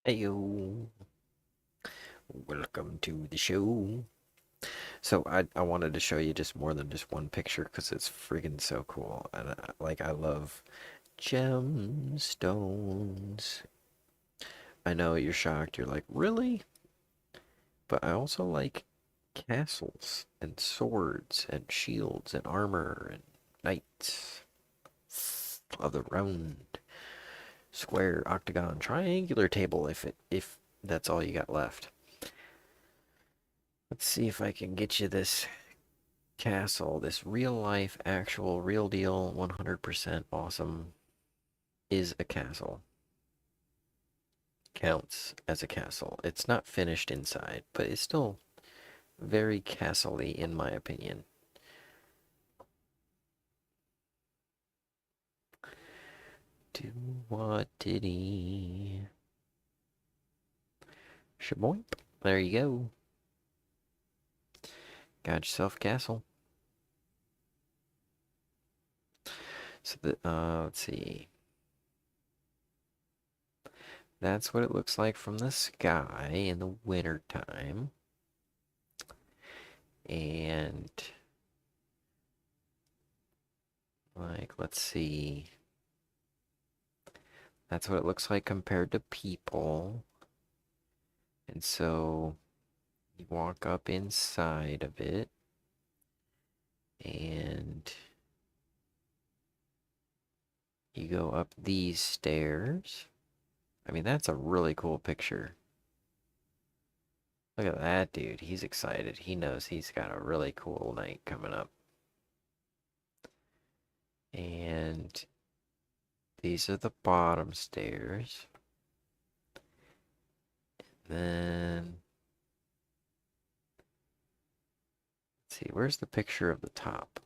Heyo, welcome to the show. So I wanted to show you just more than just one picture because it's freaking so cool, and I love gemstones. I know you're shocked. You're like, really? But I also like castles and swords and shields and armor and knights of the round, square, octagon, triangular table. If that's all you got left. Let's see if I can get you this castle, this real life, actual, real deal, 100% awesome is a castle. Counts as a castle. It's not finished inside, but it's still very castle-y in my opinion. Do what did he? Shaboink. There you go. Got yourself a castle. So let's see. That's what it looks like from the sky in the winter time. And like, let's see. That's what it looks like compared to people. And so you walk up inside of it and you go up these stairs. I mean, that's a really cool picture. Look at that dude. He's excited. He knows he's got a really cool night coming up. And these are the bottom stairs. Then, let's see, where's the picture of the top?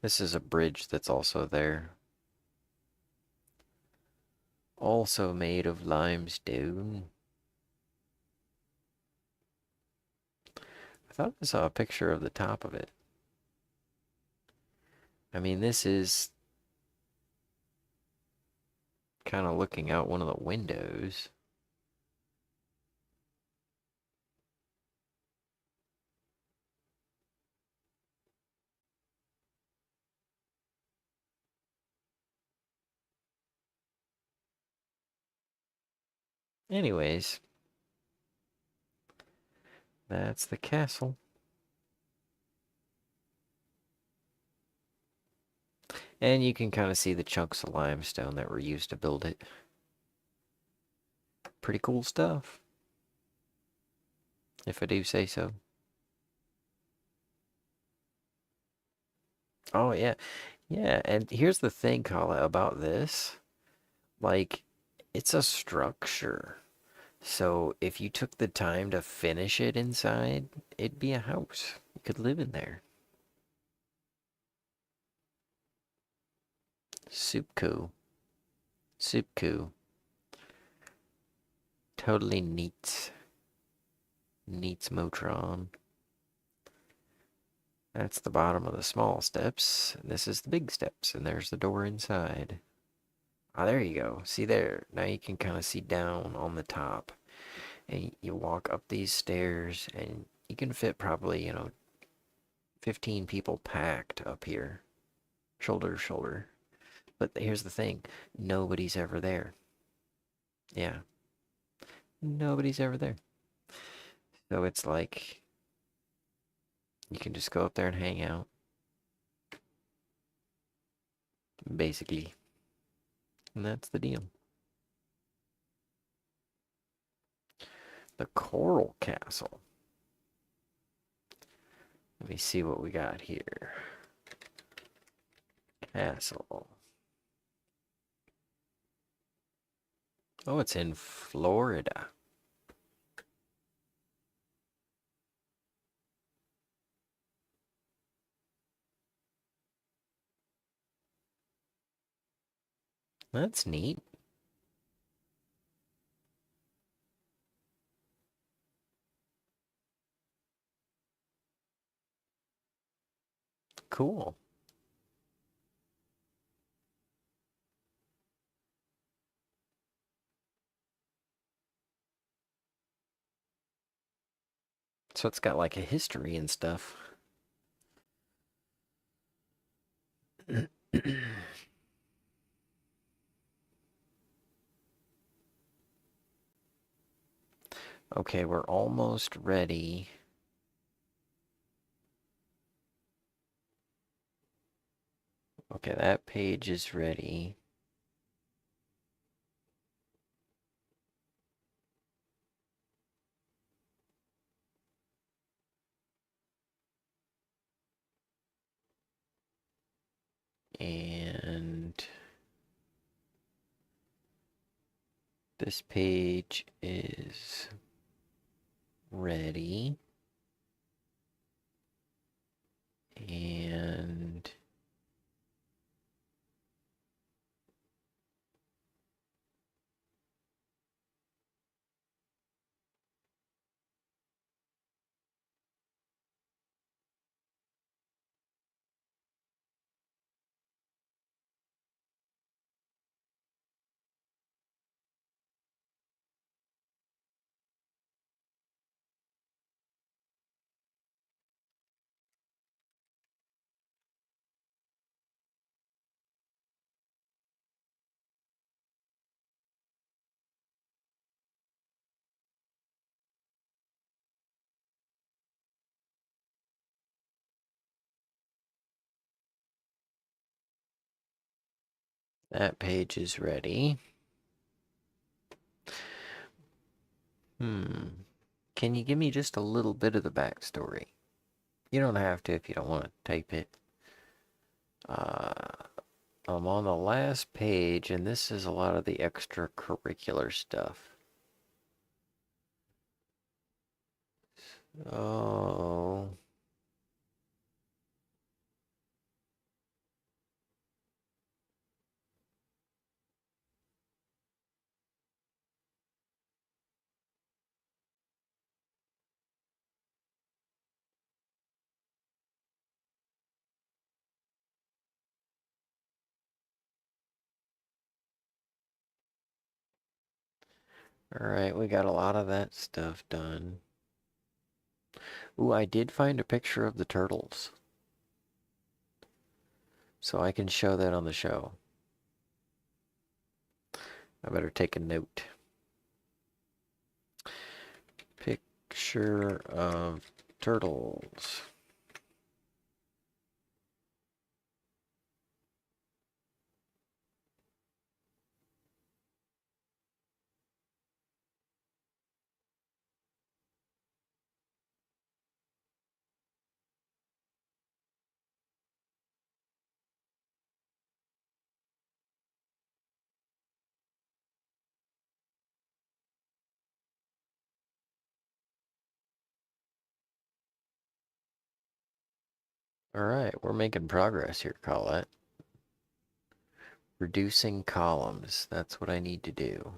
This is a bridge that's also there. Also made of limestone. I thought I saw a picture of the top of it. I mean, this is kind of looking out one of the windows. Anyways, that's the castle. And you can kind of see the chunks of limestone that were used to build it. Pretty cool stuff, if I do say so. Oh, yeah. Yeah, and here's the thing, Kala, about this. Like, it's a structure. So if you took the time to finish it inside, it'd be a house. You could live in there. Soup coup. Soup coup. Totally neat. Neats Motron. That's the bottom of the small steps. And this is the big steps. And there's the door inside. Ah, there you go. See there. Now you can kind of see down on the top. And you walk up these stairs and you can fit probably, 15 people packed up here. Shoulder to shoulder. But here's the thing. Nobody's ever there. Yeah. Nobody's ever there. So it's like you can just go up there and hang out. Basically. And that's the deal. The Coral Castle. Let me see what we got here. Castle. Oh, it's in Florida. That's neat. Cool. So it's got like a history and stuff. Okay, we're almost ready. Okay, that page is ready. And this page is ready. And that page is ready. Can you give me just a little bit of the backstory? You don't have to if you don't want to type it. I'm on the last page, and this is a lot of the extracurricular stuff. Oh. Alright, we got a lot of that stuff done. Ooh, I did find a picture of the turtles. So I can show that on the show. I better take a note. Picture of turtles. Alright, we're making progress here, Colette. Reducing columns. That's what I need to do.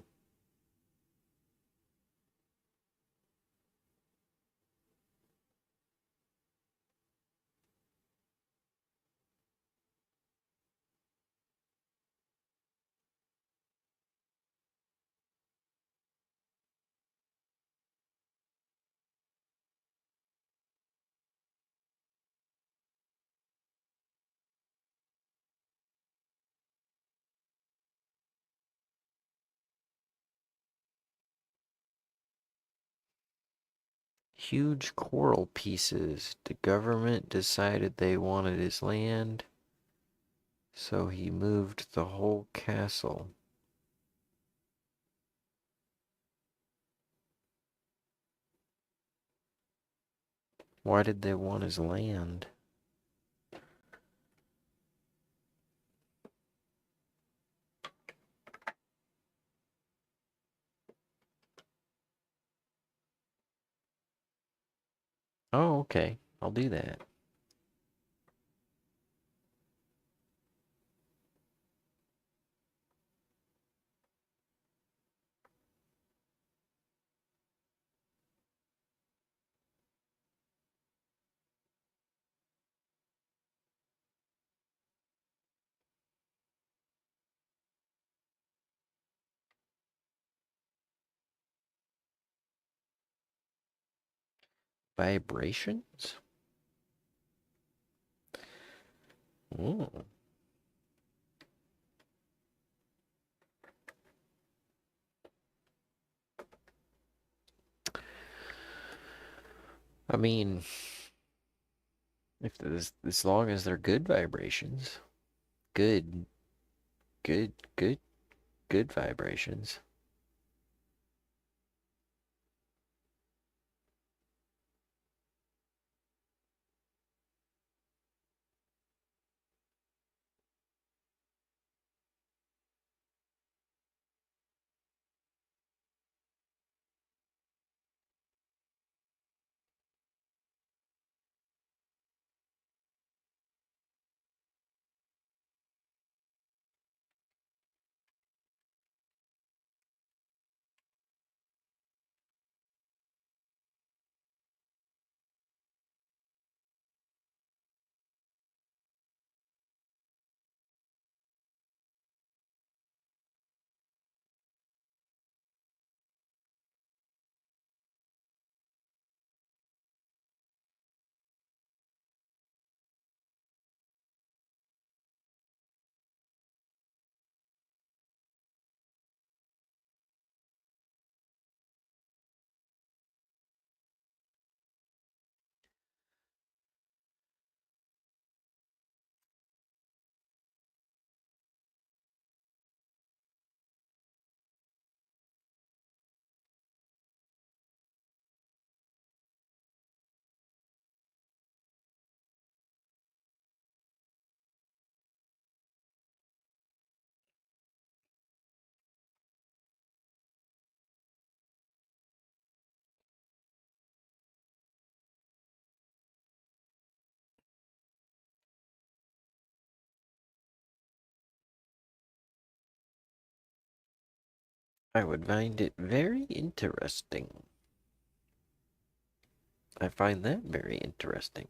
Huge coral pieces. The government decided they wanted his land, so he moved the whole castle. Why did they want his land? Oh, okay. I'll do that. Vibrations? Oh. I mean, if as long as they're good vibrations, good, good, good, good vibrations. I would find it very interesting. I find that very interesting.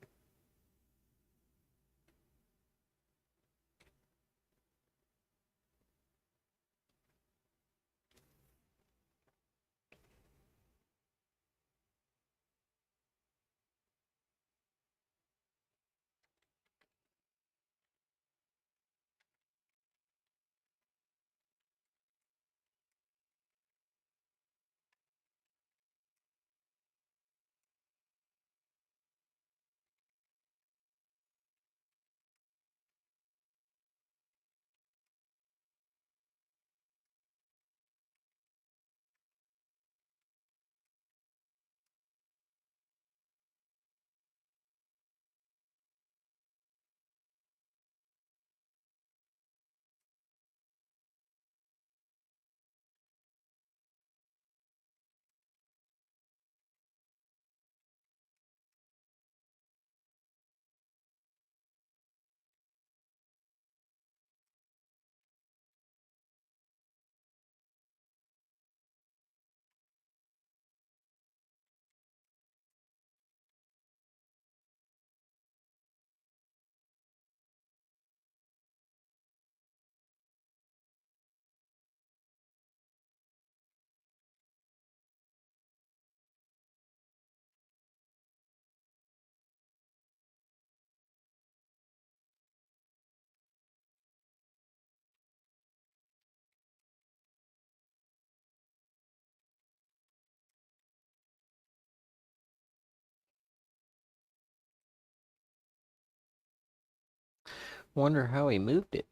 Wonder how he moved it.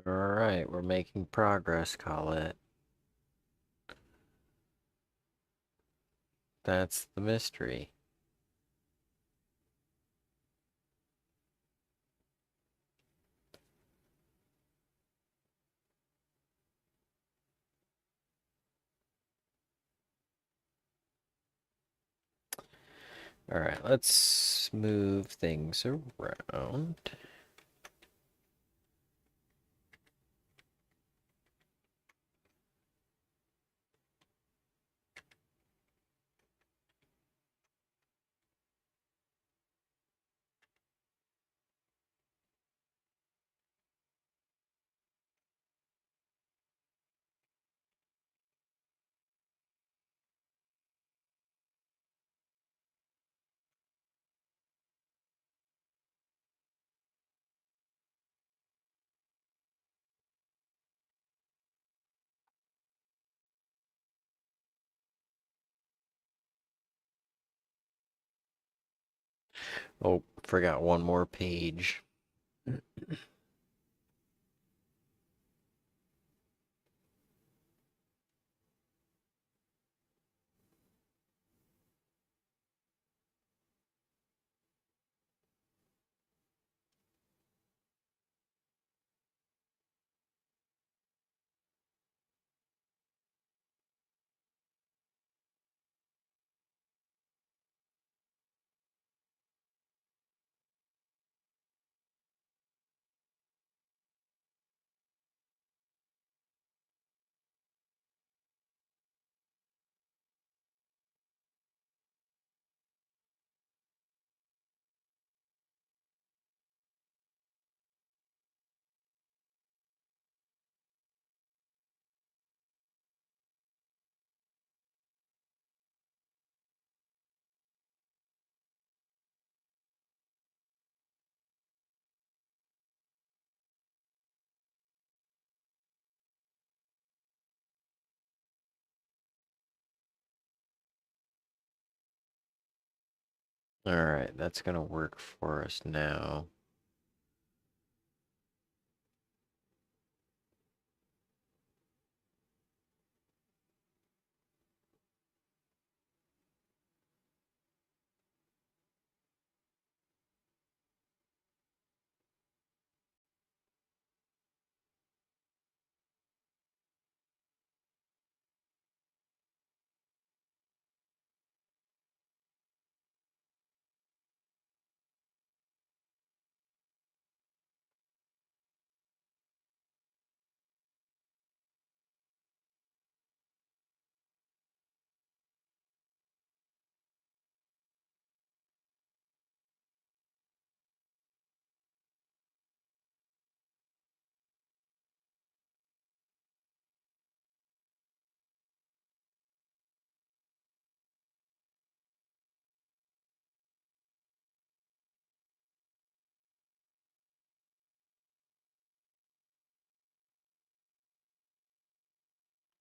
Alright, we're making progress, Colette. That's the mystery. Alright, let's move things around. Oh, forgot one more page. Alright, that's gonna work for us now.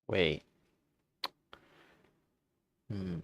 Wait. Hmm.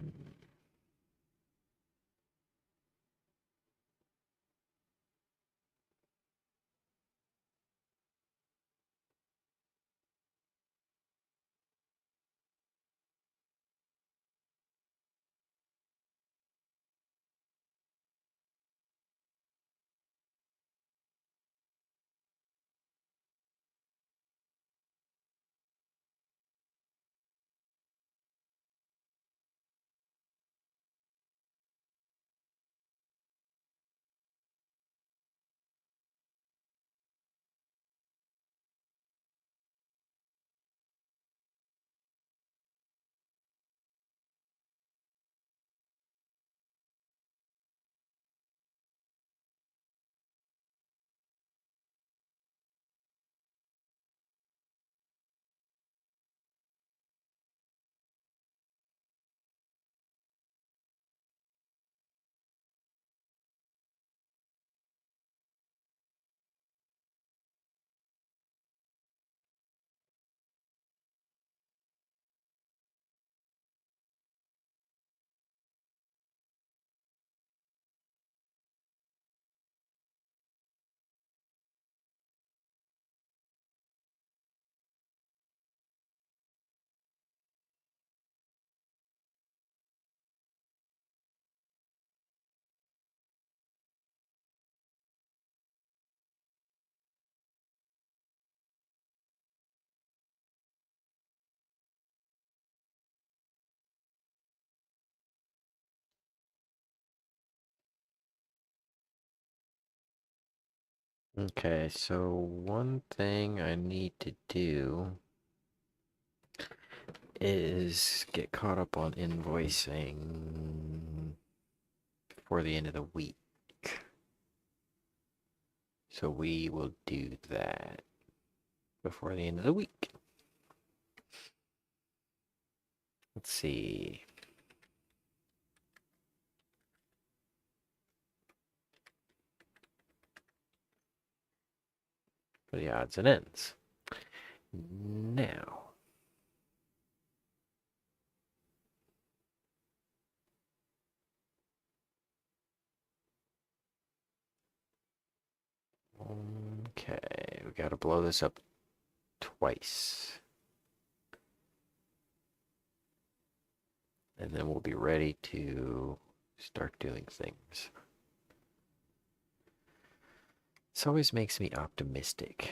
Okay, so one thing I need to do is get caught up on invoicing before the end of the week. So we will do that before the end of the week. Let's see. For the odds and ends. Now. Okay, we gotta blow this up twice. And then we'll be ready to start doing things. This always makes me optimistic.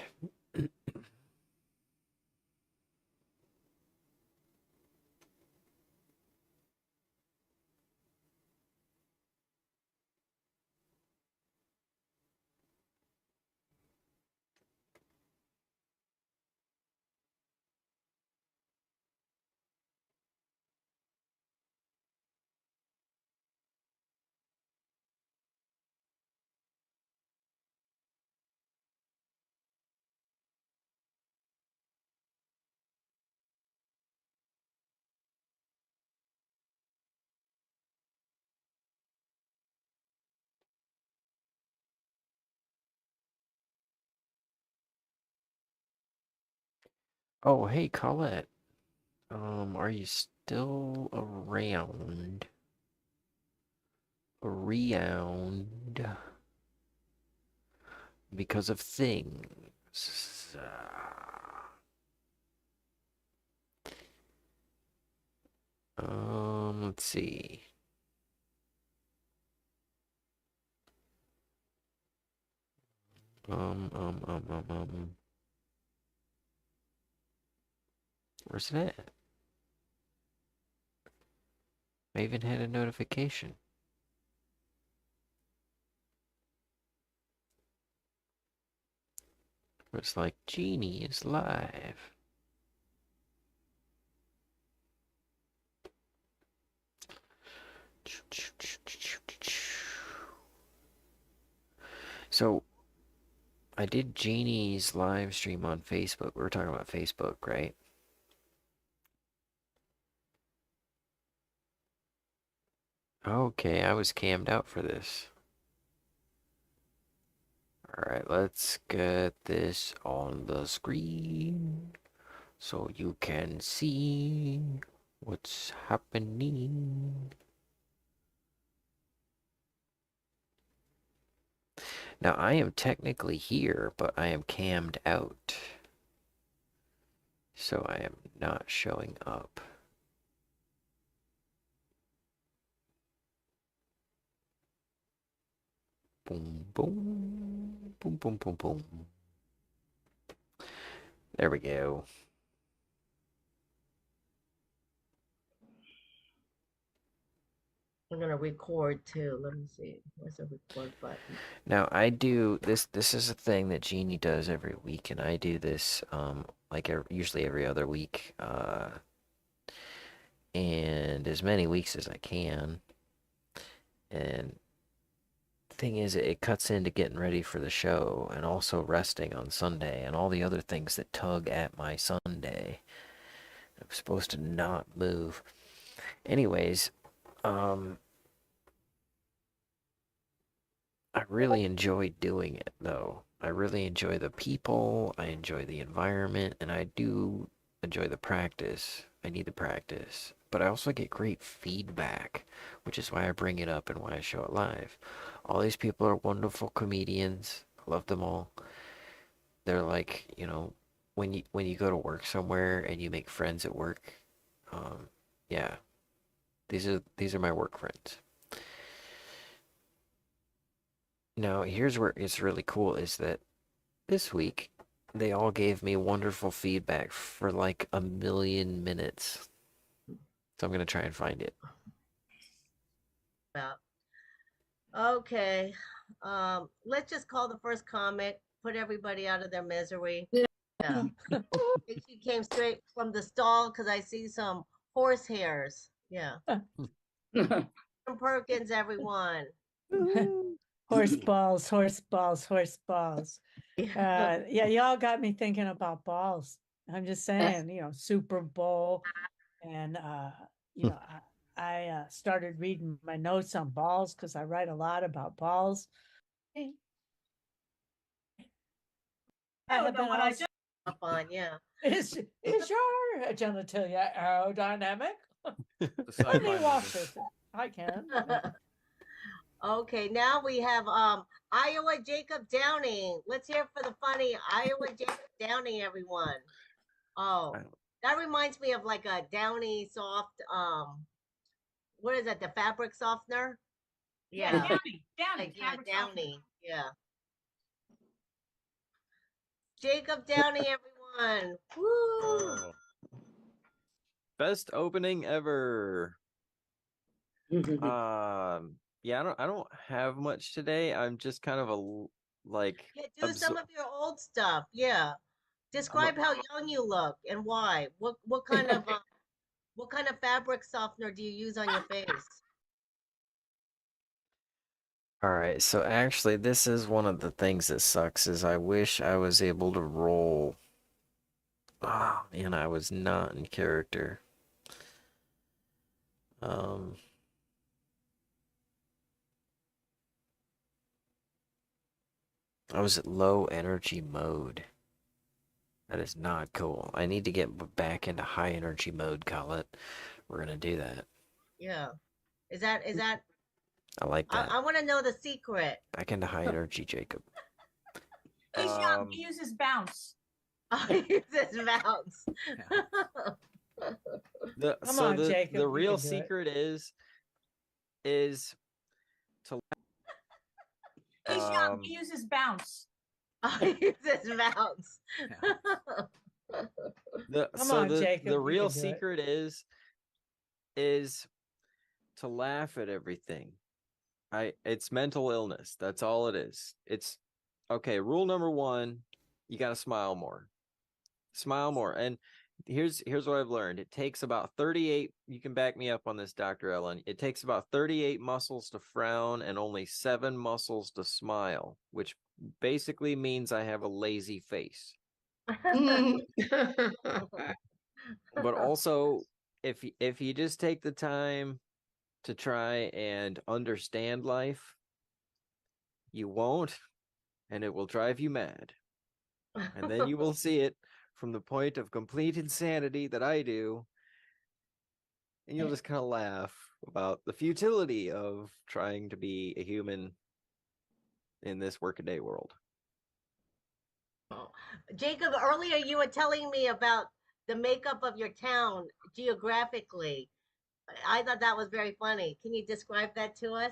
Oh, hey, Colette. Are you still around? Around because of things. Let's see. Um, um, um, um, um. Where's it at? I even had a notification. Where it's like, Jeannie is live. So, I did Jeannie's live stream on Facebook. We were talking about Facebook, right? Okay, I was cammed out for this. Alright, let's get this on the screen so you can see what's happening. Now, I am technically here, but I am cammed out. So I am not showing up. Boom, boom, boom, boom, boom, boom. There we go. I'm gonna record too. Let me see. Where's the record button? Now I do this. This is a thing that Jeannie does every week, and I do this like usually every other week, and as many weeks as I can. And the thing is, it cuts into getting ready for the show, and also resting on Sunday, and all the other things that tug at my Sunday. I'm supposed to not move. Anyways, um, I really enjoy doing it though. I really enjoy the people, I enjoy the environment, and I do enjoy the practice. I need the practice. But I also get great feedback, which is why I bring it up and why I show it live. All these people are wonderful comedians. I love them all. They're like, when you go to work somewhere and you make friends at work, yeah, these are my work friends. Now, here's where it's really cool is that this week, they all gave me wonderful feedback for like a million minutes. So I'm going to try and find it. About okay. Let's just call the first comment put everybody out of their misery. Yeah. Yeah. And she came straight from the stall because I see some horse hairs. Yeah. Perkins, everyone. Horse balls, horse balls, horse balls. Yeah. Yeah, y'all got me thinking about balls. I'm just saying, Super Bowl, and I started reading my notes on balls because I write a lot about balls. I have been also, Up on, yeah. is your genitalia aerodynamic? The Let me sci-fi wash movie. it. I can. Okay, now we have Iowa Jacob Downing. Let's hear for the funny Iowa Jacob Downing, everyone. Oh, that reminds me of like a Downy soft what is that, the fabric softener? Yeah, Downy, Like, yeah, fabric softener. Downy, yeah. Jacob Downing, everyone. Woo! Oh. Best opening ever. Yeah, I don't have much today. I'm just kind of like Yeah, do some of your old stuff. Yeah. Describe how young you look and why. What kind of fabric softener do you use on your face? All right, so actually this is one of the things that sucks is I wish I was able to roll. Oh, man, I was not in character. I was at low energy mode. That is not cool. I need to get back into high energy mode, Colette. We're gonna do that. Yeah. Is that I like that. I want to know the secret. Back into high energy, Jacob. He's young. He uses bounce. I use this mouse. Come on, Jacob, the you real can do it. secret is to He's young. He uses bounce. I use this mouse. Come on, Jacob, the you real can do it. secret is to laugh at everything. It's mental illness. That's all it is. It's okay. Rule number 1, you got to smile more. Smile more. And here's what I've learned. It takes about 38. You can back me up on this, Dr. Ellen. It takes about 38 muscles to frown and only 7 muscles to smile, which basically means I have a lazy face. But also, if you just take the time to try and understand life, you won't, and it will drive you mad. And then you will see it from the point of complete insanity that I do, and you'll just kind of laugh about the futility of trying to be a human in this workaday world. Jacob, earlier you were telling me about the makeup of your town geographically. I thought that was very funny. Can you describe that to us?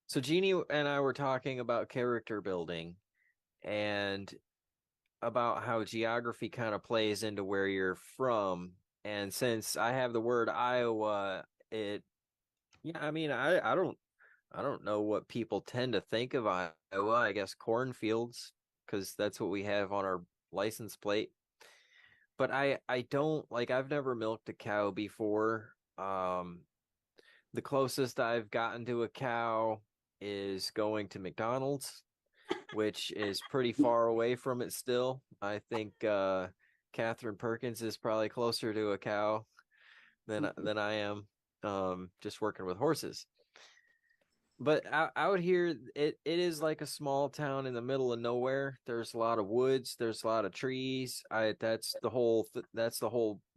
So Jeannie and I were talking about character building and about how geography kind of plays into where you're from. And since I have the word Iowa, I don't know what people tend to think of Iowa. I guess cornfields, because that's what we have on our license plate. But I don't like, I've never milked a cow before. The closest I've gotten to a cow is going to McDonald's, which is pretty far away from it still. I think Catherine Perkins is probably closer to a cow than I am, just working with horses. But out here, it is like a small town in the middle of nowhere. There's a lot of woods. There's a lot of trees. That's the whole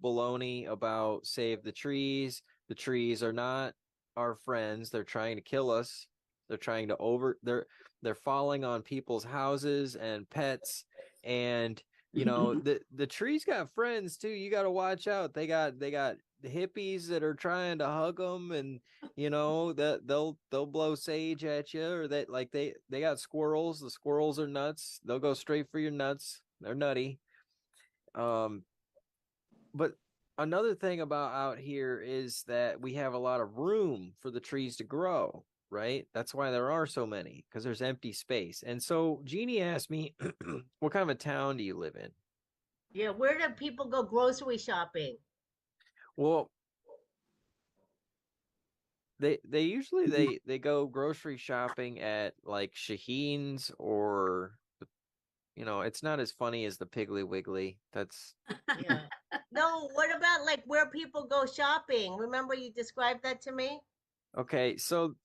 baloney about save the trees. The trees are not our friends. They're trying to kill us. They're trying to they're falling on people's houses and pets. And the trees got friends too. You got to watch out. They got hippies that are trying to hug them, and that they'll blow sage at you, or that like they got squirrels. The squirrels are nuts. They'll go straight for your nuts. They're nutty. But another thing about out here is that we have a lot of room for the trees to grow. right? That's why there are so many, because there's empty space. And so Jeannie asked me, what kind of a town do you live in? Yeah, where do people go grocery shopping? Well, they usually they go grocery shopping at like Shaheen's, or it's not as funny as the Piggly Wiggly. That's Yeah. No, what about like where people go shopping? Remember you described that to me? okay. So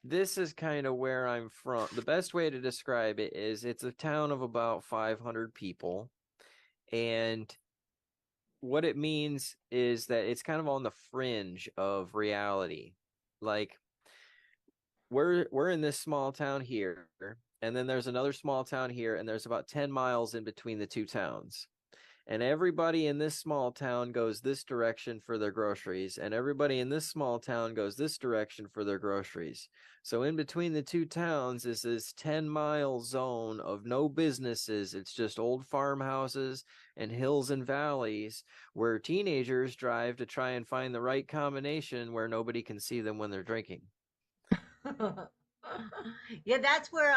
this is kind of where I'm from. The best way to describe it is it's a town of about 500 people, and what it means is that it's kind of on the fringe of reality. Like we're in this small town here, and then there's another small town here, and there's about 10 miles in between the two towns. And everybody in this small town goes this direction for their groceries, and everybody in this small town goes this direction for their groceries. So in between the two towns is this 10-mile zone of no businesses. It's just old farmhouses and hills and valleys where teenagers drive to try and find the right combination where nobody can see them when they're drinking. Yeah, that's where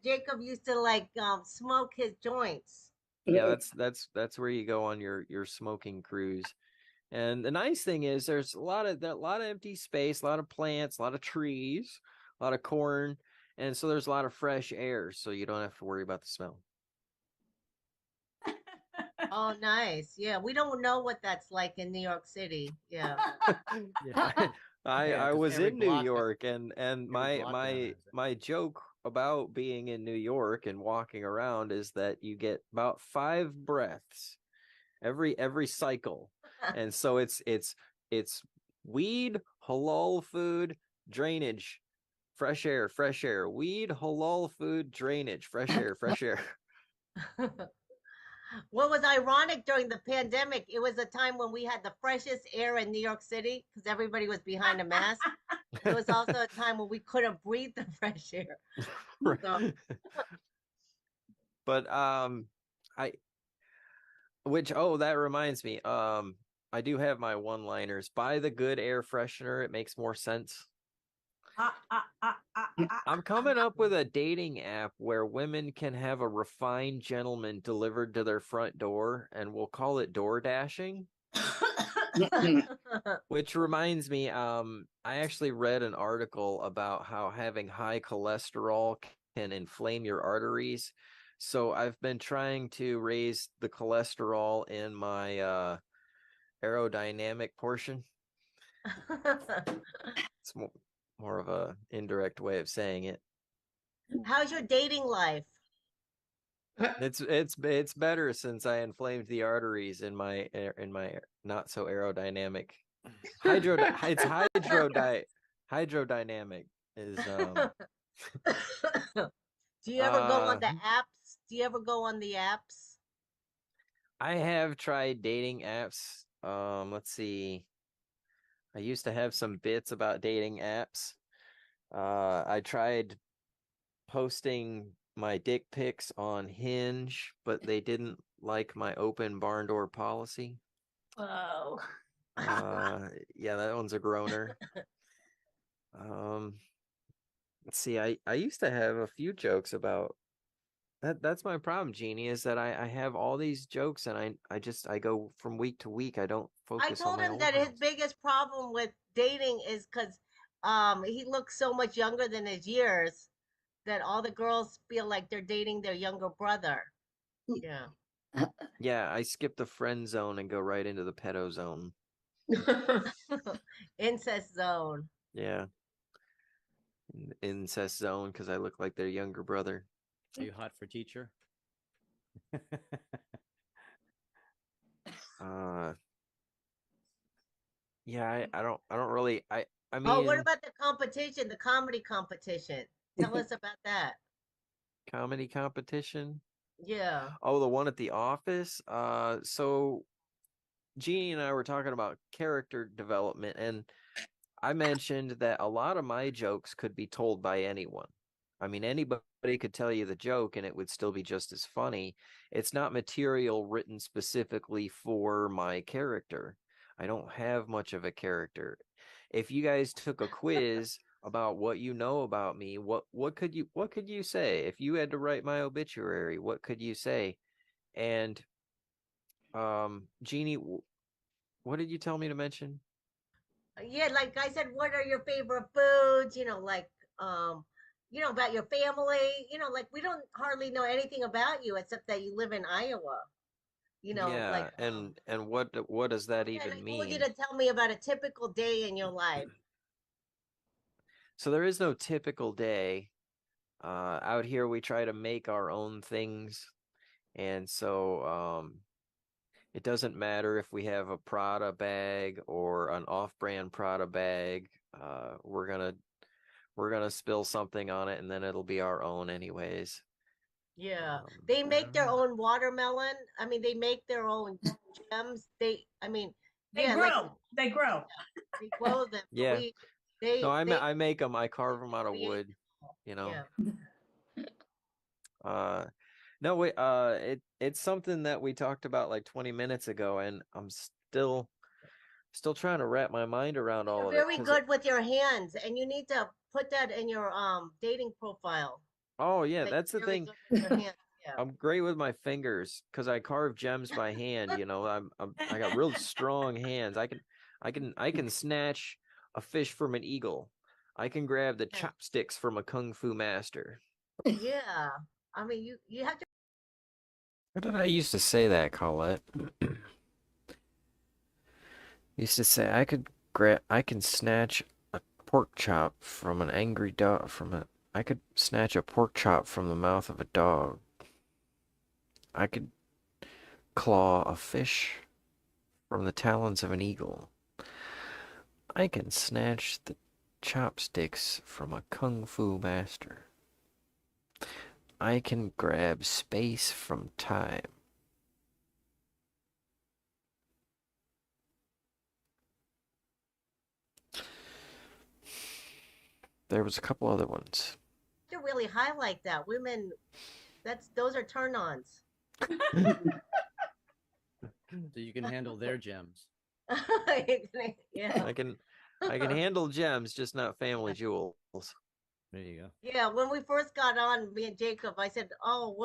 Jacob used to like smoke his joints. Yeah, that's where you go on your smoking cruise. And the nice thing is there's a lot of empty space, a lot of plants, a lot of trees, a lot of corn, and so there's a lot of fresh air, so you don't have to worry about the smell. Oh, nice. Yeah, we don't know what that's like in New York City. Yeah. Yeah. I 'cause was every in New block- York, and every block down there has it. my joke about being in New York and walking around is that you get about 5 breaths every cycle. And so it's weed, halal food, drainage, fresh air, weed, halal food, drainage, fresh air, fresh air. What was ironic during the pandemic, it was a time when we had the freshest air in New York City because everybody was behind a mask. It was also a time when we couldn't breathe the fresh air. So, But that reminds me, I do have my one-liners. Buy the good air freshener, it makes more sense. I'm coming up with a dating app where women can have a refined gentleman delivered to their front door, and we'll call it door dashing. Which reminds me, I actually read an article about how having high cholesterol can inflame your arteries. So I've been trying to raise the cholesterol in my aerodynamic portion. It's more of a indirect way of saying it. how's your dating life? It's better since I inflamed the arteries in my not so aerodynamic hydrodynamic is Do you ever go on the apps? Do you ever go on the apps? I have tried dating apps. Let's see. I used to have some bits about dating apps. I tried posting my dick pics on Hinge, but they didn't like my open barn door policy. Oh. Yeah, that one's a groaner. Let's see. I used to have a few jokes about that. That's my problem, Jeannie, is that I have all these jokes, and I go from week to week. I don't I focus on told my him old that his ones. biggest problem with dating is because he looks so much younger than his years that all the girls feel like they're dating their younger brother. Yeah. Yeah, I skip the friend zone and go right into the pedo zone. Incest zone. Yeah. Incest zone because I look like their younger brother. Are you hot for teacher? Yeah, I don't really I mean Oh, what about the competition, the comedy competition? Tell us about that. comedy competition. Yeah. Oh, the one at the office. So Jeannie and I were talking about character development, and I mentioned that a lot of my jokes could be told by anyone. I mean, anybody could tell you the joke and it would still be just as funny. It's not material written specifically for my character. I don't have much of a character. If you guys took a quiz about what you know about me. What could you say if you had to write my obituary? What could you say? And Jeannie, what did you tell me to mention? Yeah, like I said, what are your favorite foods? About your family. Like we don't hardly know anything about you except that you live in Iowa. Yeah, and what does that yeah, and even I told you mean? to tell me about a typical day in your life. So there is no typical day. Out here we try to make our own things, and so it doesn't matter if we have a Prada bag or an off-brand Prada bag. We're gonna spill something on it, and then it'll be our own anyways. Yeah, they make their own watermelon. I mean, they make their own gems. They They grow. They grow. they grow them. Yeah. They No, I make them. I carve them out of wood. Yeah. No, wait. It's something that we talked about like 20 minutes ago, and I'm still trying to wrap my mind around all of it. You're very good with your hands, and you need to put that in your dating profile. Oh yeah, Like, that's the very thing. good with your hands. Yeah. I'm great with my fingers because I carve gems by hand. I got real strong hands. I can snatch a fish from an eagle. I can grab the chopsticks from a kung fu master. Yeah. I mean, you have to. What did I used to say that, Colette? Used to say I can snatch a pork chop from an angry dog I could snatch a pork chop from the mouth of a dog. I could claw a fish from the talons of an eagle. I can snatch the chopsticks from a kung fu master. I can grab space from time. There was a couple other ones. To really highlight that women, those are turn-ons. So you can handle their gems. Yeah. I can handle gems, just not family jewels. There you go. Yeah, when we first got on, me and Jacob, I said, "Oh,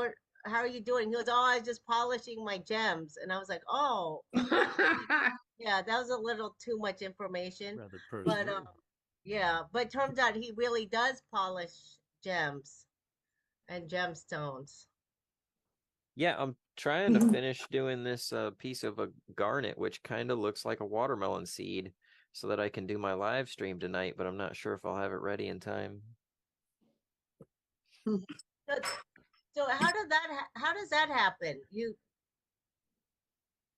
how are you doing?" He goes, "Oh, I was just polishing my gems," and I was like, "Oh, yeah, that was a little too much information." Rather But personal. yeah, but turns out he really does polish gems and gemstones. Yeah, I'm trying to finish doing this piece of a garnet, which kind of looks like a watermelon seed, so that I can do my live stream tonight, but I'm not sure if I'll have it ready in time. So how does that happen? You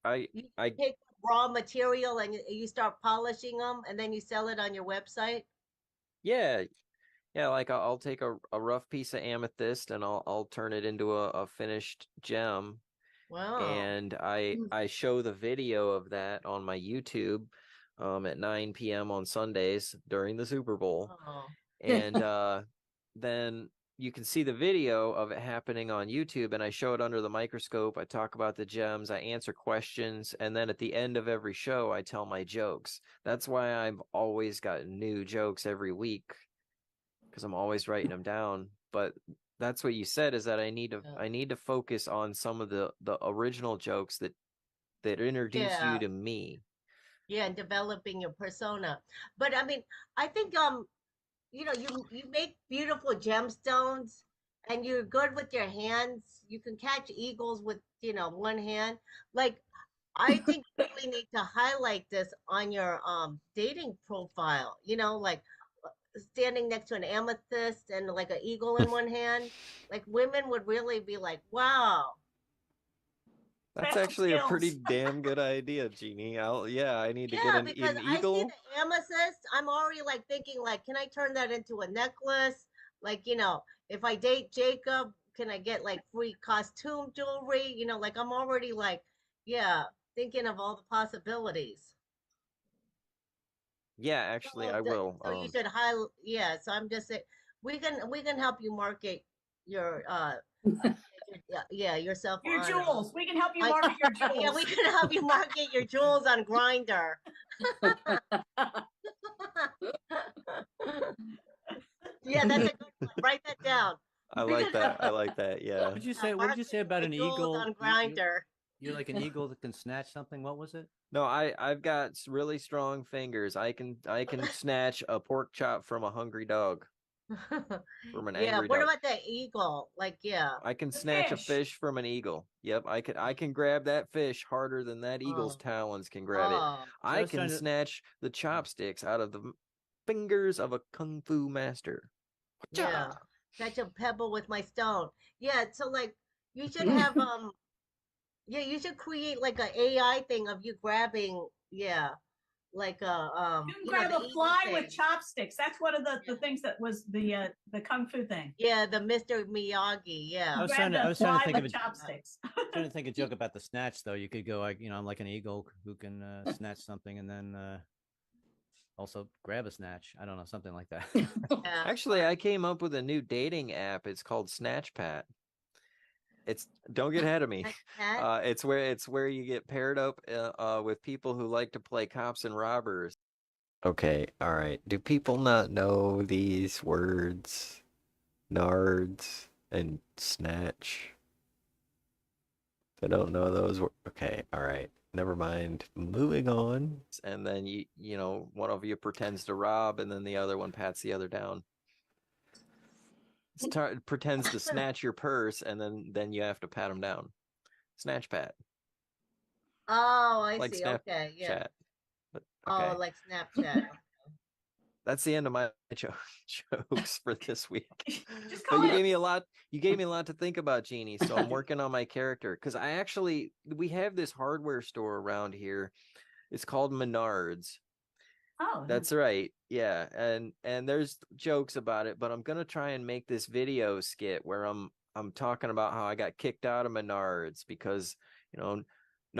I take raw material and you start polishing them, and then you sell it on your website? Yeah, like I'll take a rough piece of amethyst and I'll turn it into a finished gem. Wow. And I show the video of that on my YouTube at 9 p.m. on Sundays during the Super Bowl. Oh. And then you can see the video of it happening on YouTube, and I show it under the microscope. I talk about the gems, I answer questions, and then at the end of every show, I tell my jokes. That's why I've always got new jokes every week, because I'm always writing them down. But that's what you said, is that I need to focus on some of the original jokes that introduce you to me. Yeah, and developing your persona. But I mean, I think you make beautiful gemstones, and you're good with your hands. You can catch eagles with one hand. Like, I think you really need to highlight this on your dating profile. Like standing next to an amethyst and like an eagle in one hand. Like, women would really be like, wow. That's actually a pretty damn good idea, Jeannie. I need to get an because eagle. I see the amethyst, I'm already like thinking, like, can I turn that into a necklace? Like, if I date Jacob, can I get like free costume jewelry? Like, I'm already like, thinking of all the possibilities. Yeah, actually, I will. So you should so I'm just saying, we can help you market your yourself. Your jewels. We can help you market your jewels. Yeah, we can help you market your jewels on Grindr. Yeah, that's a good one. Write that down. I like that. I like that. Yeah. What'd you say? What did you say about an Jewels eagle? on Grinder. You're like an eagle that can snatch something. What was it? No, I've got really strong fingers. I can snatch a pork chop from a hungry dog. From an Yeah, angry what dog. about the eagle? Like, yeah. I can snatch a fish from an eagle. Yep, I can grab that fish harder than that eagle's talons can grab it. Oh. I can snatch the chopsticks out of the fingers of a kung fu master. Yeah. Catch a pebble with my stone. Yeah, so like you should have yeah, you should create like a AI thing of you grabbing, yeah, like a You can you grab know, a the eagle fly thing. with chopsticks. That's one of the things that was the kung fu thing. Yeah, the Mr. Miyagi, yeah. I was Grab trying the to fly think of with a chopsticks. trying to think a joke about the snatch though. You could go like, I'm like an eagle who can snatch something and then also grab a snatch. I don't know, something like that. Yeah. Actually, I came up with a new dating app. It's called Snatchpat. Don't get ahead of me. It's where you get paired up with people who like to play cops and robbers. Okay, all right. Do people not know these words? Nards and snatch. They don't know those words. Okay, all right. Never mind. Moving on. And then you know, one of you pretends to rob and then the other one pats the other down. Pretends to snatch your purse and then you have to pat him down. Snatch pat. Oh, I Like see. Okay, yeah. Chat. But, okay. Oh, like Snapchat. That's the end of my jokes for this week. Just But call you it. gave me a lot to think about, Jeannie. So I'm working on my character because we have this hardware store around here. It's called Menards. Oh, That's right. Yeah. And there's jokes about it, but I'm gonna try and make this video skit where I'm talking about how I got kicked out of Menards because, no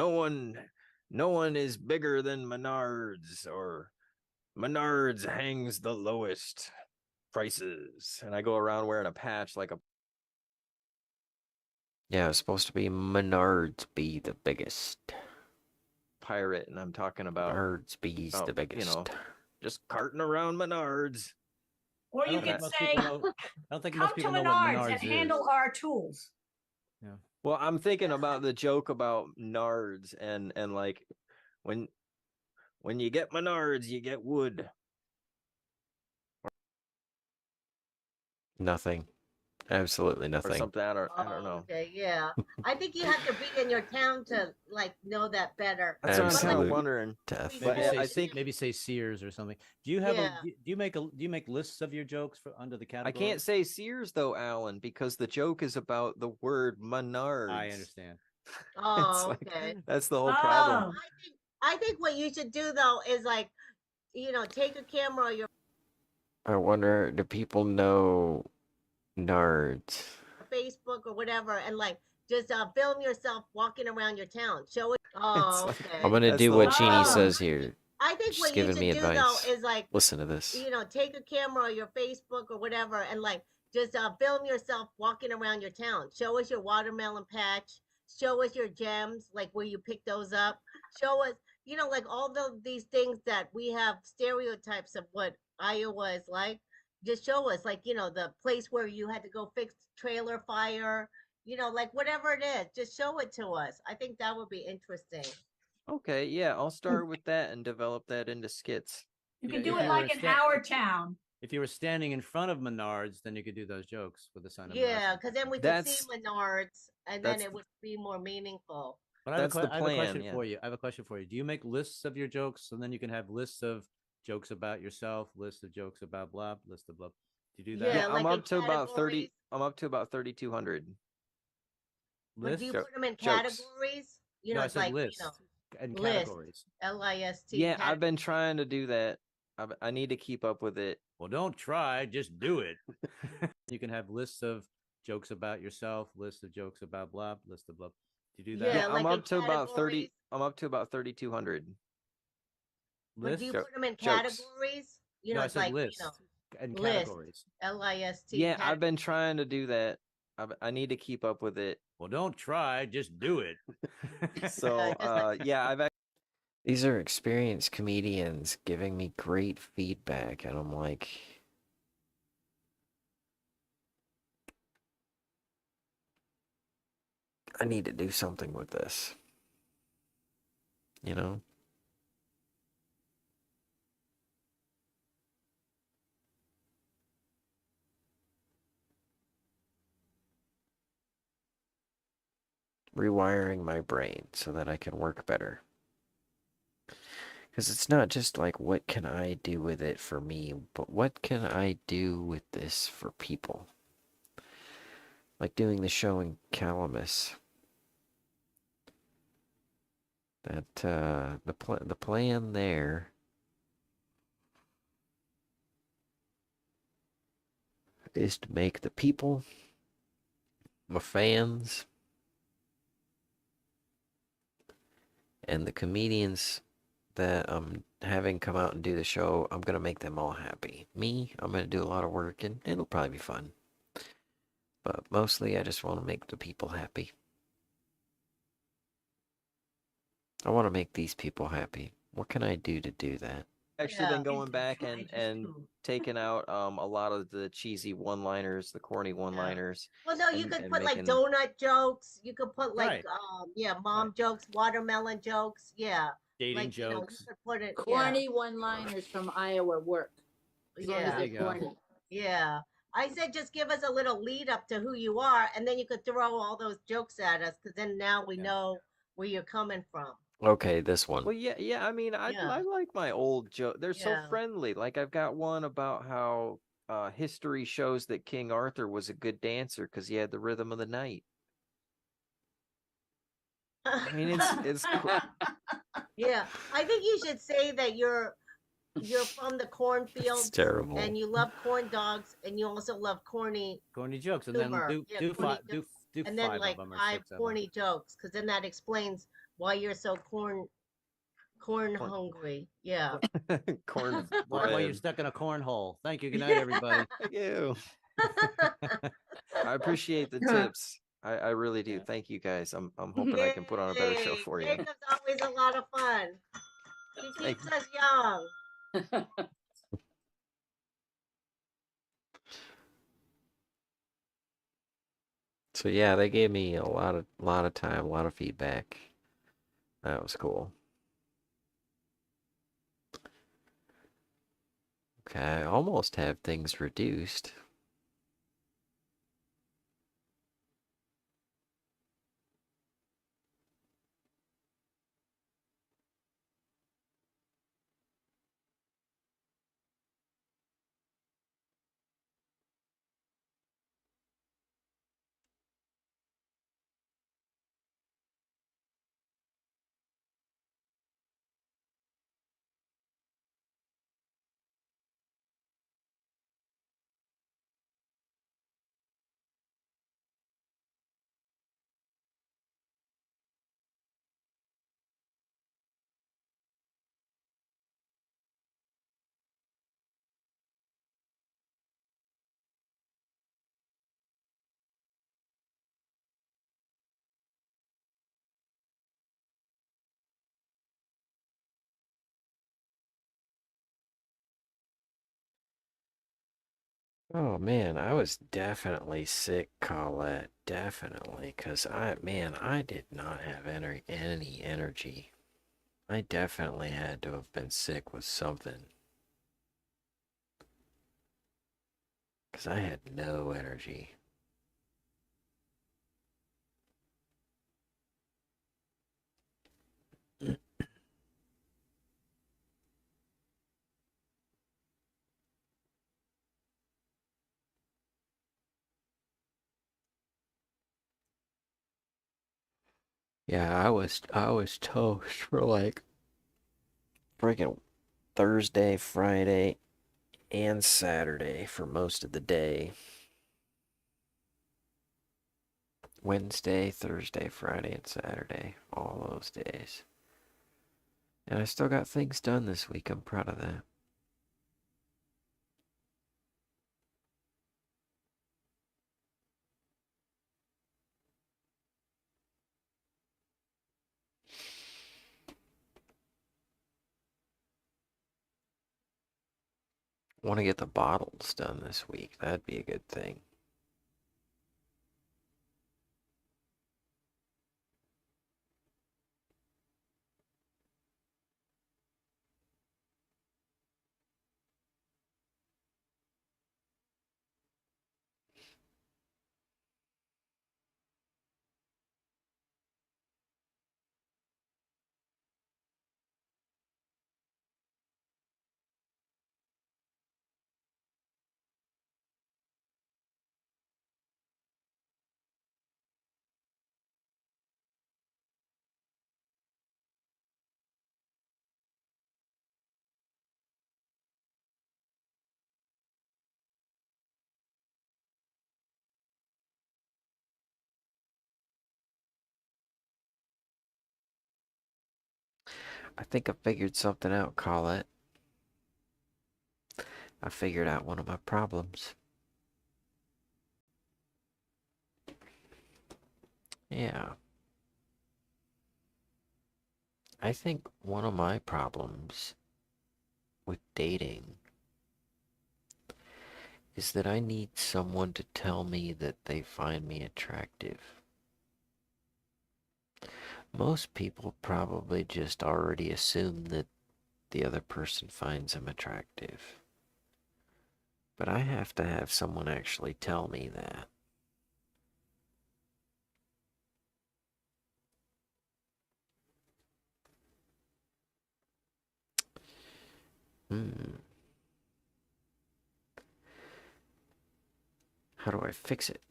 one is bigger than Menards, or Menards hangs the lowest prices. And I go around wearing a patch like a Yeah, it's supposed to be Menards be the biggest pirate, and I'm talking about Menards be's the biggest. Just carting around Menards. or you could say, I don't think come most to people know what Menards Menards and is. handle our tools. Yeah. Well, I'm thinking about the joke about Nards and like when you get Menards, you get wood. Nothing. Absolutely nothing. Or something. I don't know. Okay, yeah. I think you have to be in your town to like know that better. That's what I'm kind of wondering. Maybe say Sears or something. Do you have do you make lists of your jokes under the category? I can't say Sears though, Alan, because the joke is about the word Menards. I understand. Oh, okay. That's the whole problem. I think what you should do though is like, take a camera or your I wonder, do people know Nards? Facebook or whatever, and like just film yourself walking around your town. Show it. Oh, okay. I'm gonna do what Jeannie says here. I think She's what you giving should me do advice. though is like, Listen to this. Take a camera or your Facebook or whatever, and like just film yourself walking around your town. Show us your watermelon patch. Show us your gems, like where you pick those up. Show us, like all these things that we have stereotypes of what Iowa is like. Just show us, like, the place where you had to go fix trailer fire, like whatever it is, just show it to us. I think that would be interesting. Okay, yeah, I'll start with that and develop that into skits. You can do it like in our town. If you were standing in front of Menards, then you could do those jokes with the sign of Yeah, because then we could see Menards, and then it would be more meaningful. But I have a question for you. I have a question for you. Do you make lists of your jokes, and then you can have lists of jokes about yourself, list of jokes about blah, list of blah? Do you do that? Yeah, I'm up to about 30. I'm up to about 3,200. But do you put them in categories? No, I said lists and categories. LIST. Yeah, I've been trying to do that. I need to keep up with it. Well, don't try, just do it. You can have lists of jokes about yourself, list of jokes about blah, list of blah. Do you do that? Yeah, I'm up to about 30. I'm up to about 3,200. But do you put them in categories? No, I said lists and categories. LIST. Yeah, I've been trying to do that. I need to keep up with it. Well, don't try, just do it. So, yeah, these are experienced comedians giving me great feedback, and I'm like, I need to do something with this. You know? Rewiring my brain so that I can work better. Because it's not just like, what can I do with it for me, but what can I do with this for people? Like doing the show in Calamus. That, the plan there is to make the people, my fans, and the comedians that I'm having come out and do the show, I'm going to make them all happy. Me, I'm going to do a lot of work, and it'll probably be fun. But mostly, I just want to make the people happy. I want to make these people happy. What can I do to do that? Actually Yeah. been going back and taking out a lot of the cheesy one-liners, the corny one-liners. Well, no, you and- could and put like making- donut jokes. You could put like Right. mom Right. jokes, watermelon jokes. Yeah. Dating Like, you jokes. could put it. Corny one-liners from Iowa work. As long as Yeah. There they're you go. corny. Yeah. I said just give us a little lead up to who you are, and then you could throw all those jokes at us, because then now we Yeah. know where you're coming from. Okay, this one. Well, yeah. I mean, I Yeah. like my old joke. They're so Yeah. friendly. Like I've got one about how history shows that King Arthur was a good dancer because he had the rhythm of the night. I mean, it's Yeah. I think you should say that you're from the It's cornfields terrible. and you love corn dogs and you also love corny Corny jokes, and then humor. do Yeah, do corny five do jokes. do And then five like of them or 5 6 of them. corny jokes, because then that explains why you're so corn hungry. Yeah. corn. Why you're bread. stuck in a cornhole. Thank you. Good night, everybody. Thank you. I appreciate the tips. I really do. Yeah. Thank you guys. I'm hoping I can put on a better show Yay. for you. Jacob's always a lot of fun. He Thank keeps us young. So yeah, they gave me a lot of time, a lot of feedback. That was cool. Okay, I almost have things reduced. Oh man, I was definitely sick, Colette. Definitely, cause I did not have any energy. I definitely had to have been sick with something. Cause I had no energy. Yeah, I was toast for like freaking Thursday, Friday, and Saturday for most of the day. Wednesday, Thursday, Friday, and Saturday. All those days. And I still got things done this week. I'm proud of that. Want to get the bottles done this week. That'd be a good thing. I think I figured something out, Colette. I figured out one of my problems. Yeah. I think one of my problems with dating is that I need someone to tell me that they find me attractive. Most people probably just already assume that the other person finds them attractive. But I have to have someone actually tell me that. How do I fix it?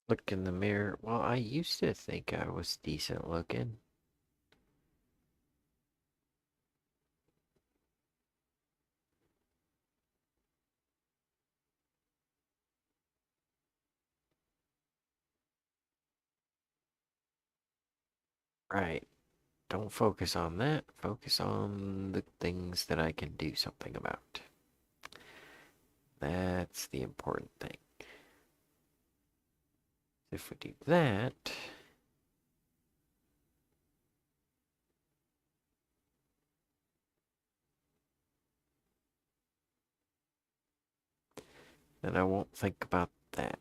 Look in the mirror. Well, I used to think I was decent looking. Right. Don't focus on that. Focus on the things that I can do something about. That's the important thing. If we do that, then I won't think about that.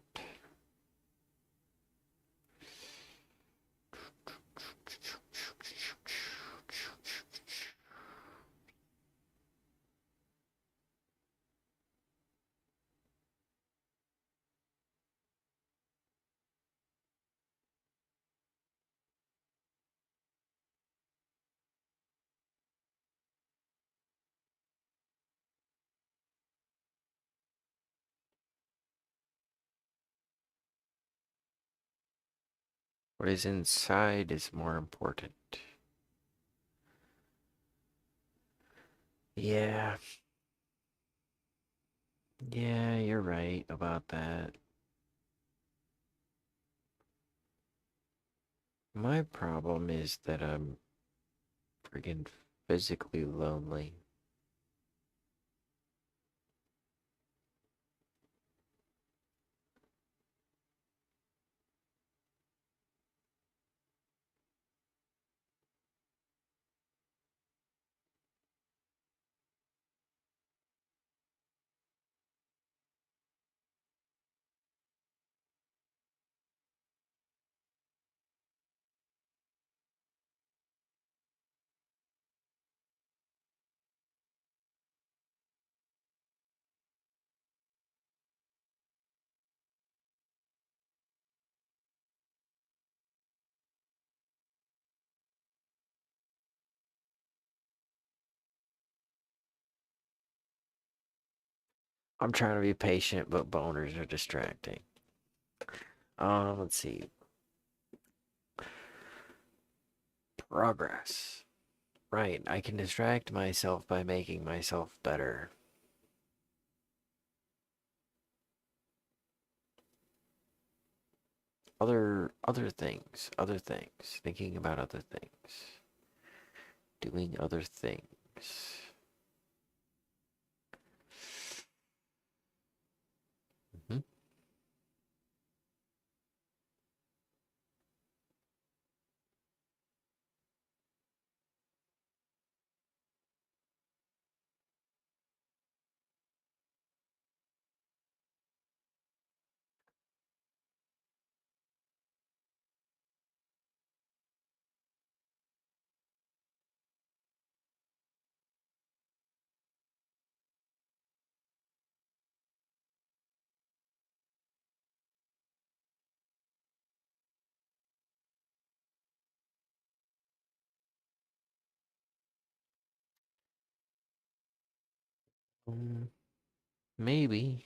What is inside is more important. Yeah. Yeah, you're right about that. My problem is that I'm friggin' physically lonely. I'm trying to be patient, but boners are distracting. Let's see. Progress. Right, I can distract myself by making myself better. Other things, thinking about other things, doing other things. Mhm. Maybe.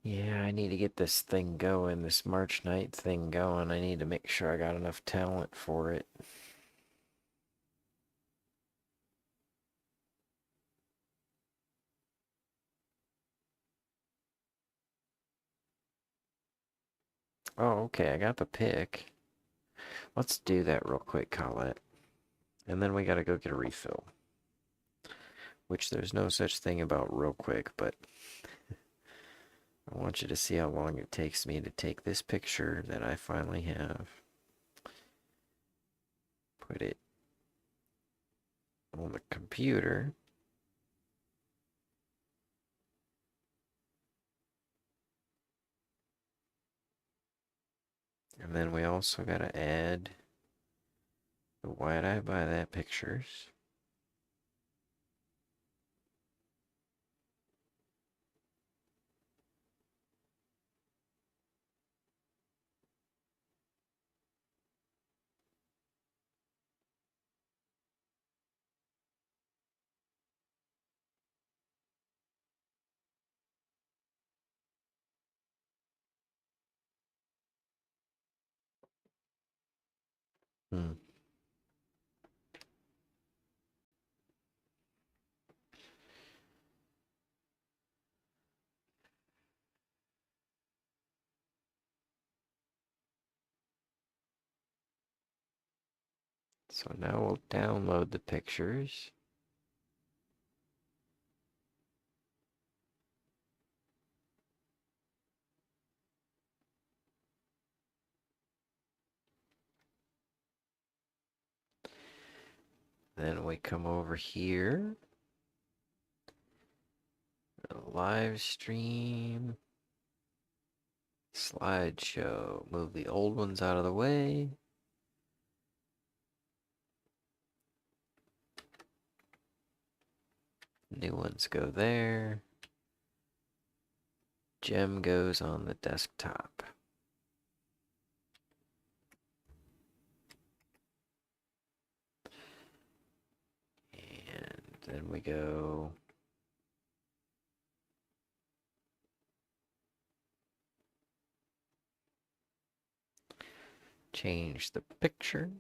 Yeah, I need to get this thing going, this March night thing going. I need to make sure I got enough talent for it. Oh, okay, I got the pick. Let's do that real quick, Colette. And then we gotta go get a refill. Which there's no such thing about real quick, but I want you to see how long it takes me to take this picture that I finally have. Put it on the computer. And then we also gotta add the why did I buy that pictures. Hmm. So now we'll download the pictures. Then we come over here. Live stream. Slideshow. Move the old ones out of the way. New ones go there. Gem goes on the desktop. And then we go change the picture.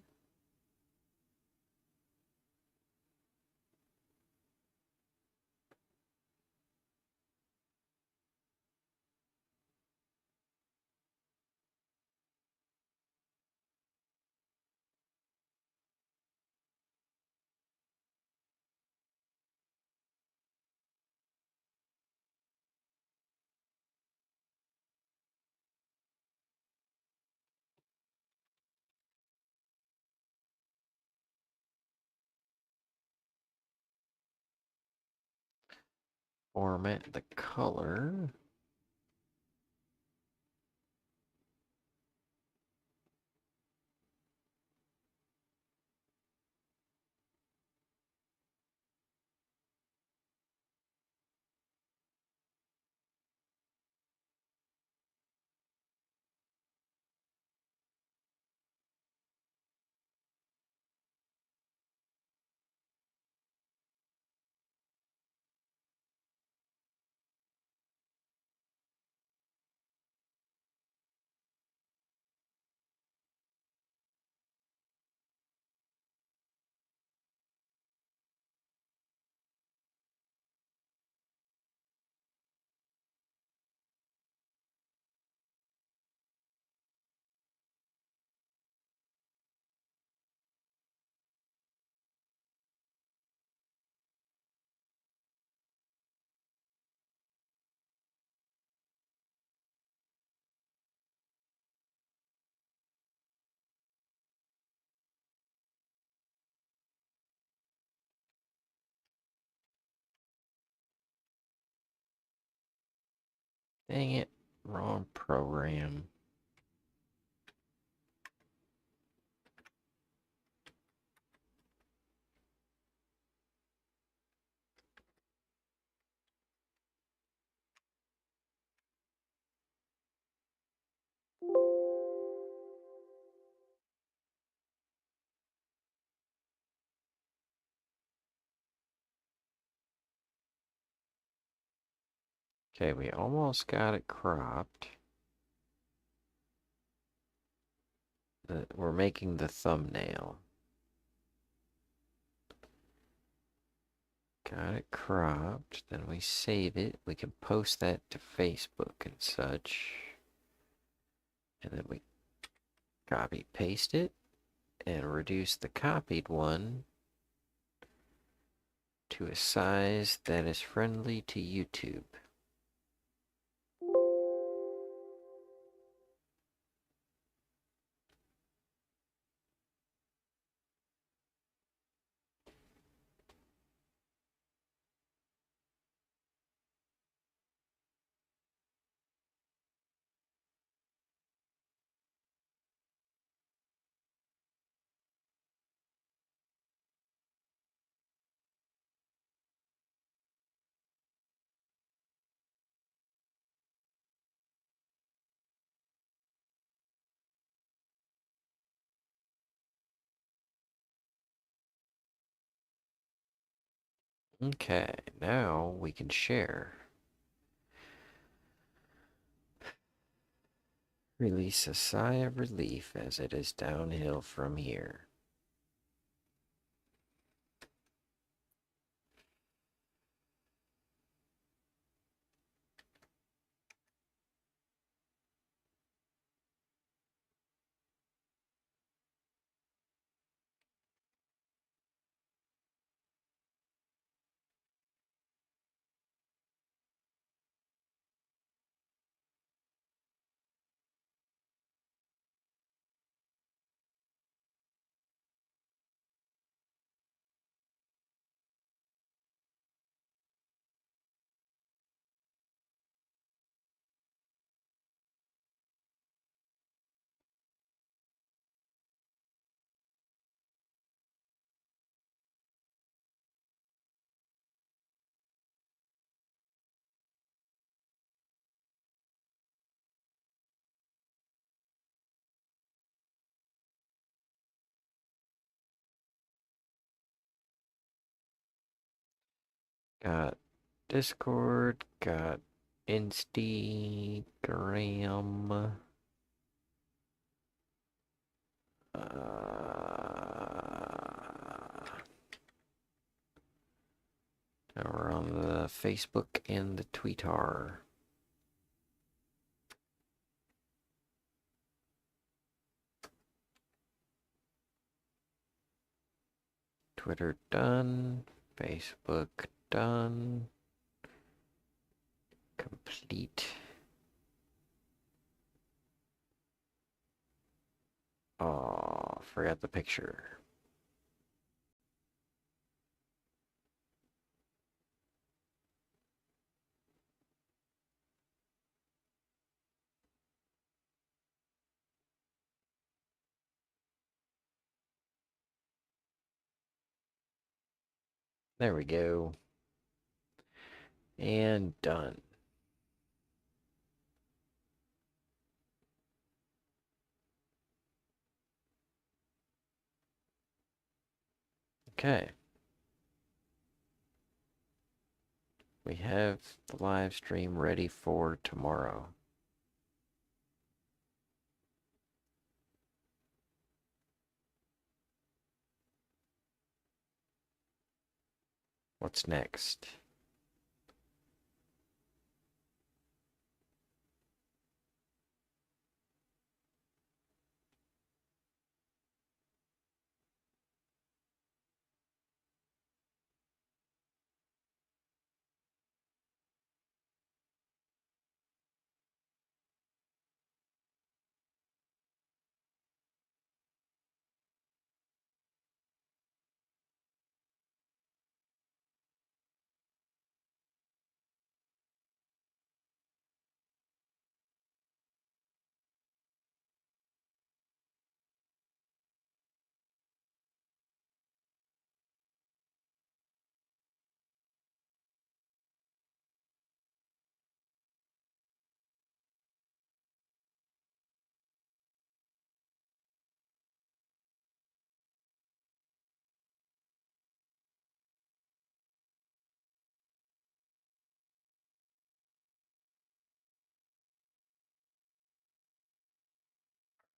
Format the color. Dang it, wrong program. Okay, we almost got it cropped. We're making the thumbnail. Got it cropped. Then we save it. We can post that to Facebook and such. And then we copy paste it and reduce the copied one to a size that is friendly to YouTube. Okay, now we can share. Release a sigh of relief as it is downhill from here. Got Discord, got Instagram. Now we're on the Facebook and the Twitter. Twitter done. Facebook done. Complete. Oh, forgot the picture. There we go. And done. Okay. We have the live stream ready for tomorrow. What's next?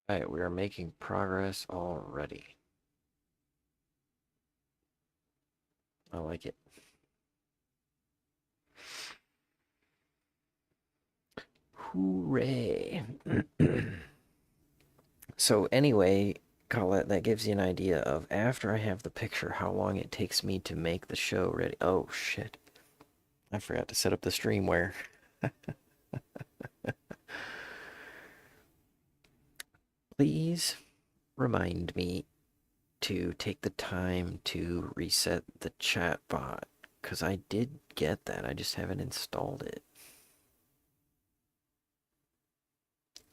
Alright, we are making progress already. I like it. Hooray. So anyway, Colette, that gives you an idea of after I have the picture, how long it takes me to make the show ready. Oh, shit. I forgot to set up the streamware. Please remind me to take the time to reset the chat bot, because I did get that. I just haven't installed it.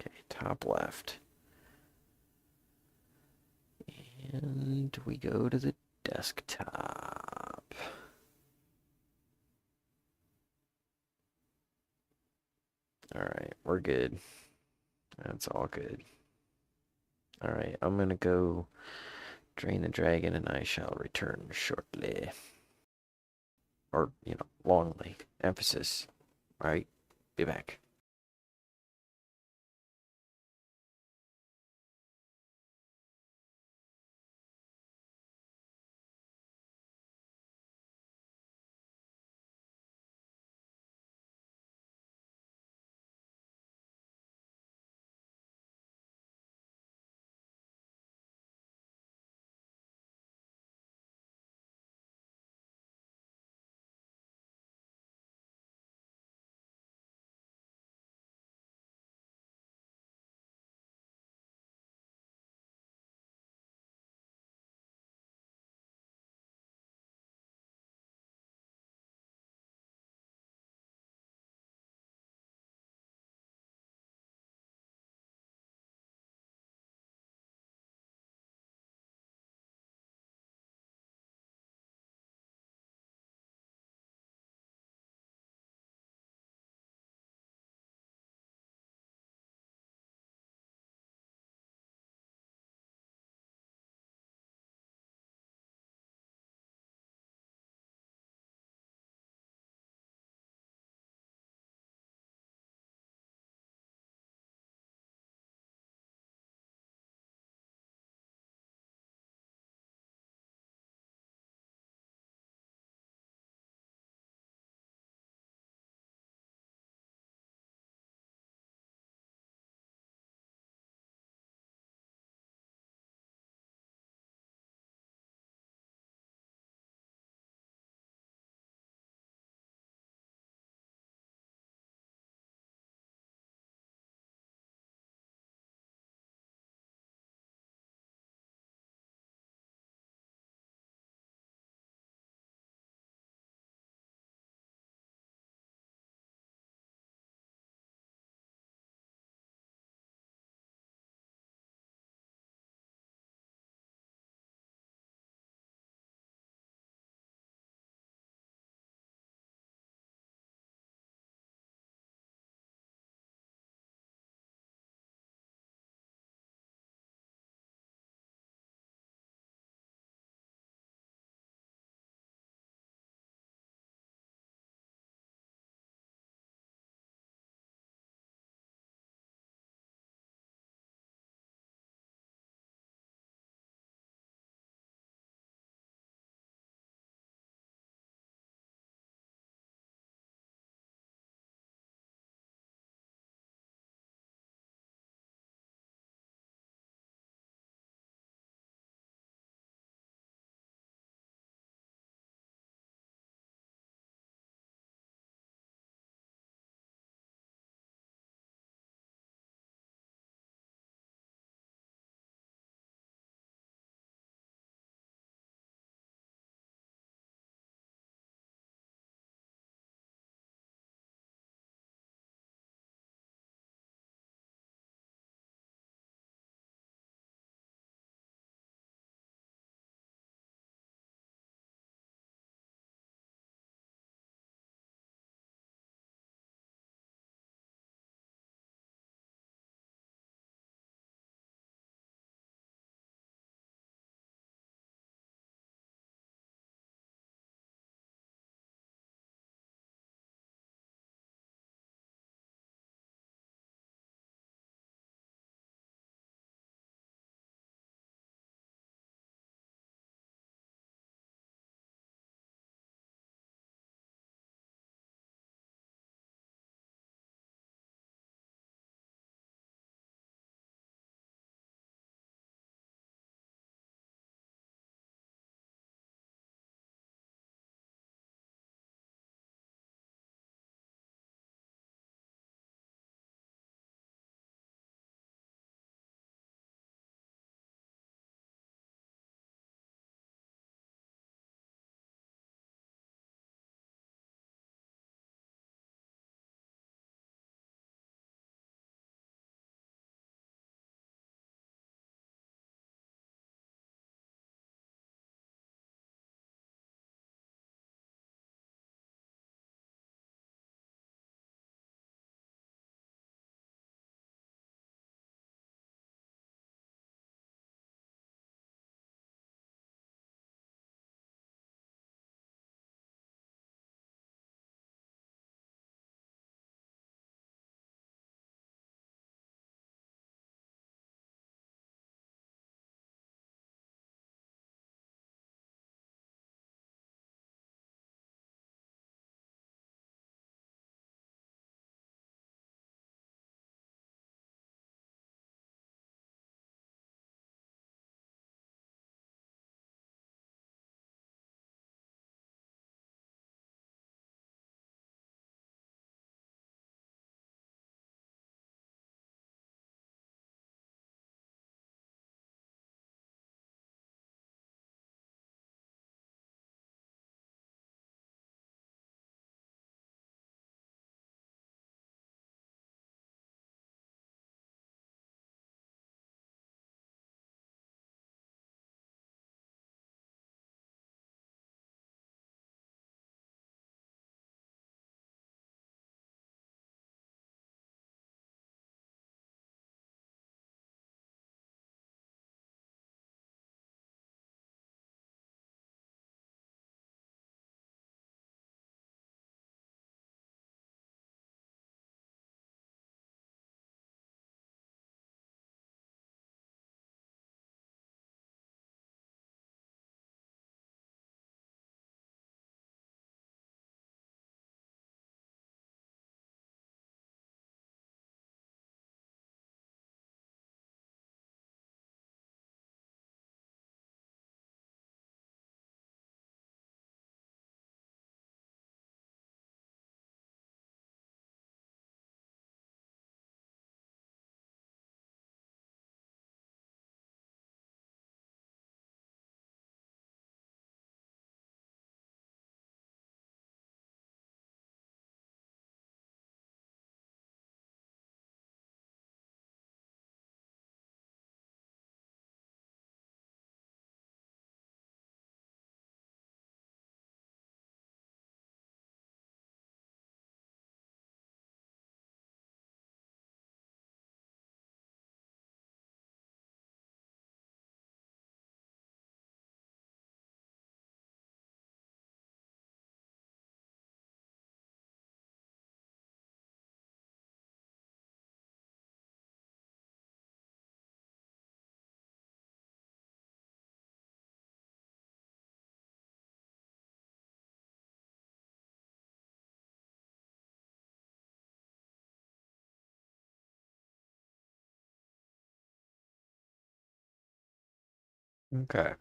Okay, top left. And we go to the desktop. Alright, we're good. That's all good. Alright, I'm gonna go drain the dragon and I shall return shortly. Or, longly. Emphasis. Alright, be back. Okay.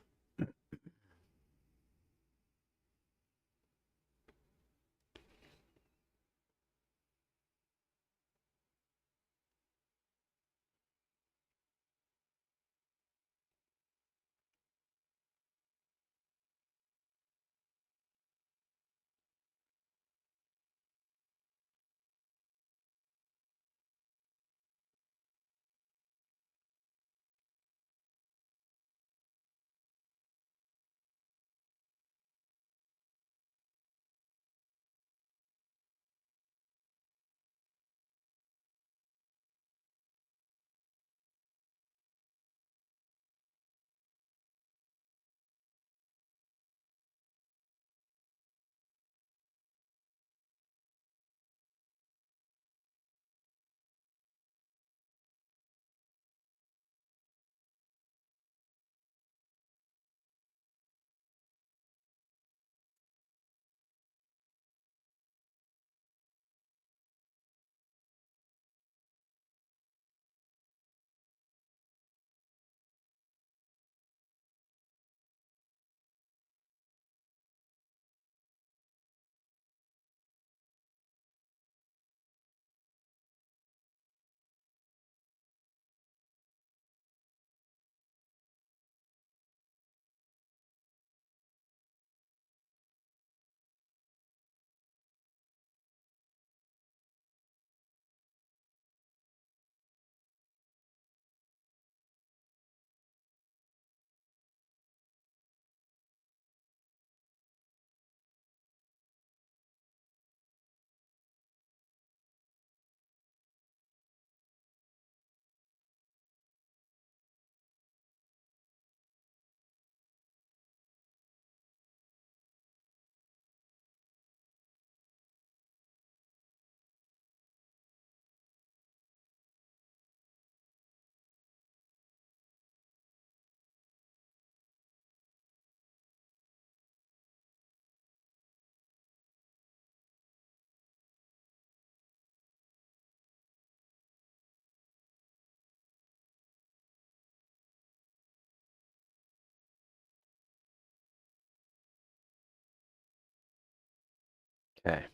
Okay.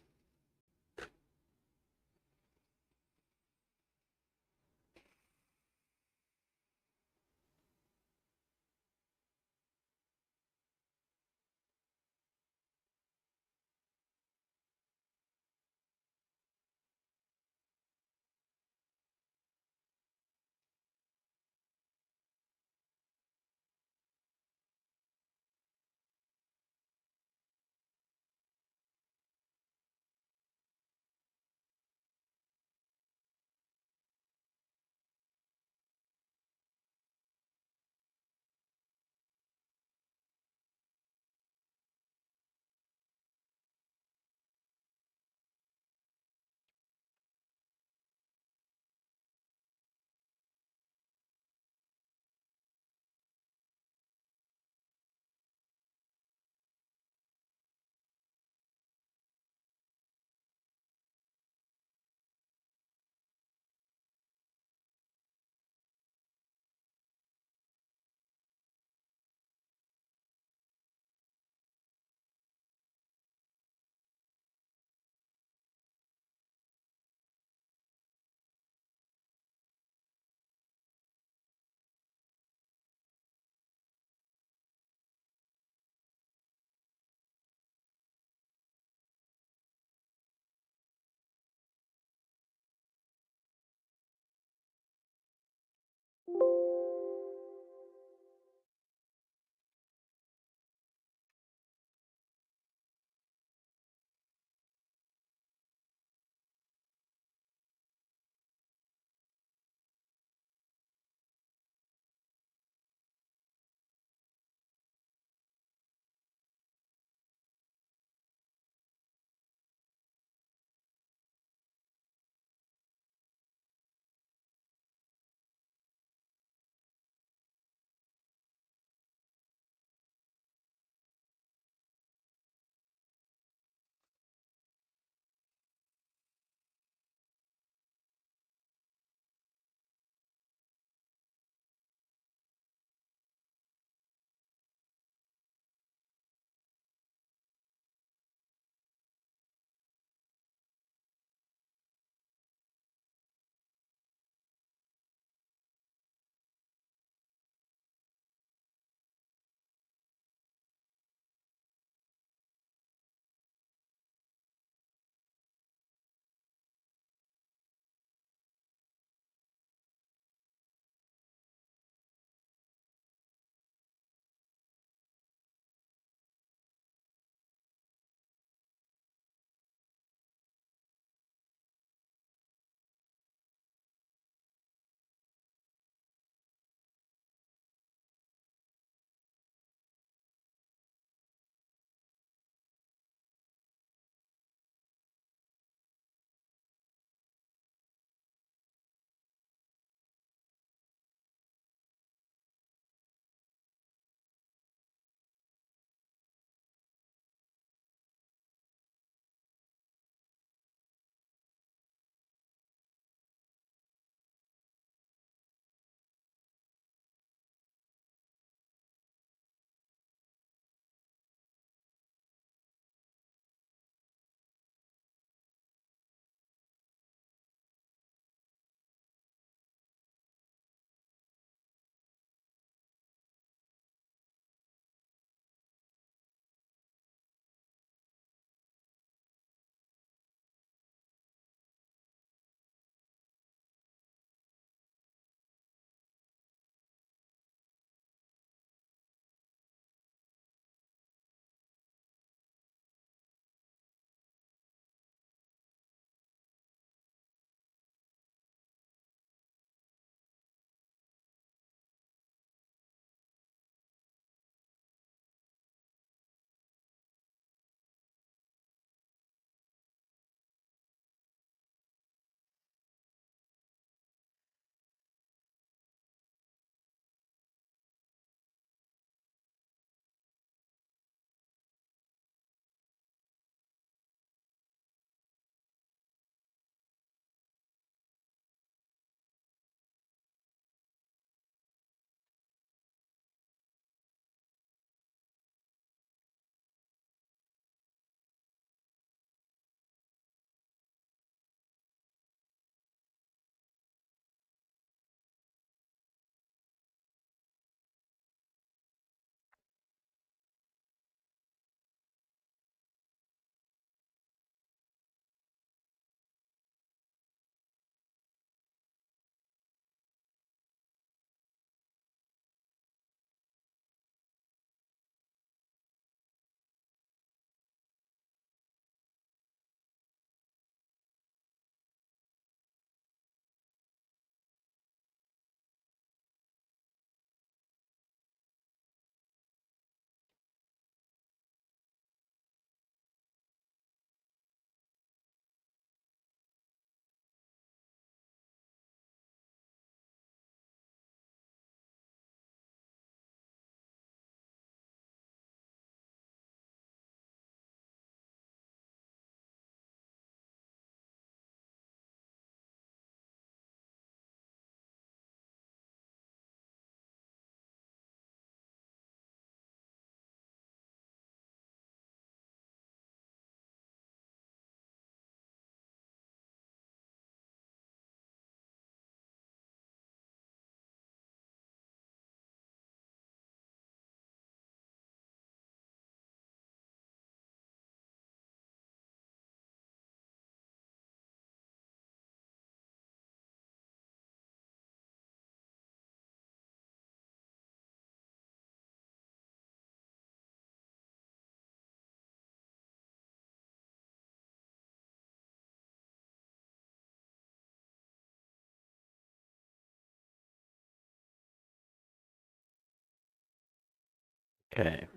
Okay.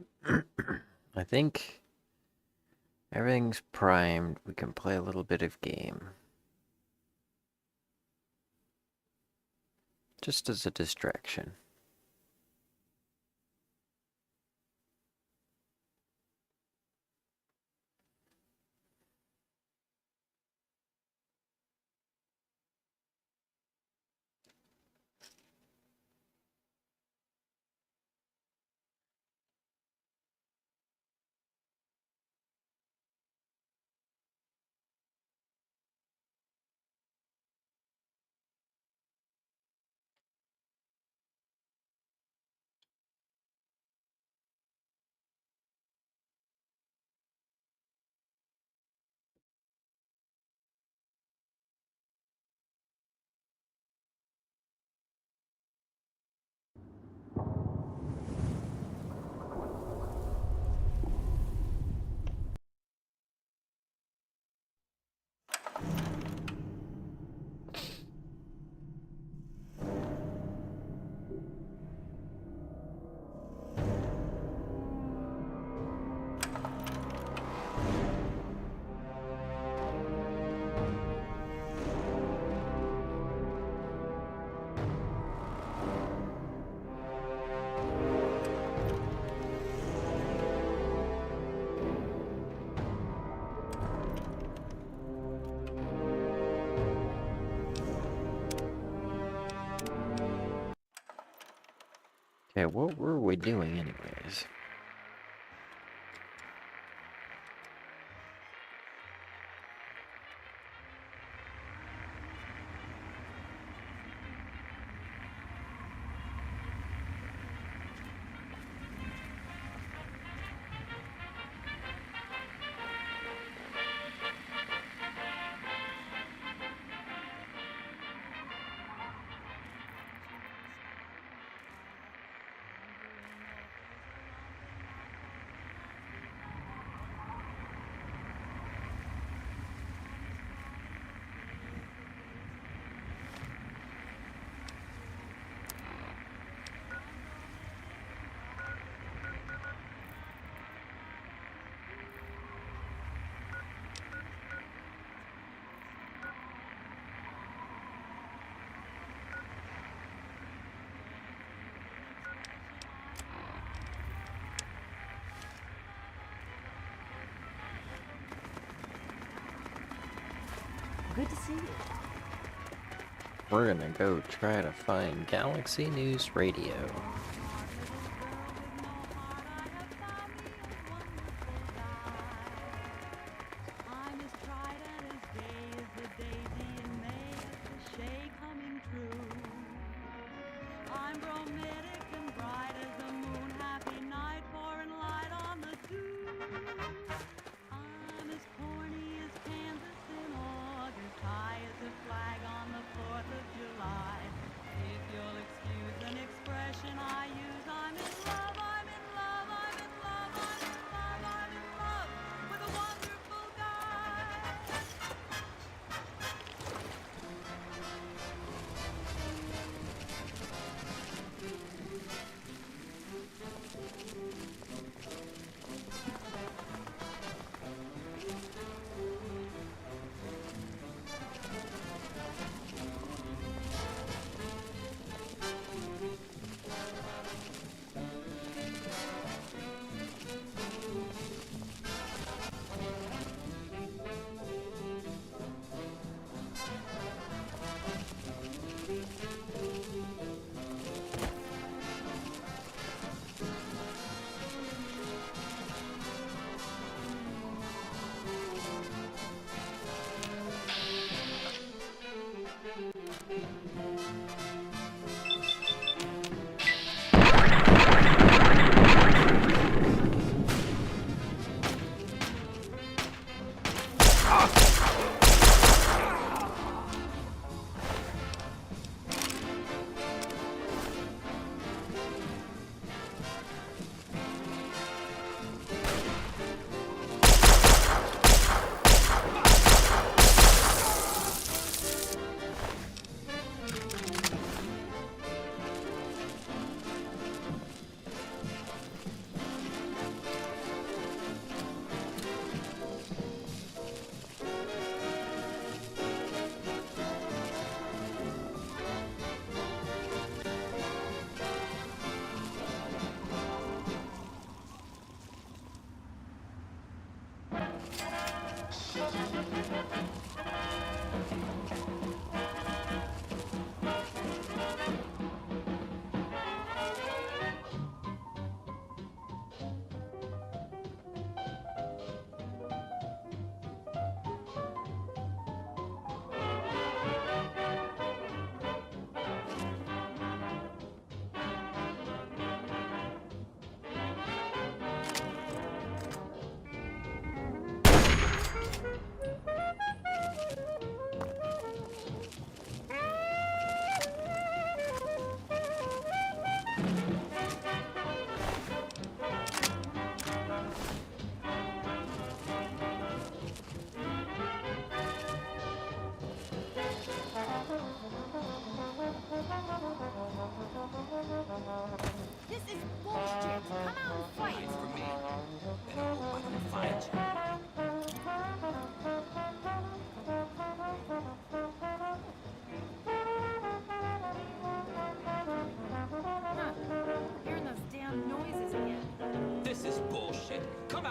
I think everything's primed. We can play a little bit of game. Just as a distraction. Okay, what were we doing anyways? Good to see you. We're gonna go try to find Galaxy News Radio. July. If you'll excuse an expression I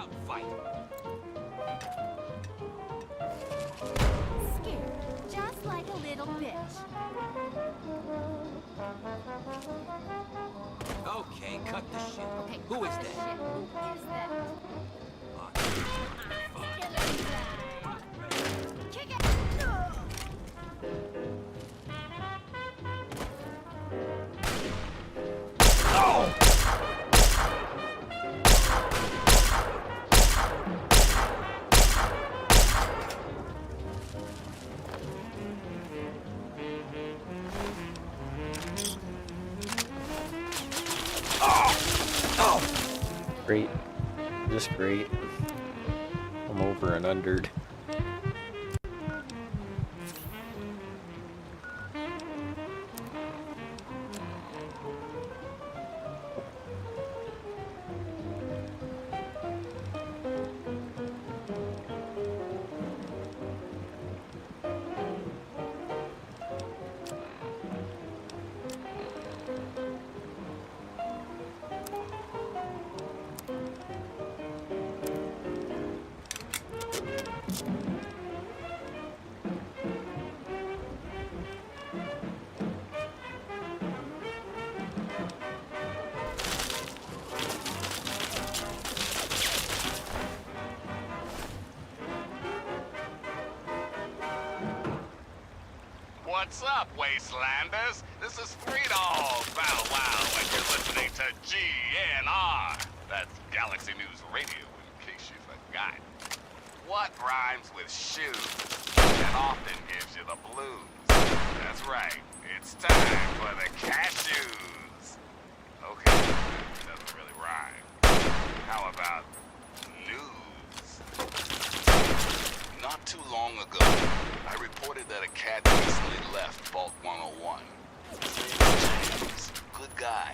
up, fight. Scared, just like a little bitch. Okay, cut the shit. Okay, Who is cut the that? shit. Who is that? Kick it! Great. Just great. I'm over and undered. What's up, Wastelanders? This is Freedog Bow Wow, and you're listening to GNR. That's Galaxy News Radio, in case you forgot. What rhymes with shoes and often gives you the blues? That's right, it's time for the cashews. Okay, that doesn't really rhyme. How about news? Not too long ago, I reported that a cat recently left Vault 101. James, good guy.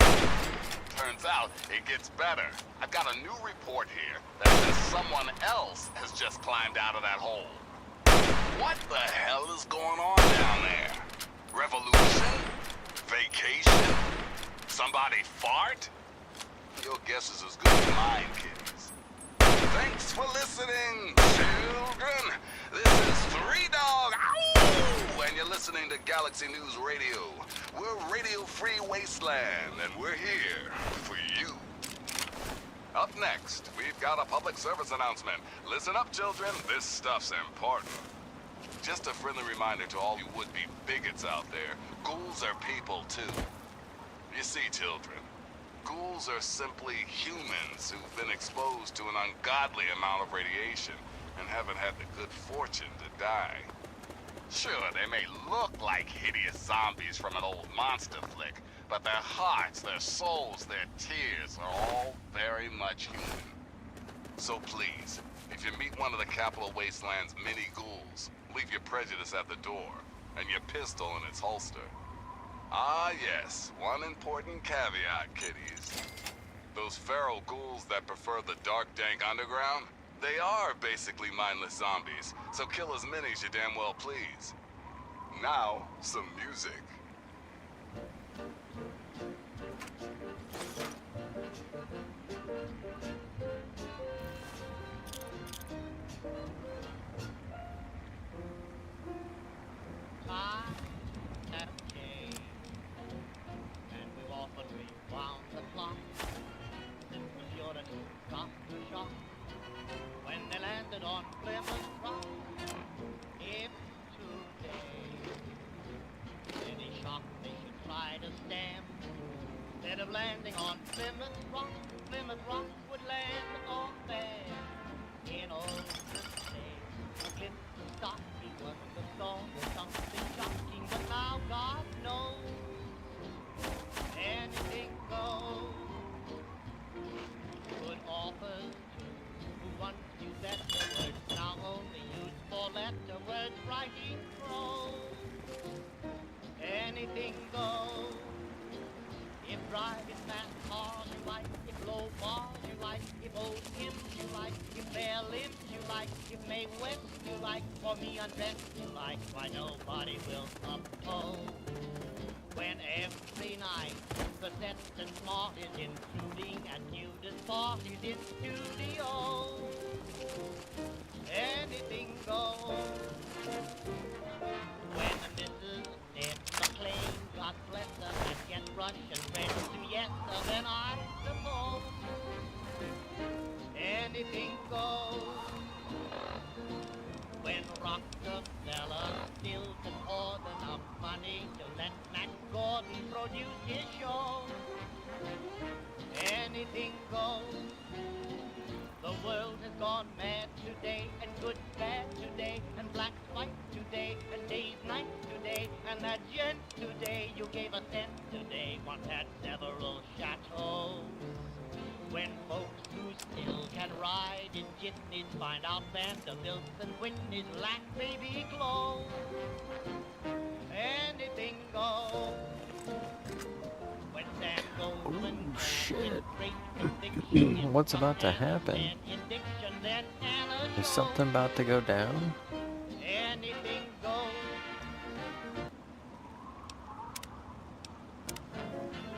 Turns out it gets better. I've got a new report here that says someone else has just climbed out of that hole. What the hell is going on down there? Revolution? Vacation? Somebody fart? Your guess is as good as mine, kiddies. Thanks for listening, children. This is Three Dog, ow! And you're listening to Galaxy News Radio. We're Radio-Free Wasteland, and we're here for you. Up next, we've got a public service announcement. Listen up, children. This stuff's important. Just a friendly reminder to all you would-be bigots out there. Ghouls are people, too. You see, children, ghouls are simply humans who've been exposed to an ungodly amount of radiation and haven't had the good fortune to die. Sure, they may look like hideous zombies from an old monster flick, but their hearts, their souls, their tears are all very much human. So please, if you meet one of the Capital Wasteland's mini ghouls, leave your prejudice at the door and your pistol in its holster. Ah yes, one important caveat, kiddies. Those feral ghouls that prefer the dark, dank underground, they are basically mindless zombies, so kill as many as you damn well please. Now, some music. And we've often rewound the clock. This was your Dr. Shock when they landed on Plymouth Rock. If today any shock they should try to stem, instead of landing on Plymouth Rock would land on them. In old days, a glimpse of Stocky was the song of something shocking, but now God knows anything goes. Good authors who once used letter words now only use four-letter words writing prose. Anything goes. If driving fast cars you like, if low bars you like, if old hymns you like, if bare limbs you like, if May West you like, for me undressed you like, why nobody will oppose. When every night the set and smart is intruding at nudist parties in studios. anything goes. When Rockefeller still can hoard enough money to let Matt Gordon produce his show, anything goes. The world has gone mad today, and good bad today, and black white today, and day's night today, and that gent today you gave a cent today once had several chateaux. When folks who still can ride in jitneys find out Vanderbilts and Whitneys lack baby clothes, anything goes. When Sam Goldwyn Shit. What's about to happen? Is something about to go down? anything goes.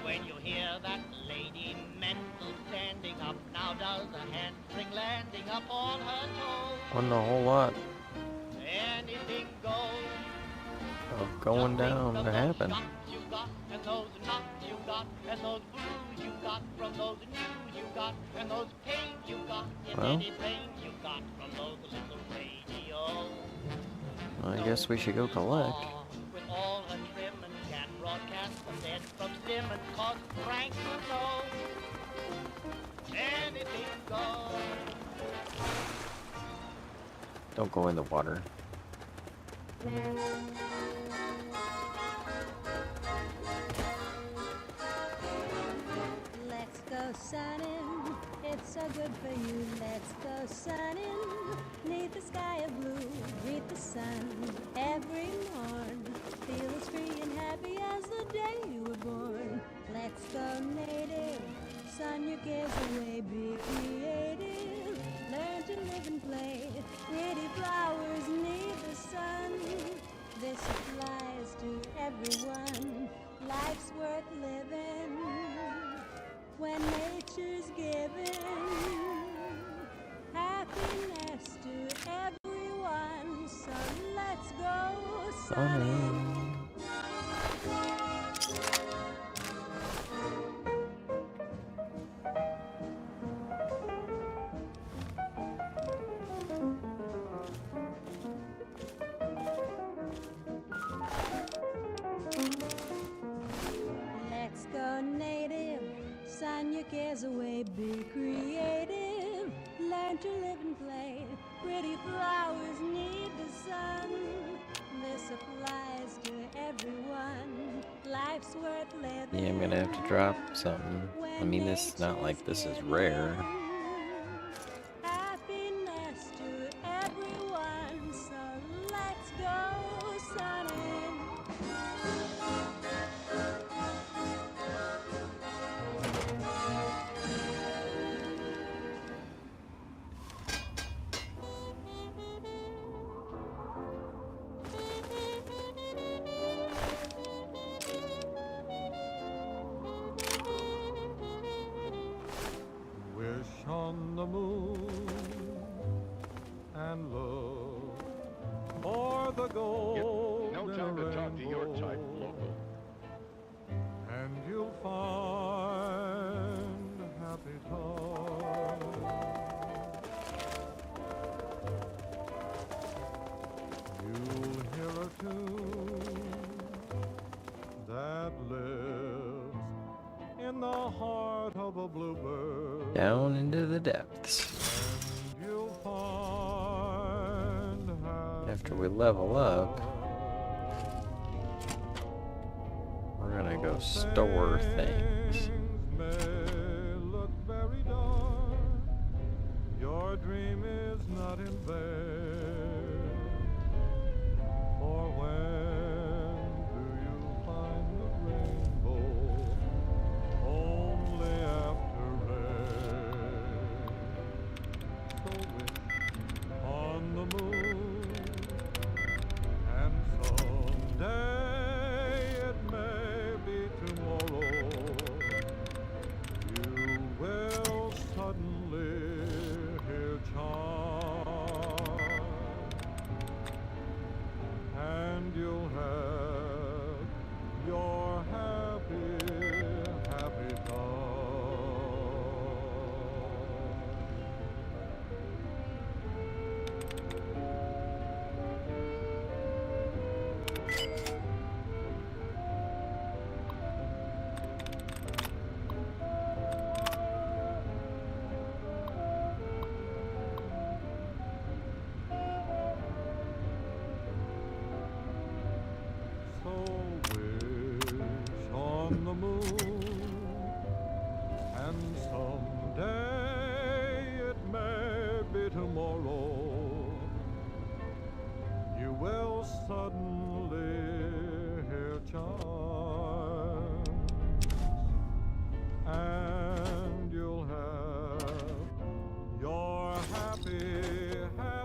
When you hear that lady mental standing up, now does a handspring landing up on her toes. Wasn't a whole lot Anything goes. of going down to happen. You got, and those knocks you got, and those blues you got from those news you got, and those pains you got, and Well. any pain you got from those little radios. I guess we should go collect. With all her trim and can broadcast the dead from Simmons, cause Frank will know. Anything goes. Don't go in the water. Let's go sunning, it's so good for you. Let's go sunning, neath the sky of blue, greet the sun every morn. Feel as free and happy as the day you were born. Let's go native, sun your cares away, be creative. Learn to live and play, pretty flowers neath the sun. This applies to everyone, life's worth living when nature's giving happiness to everyone. So let's go sunning. Let's go native, sun your cares away, be creative. Learn to live and play, pretty flowers need the sun. This applies to everyone, life's worth living. Yeah, I'm gonna have to drop something. I mean, this is not like this is rare. Happiness to everyone, so let's go sunning. Wish on the moon and look for the gold. No time to talk to your type, local. And you'll find happy times. You'll hear a tune that lives in the heart of a bluebird. Down into the depths. And you'll find After we level up, we're gonna go store things. may look very dark. Your dream is not in vain. For when do you find the rainbow? Only after rain. So wish on the moon, and someday it may be tomorrow. You will suddenly hear chimes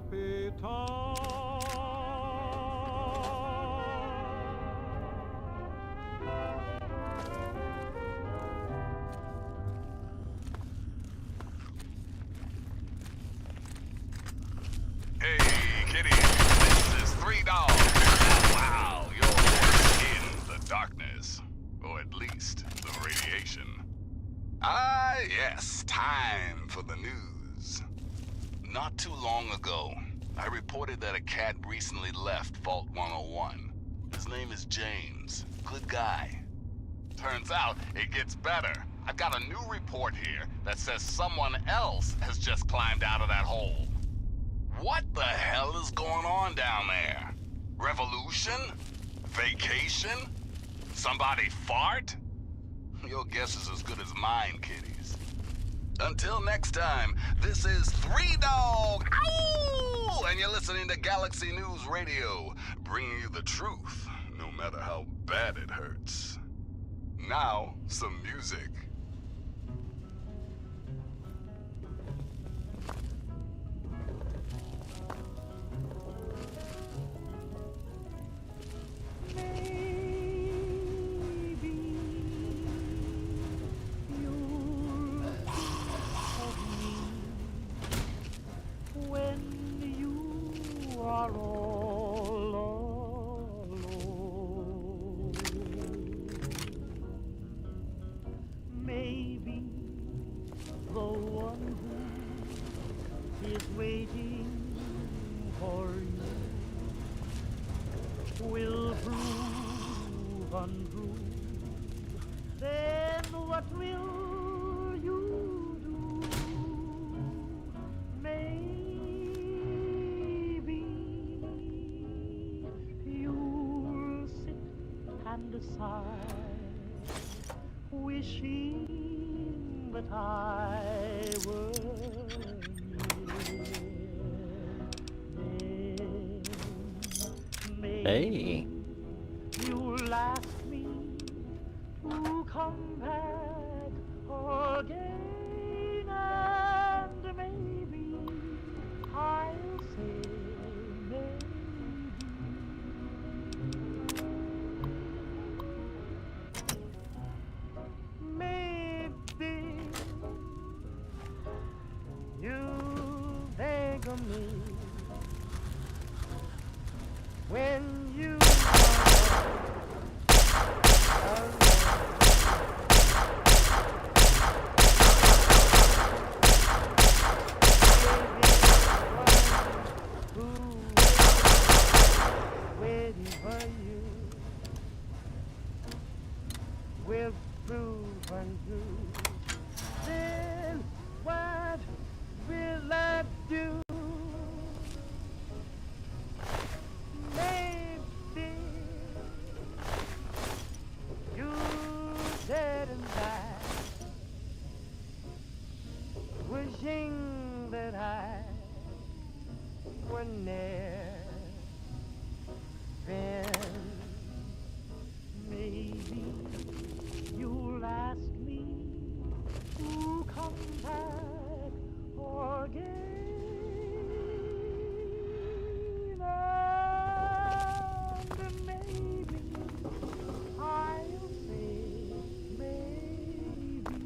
happy time. Hey, kitty, this is Three Dogs. Wow, you're in the darkness. Or at least the radiation. Ah, yes, time for the news. Not too long ago, I reported that a cat recently left Vault 101. His name is James. Good guy. Turns out it gets better. I've got a new report here that says someone else has just climbed out of that hole. What the hell is going on down there? Revolution? Vacation? Somebody fart? Your guess is as good as mine, kiddies. Until next time, this is Three Dog, ow! And you're listening to Galaxy News Radio, bringing you the truth, no matter how bad it hurts. Now, some music. Wishing that I were near. Hey. You'll ask me to come back again, and maybe I'll say maybe. Maybe you think of me when you waiting for you will prove untrue. Then what will I do? Maybe you dead and die, wishing that I were near. Then maybe you'll ask me to come back again, and maybe I'll say maybe.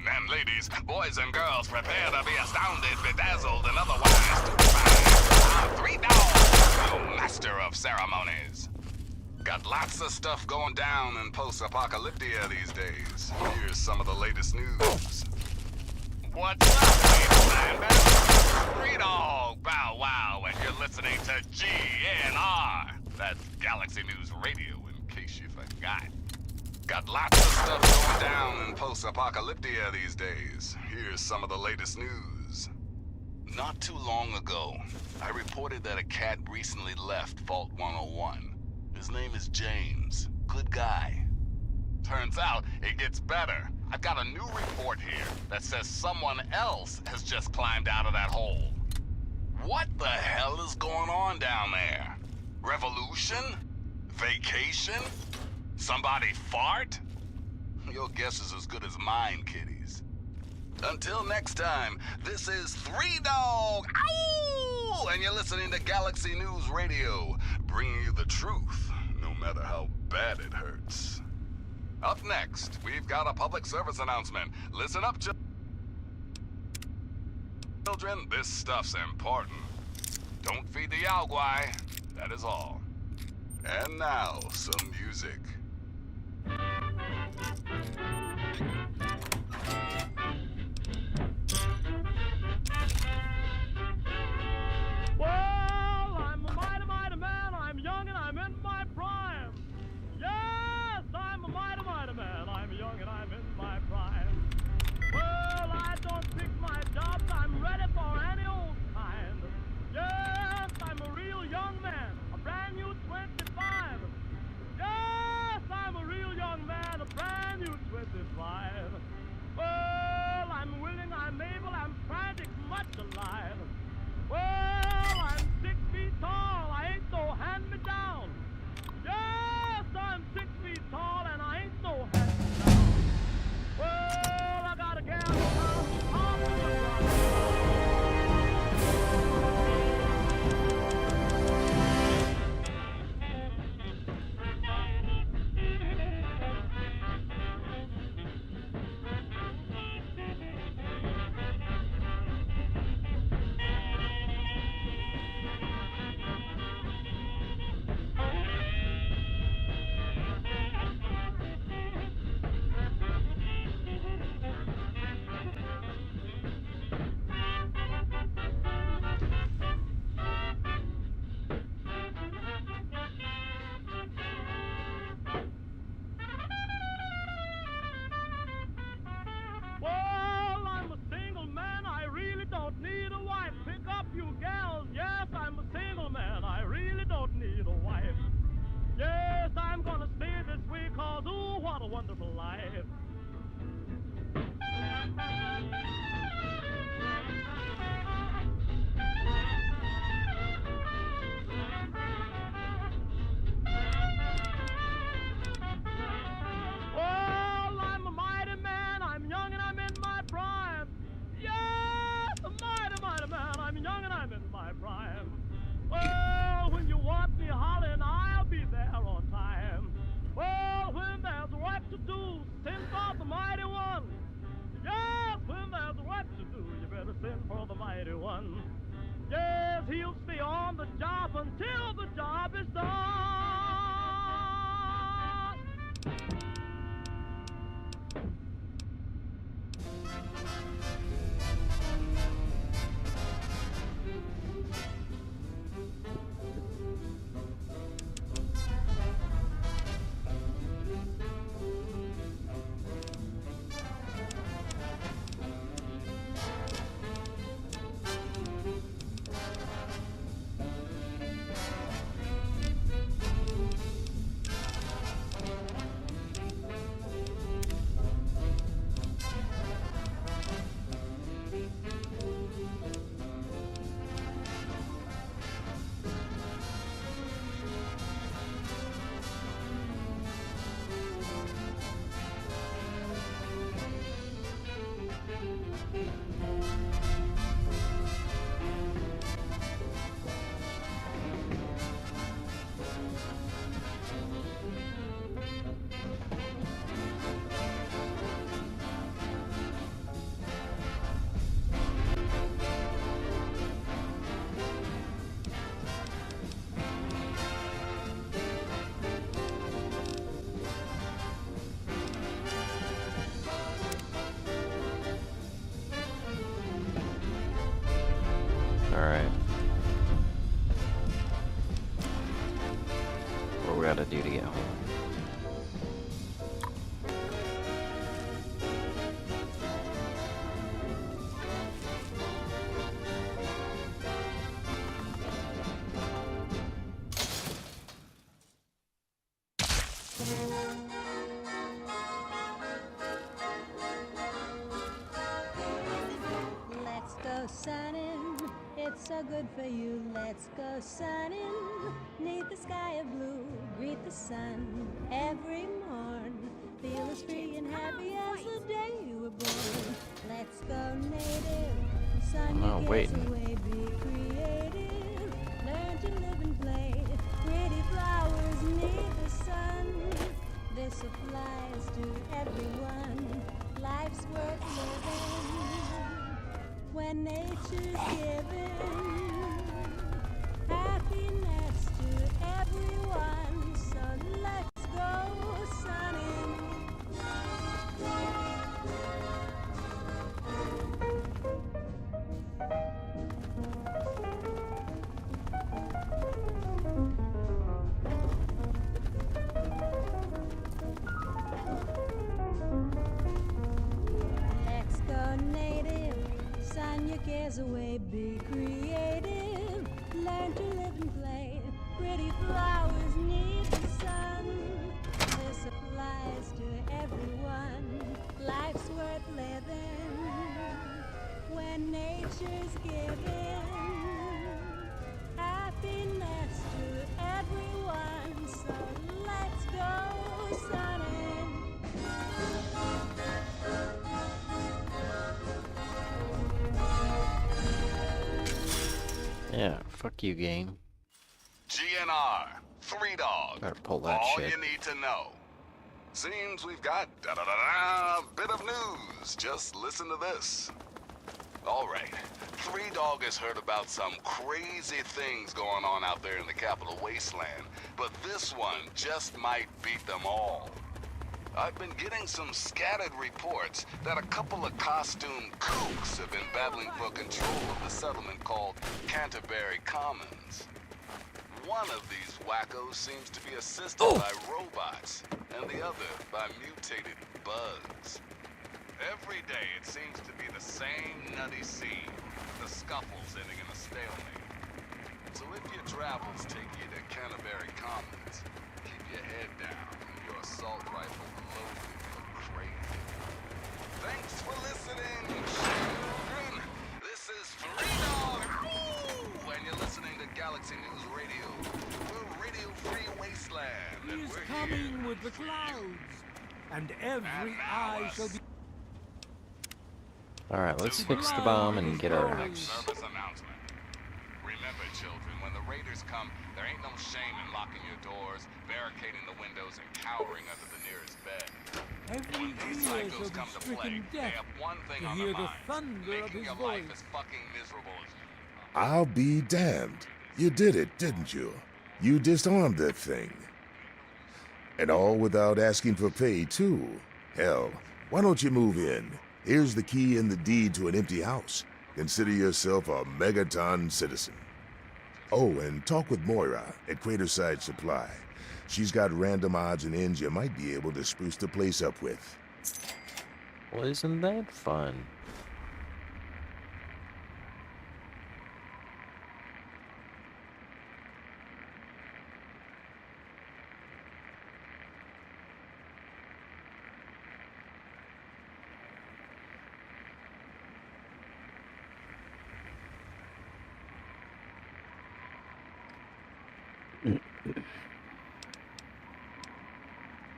And ladies, boys and girls, prepare to be astounded, bedazzled, and otherwise stupefied. I'm 3 Dogs, your master of ceremonies. Got lots of stuff going down in post-apocalyptia these days. Here's some of the latest news. What's up, Wastelanders? 3 Dog Bow Wow, and you're listening to GNR. That's Galaxy News Radio, in case you forgot. Got lots of stuff going down in post-apocalyptia these days. Here's some of the latest news. Not too long ago, I reported that a cat recently left Vault 101. His name is James. Good guy. Turns out, it gets better. I've got a new report here that says someone else has just climbed out of that hole. What the hell is going on down there? Revolution? Vacation? Somebody fart? Your guess is as good as mine, kiddies. Until next time, this is 3 Dog, ow! And you're listening to Galaxy News Radio, bringing you the truth, no matter how bad it hurts. Up next, we've got a public service announcement. Listen up, children, this stuff's important. Don't feed the Yaogwai, that is all. And now, some music. Well, I'm a mighty, mighty man. I'm young and I'm in my prime. Yes, I'm a mighty, mighty man. I'm young and I'm in my prime. Well, I don't pick my jobs. I'm ready for any old kind. Yes, I'm a real young man, a brand new 25. Yes, I'm a real young man, a brand new 25. Well, I'm willing, I'm able, I'm frantic, much alive. Well, I'm 6 feet tall, I ain't no hand-me-down. Yes, I'm 6 feet tall and I ain't no hand-me-down. Well, I got a gal around, talk to the Well, I'm a single man, I really don't need a wife. Pick up you gals, yes, I'm a single man, I really don't need a wife. Yes, I'm gonna stay this way, cause ooh, what a wonderful life. Well, I'm a mighty man, I'm young and I'm in my prime. Yes, a mighty, mighty man, I'm young and I'm in my prime. Well, when you want me hollering, I'll be there on time. Well, when there's work to do, send for the mighty one. Yes, when there's work to do, you better send for the mighty one. Yes, he'll stay on the job until the job is done. Alright. What we gotta do to get home? Let's go sunning, it's so good for you. Let's go sunning, neath the sky of blue. Greet the sun every morn. Feel as free and happy as the day you were born. Let's go native, sun I'm you waiting. get away. Be creative, learn to live and play. Pretty flowers need the sun. This applies to everyone. Life's worth living when nature's giving happiness to everyone. So let's go sunning. your cares away, be creative. Learn to live and play. Pretty flowers need the sun. This applies to everyone. Life's worth living when nature's giving happiness to everyone. So let's go sunning. Yeah, fuck you, game. GNR, 3 Dog. Better pull that All shit. you need to know. Seems we've got a bit of news. Just listen to this. All right, 3 Dog has heard about some crazy things going on out there in the Capital Wasteland, but this one just might beat them all. I've been getting some scattered reports that a couple of costume kooks have been battling for control of the settlement called Canterbury Commons. One of these wackos seems to be assisted by robots, and the other by mutated bugs. Every day it seems to be the same nutty scene, the scuffles ending in a stalemate. So if your travels take you to Canterbury Commons, keep your head down and your assault rifle loaded for crazy. Thanks for listening, children. This is 3 Dog, and you're listening to Galaxy News Radio. We're Radio Free Wasteland, and He is we're coming here with the for you. clouds, and every eye shall be. Alright, let's fix the bomb and get our house. Service announcement. Remember, children, when the raiders come, there ain't no shame in locking your doors, barricading the windows, and cowering under the nearest bed. Every These ear psychos shall come be to play. stricken They deaf have one thing to on hear their the minds, thunder of making his your voice. life as fucking miserable as I'll be damned. You did it, didn't you? You disarmed that thing. And all without asking for pay, too. Hell, why don't you move in? Here's the key and the deed to an empty house. Consider yourself a Megaton citizen. Oh, and talk with Moira at Craterside Supply. She's got random odds and ends you might be able to spruce the place up with. Well, isn't that fun?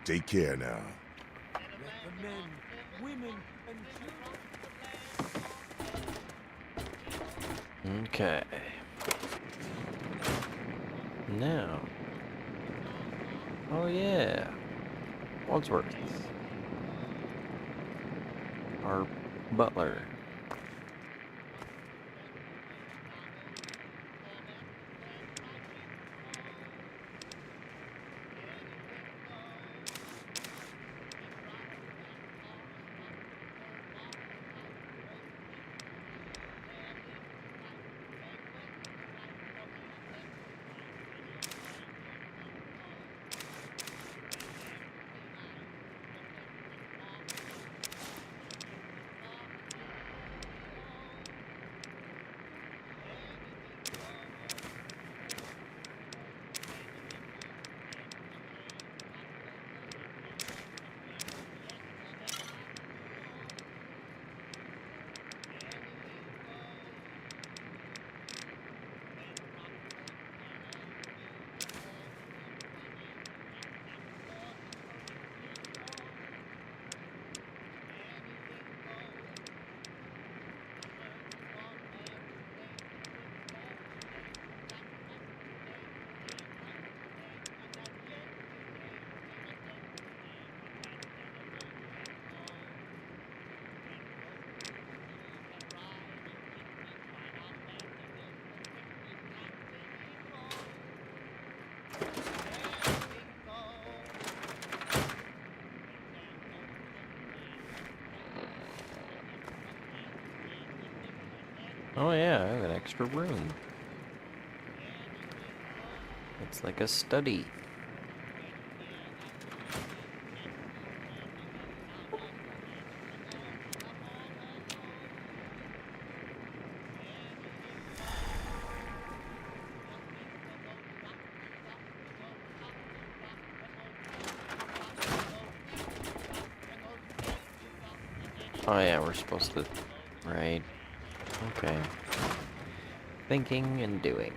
Take care now. Let the men, women, and children. Okay. Now. Oh yeah. Wadsworth. Our butler. Oh yeah, I have an extra room. It's like a study. Oh yeah, we're supposed to... Right. Okay. Thinking and doing.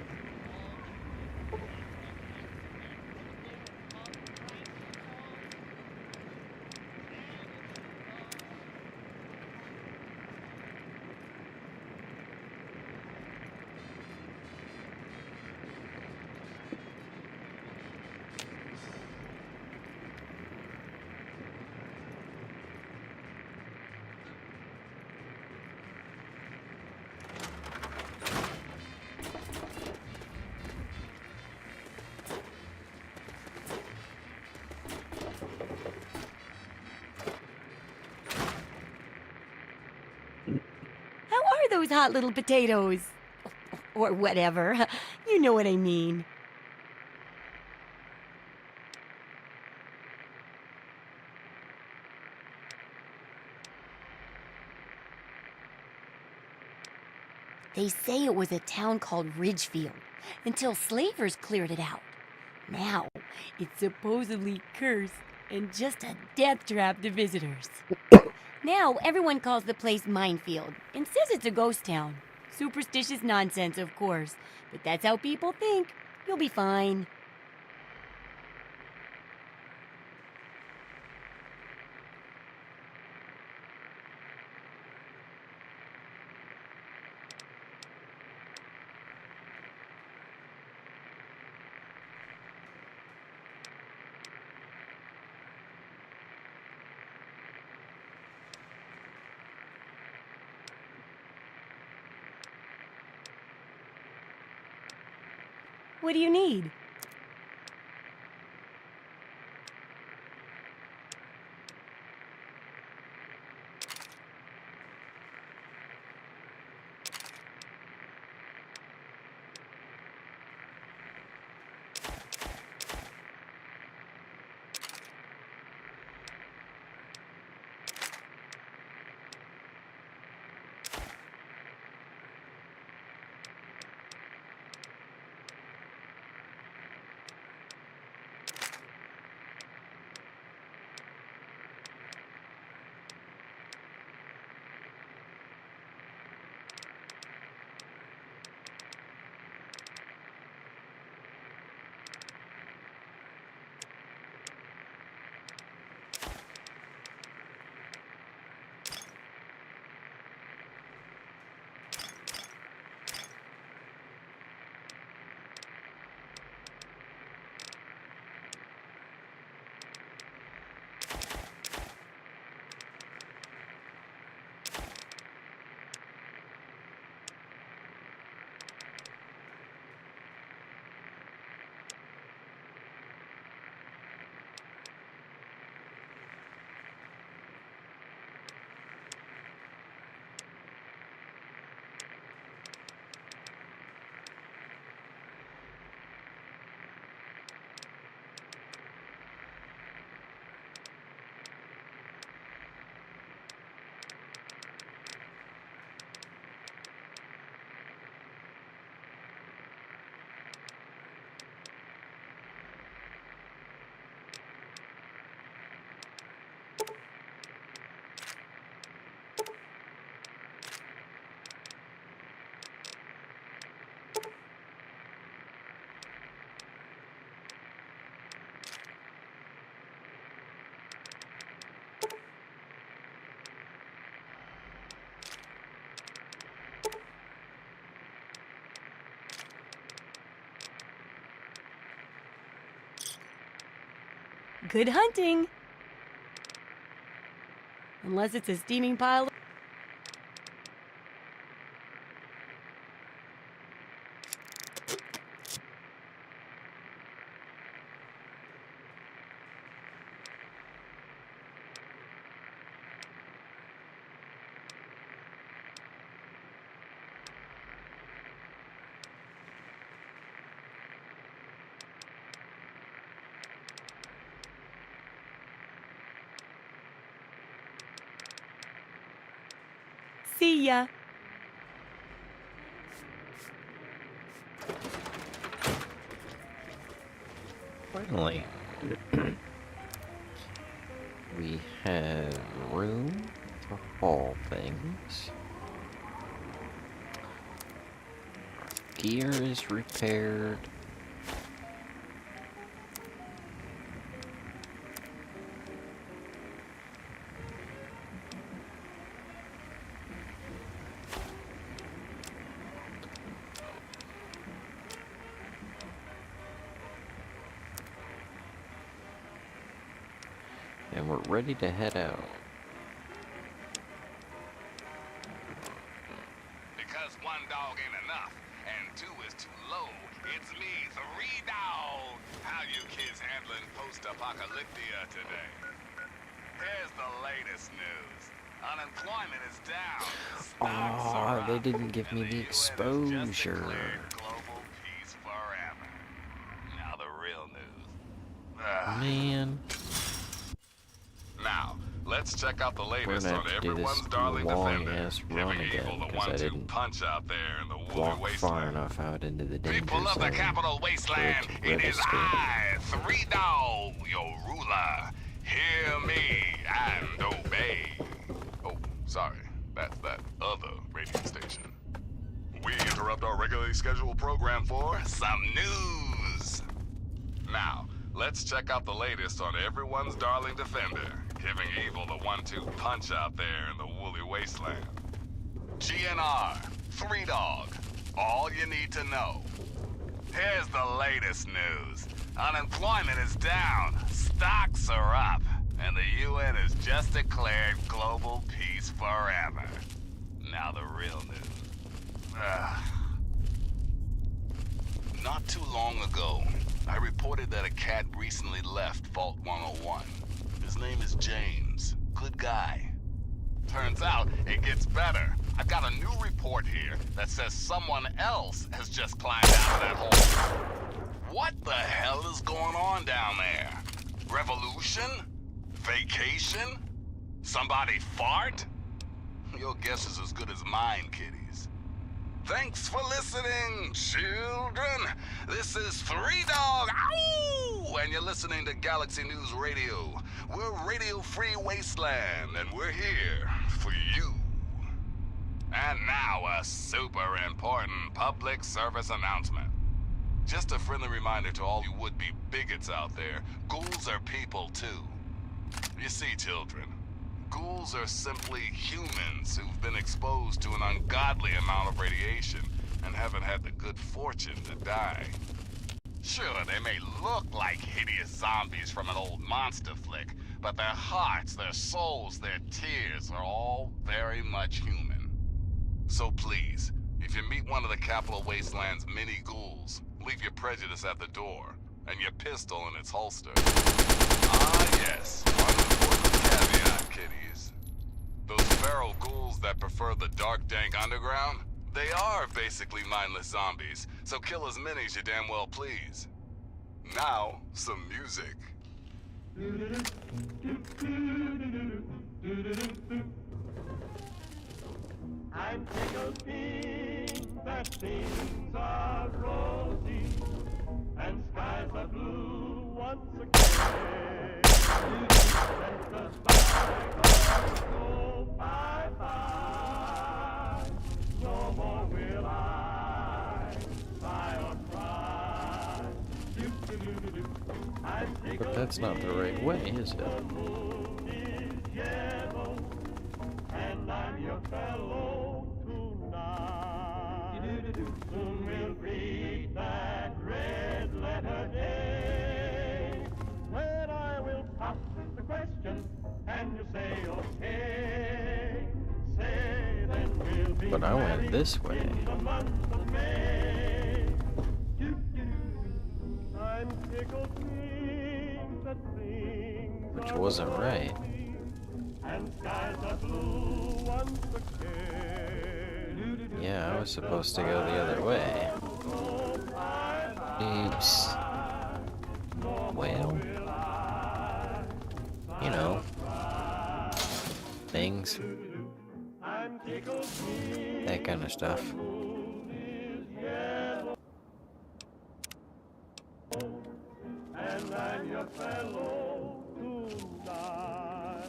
How are those hot little potatoes? Or whatever. You know what I mean. They say it was a town called Ridgefield until slavers cleared it out. Now, it's supposedly cursed and just a death trap to visitors. Now, everyone calls the place Minefield and says it's a ghost town. Superstitious nonsense, of course, but that's how people think. You'll be fine. What do you need? Good hunting! Unless it's a steaming pile. See ya. Finally. We have room to haul things. Gear is repaired. And we're ready to head out. Because one dog ain't enough, and two is too low, it's me, 3 Dog. How you kids handling post-apocalyptia today? Here's the latest news. Unemployment is down. Stocks are Oh, they up, didn't give me and the UN has just exposure. declared global peace forever. Now the real news. Man. Now, let's check out the We're latest gonna on have to do everyone's this darling defender, long-ass run giving again, evil the because I 1-2 didn't punch out there in the woolly walk far wasteland. enough out into the danger People of the zone capital for wasteland, it to it is register. I, 3 Dog, your ruler. Hear me and obey. Oh, sorry, that's that other radio station. We interrupt our regularly scheduled program for some news. Now, let's check out the latest on everyone's darling defender, giving evil the 1-2 punch out there in the woolly wasteland. GNR, 3 Dog, all you need to know. Here's the latest news. Unemployment is down, stocks are up, and the UN has just declared global peace forever. Now the real news. Not too long ago, I reported that a cat recently left Vault 101. His name is James. Good guy. Turns out it gets better. I've got a new report here that says someone else has just climbed out of that hole. What the hell is going on down there? Revolution? Vacation? Somebody fart? Your guess is as good as mine, kiddies. Thanks for listening, children. This is 3 Dog, ow! And you're listening to Galaxy News Radio. We're Radio Free Wasteland, and we're here for you. And now a super important public service announcement. Just a friendly reminder to all you would-be bigots out there, ghouls are people too. You see, children, ghouls are simply humans who've been exposed to an ungodly amount of radiation and haven't had the good fortune to die. Sure, they may look like hideous zombies from an old monster flick, but their hearts, their souls, their tears are all very much human. So please, if you meet one of the Capital Wasteland's mini ghouls, leave your prejudice at the door and your pistol in its holster. Ah yes, one important caveat, kiddies. Those feral ghouls that prefer the dark, dank underground, they are basically mindless zombies, so kill as many as you damn well please. Now, some music. I'm tickled pink that things are rosy and skies are blue once again. Let the bygones go bye-bye. No more will I sigh or cry. I'm But that's not the right way, is it? the moon is yellow, and I'm your fellow tonight. Soon we'll read that red letter day, when I will pop the question, and you say okay. Say then we'll be But I went married this way. in the month of May. I'm tickled pink that things Which are wasn't right. and skies are blue once again. Yeah, I was supposed to go the other way. Oops. Well, you know, things, that kind of stuff. And I'm your fellow tonight.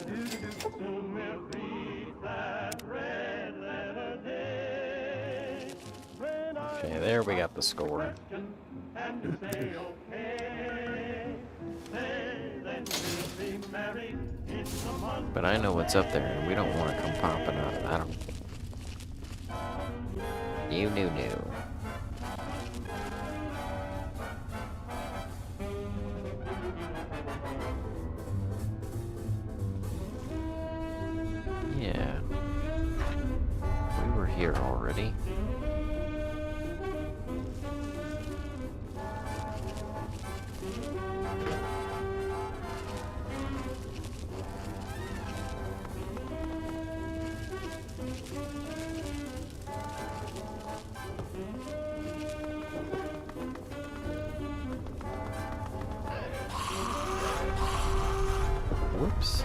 Soon we'll read Okay, there we got the score. But I know what's up there, and we don't want to come popping out of that. New. Yeah. We were here already. Whoops.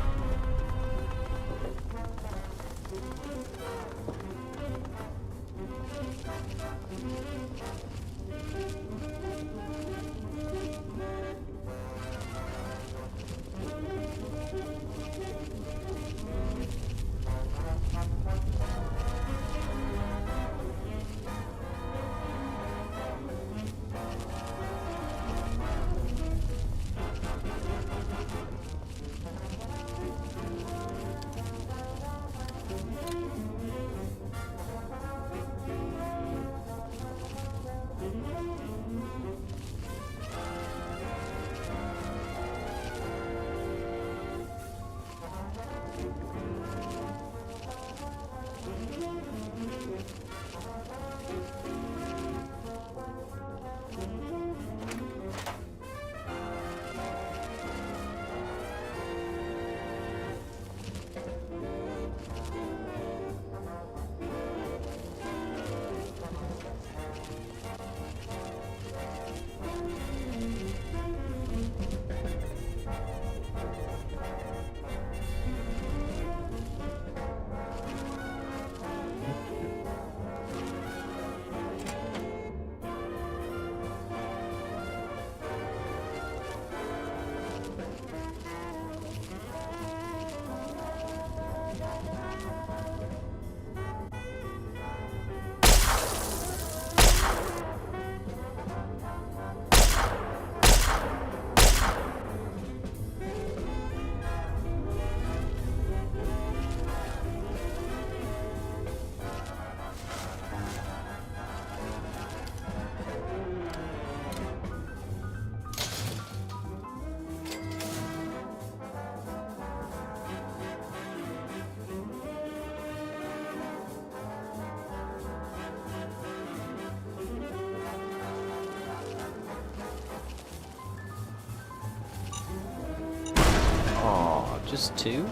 Aw, just two?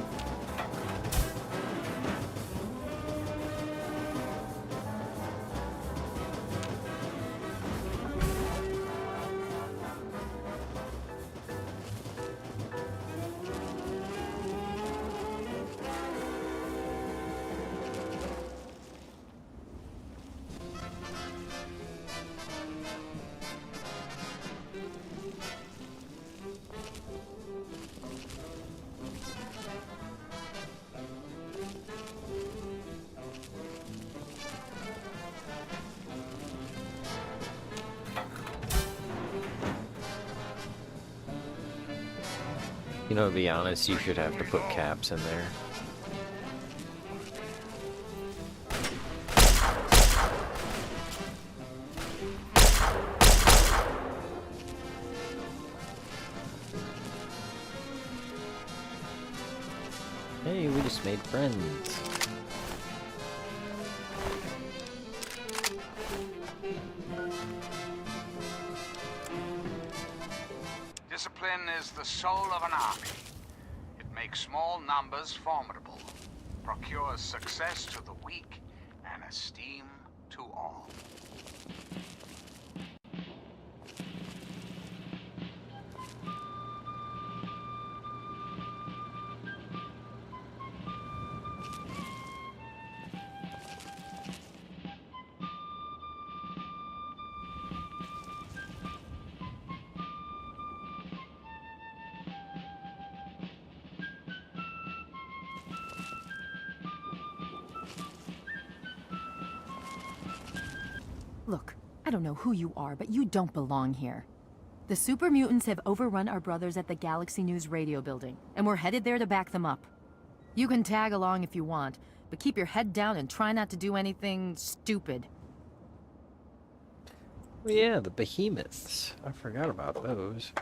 You know, to be honest, you should have to put caps in there. Hey, we just made friends. Discipline is the soul of an army. It makes small numbers formidable, procures success to the weak, and esteem to all. Look, I don't know who you are, but you don't belong here. The super mutants have overrun our brothers at the Galaxy News radio building, and we're headed there to back them up. You can tag along if you want, but keep your head down and try not to do anything stupid. Well, yeah, the behemoths. I forgot about those.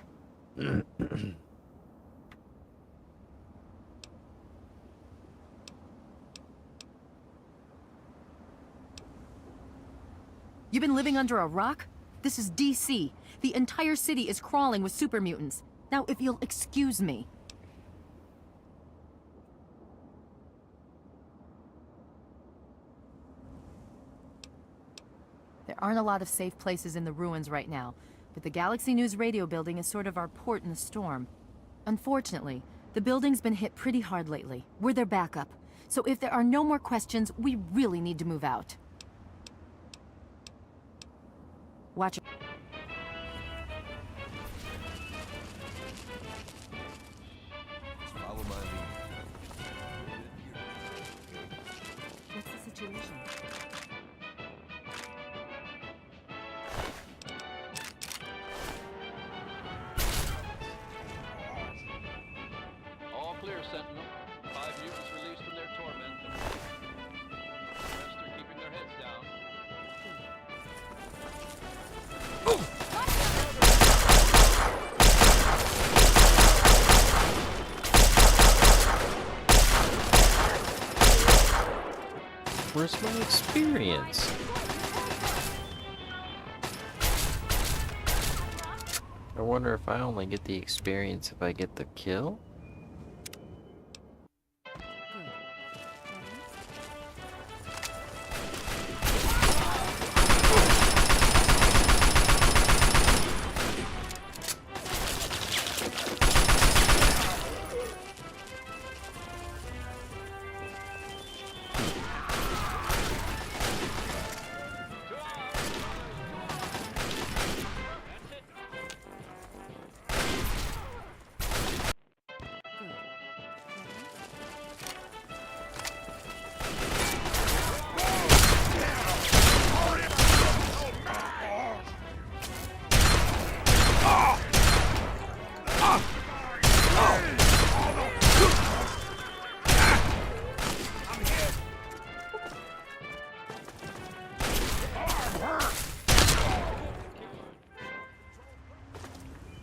You've been living under a rock? This is DC. The entire city is crawling with super mutants. Now, if you'll excuse me. There aren't a lot of safe places in the ruins right now, but the Galaxy News radio building is sort of our port in the storm. Unfortunately, the building's been hit pretty hard lately. We're their backup. So if there are no more questions, we really need to move out. Watch it. Follow my lead. What's the situation? All clear, Sentinel. 5 mutants released from their torment. The rest are keeping their heads down. Where's my experience? I wonder if I only get the experience if I get the kill?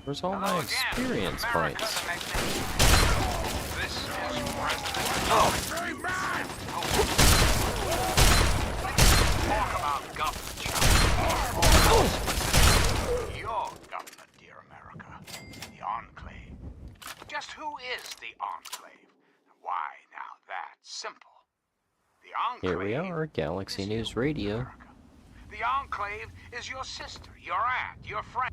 Where's all my experience points? This is President. Talk about government, your government, dear America, the Enclave. Just who is the Enclave? Why, now that's simple. The Enclave. Here we are, Galaxy News Radio. The Enclave is your sister, your aunt, your friend.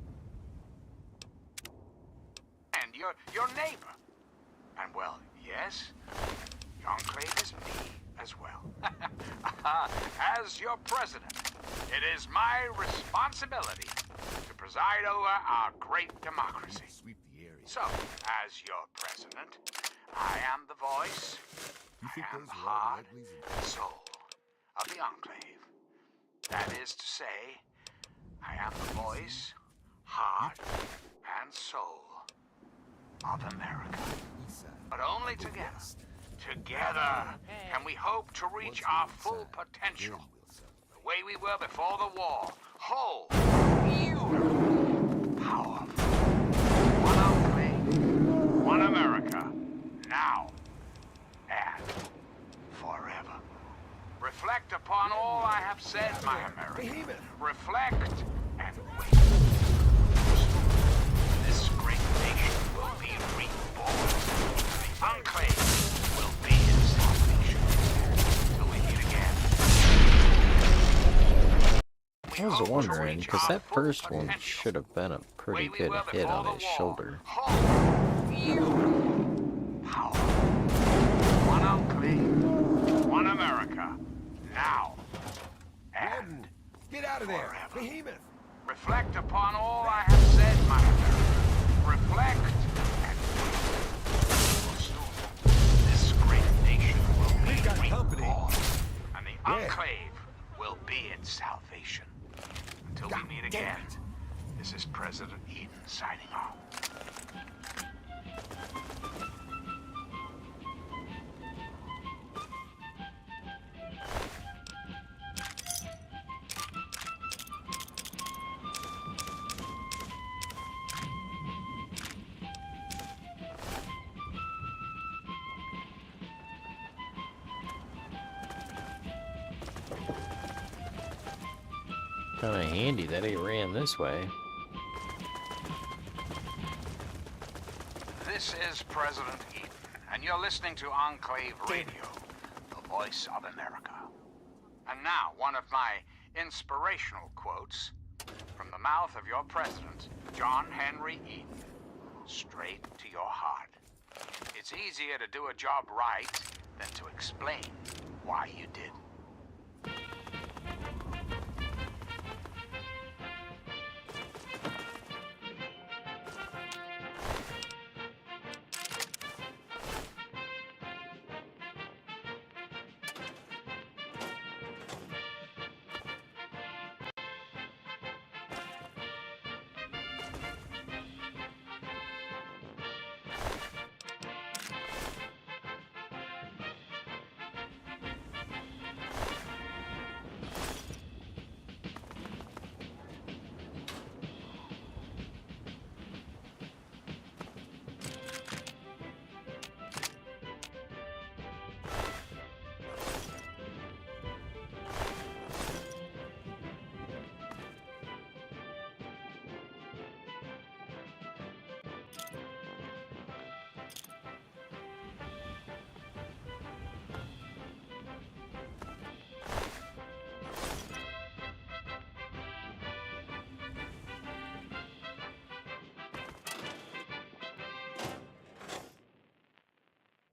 And your neighbor. And well, yes, the Enclave is me as well. As your president, it is my responsibility to preside over our great democracy. So, as your president, I am the voice, I am the heart and soul of the Enclave. That is to say, I am the voice, heart, and soul of America. But only together. Together can we hope to reach our full potential. The way we were before the war. Whole, beautiful, powerful. One Enclave, one America. Now and forever. Reflect upon all I have said, my America. Reflect and wait. This great nation will be reborn. The Enclave will be its salvation. Till we meet again. I was wondering, because that first one should have been a pretty good hit on his shoulder. One Enclave, one America. Now and get out of there, forever. Behemoth. Reflect upon all I have said, my America. Reflect and wait. Soon, this great nation will be reborn, and the Enclave will be its salvation. Until we meet again, this is President Eden signing off. Kinda handy that he ran this way. This is President Eden, and you're listening to Enclave Radio, the voice of America. And now, one of my inspirational quotes from the mouth of your president, John Henry Eden, straight to your heart. It's easier to do a job right than to explain why you did.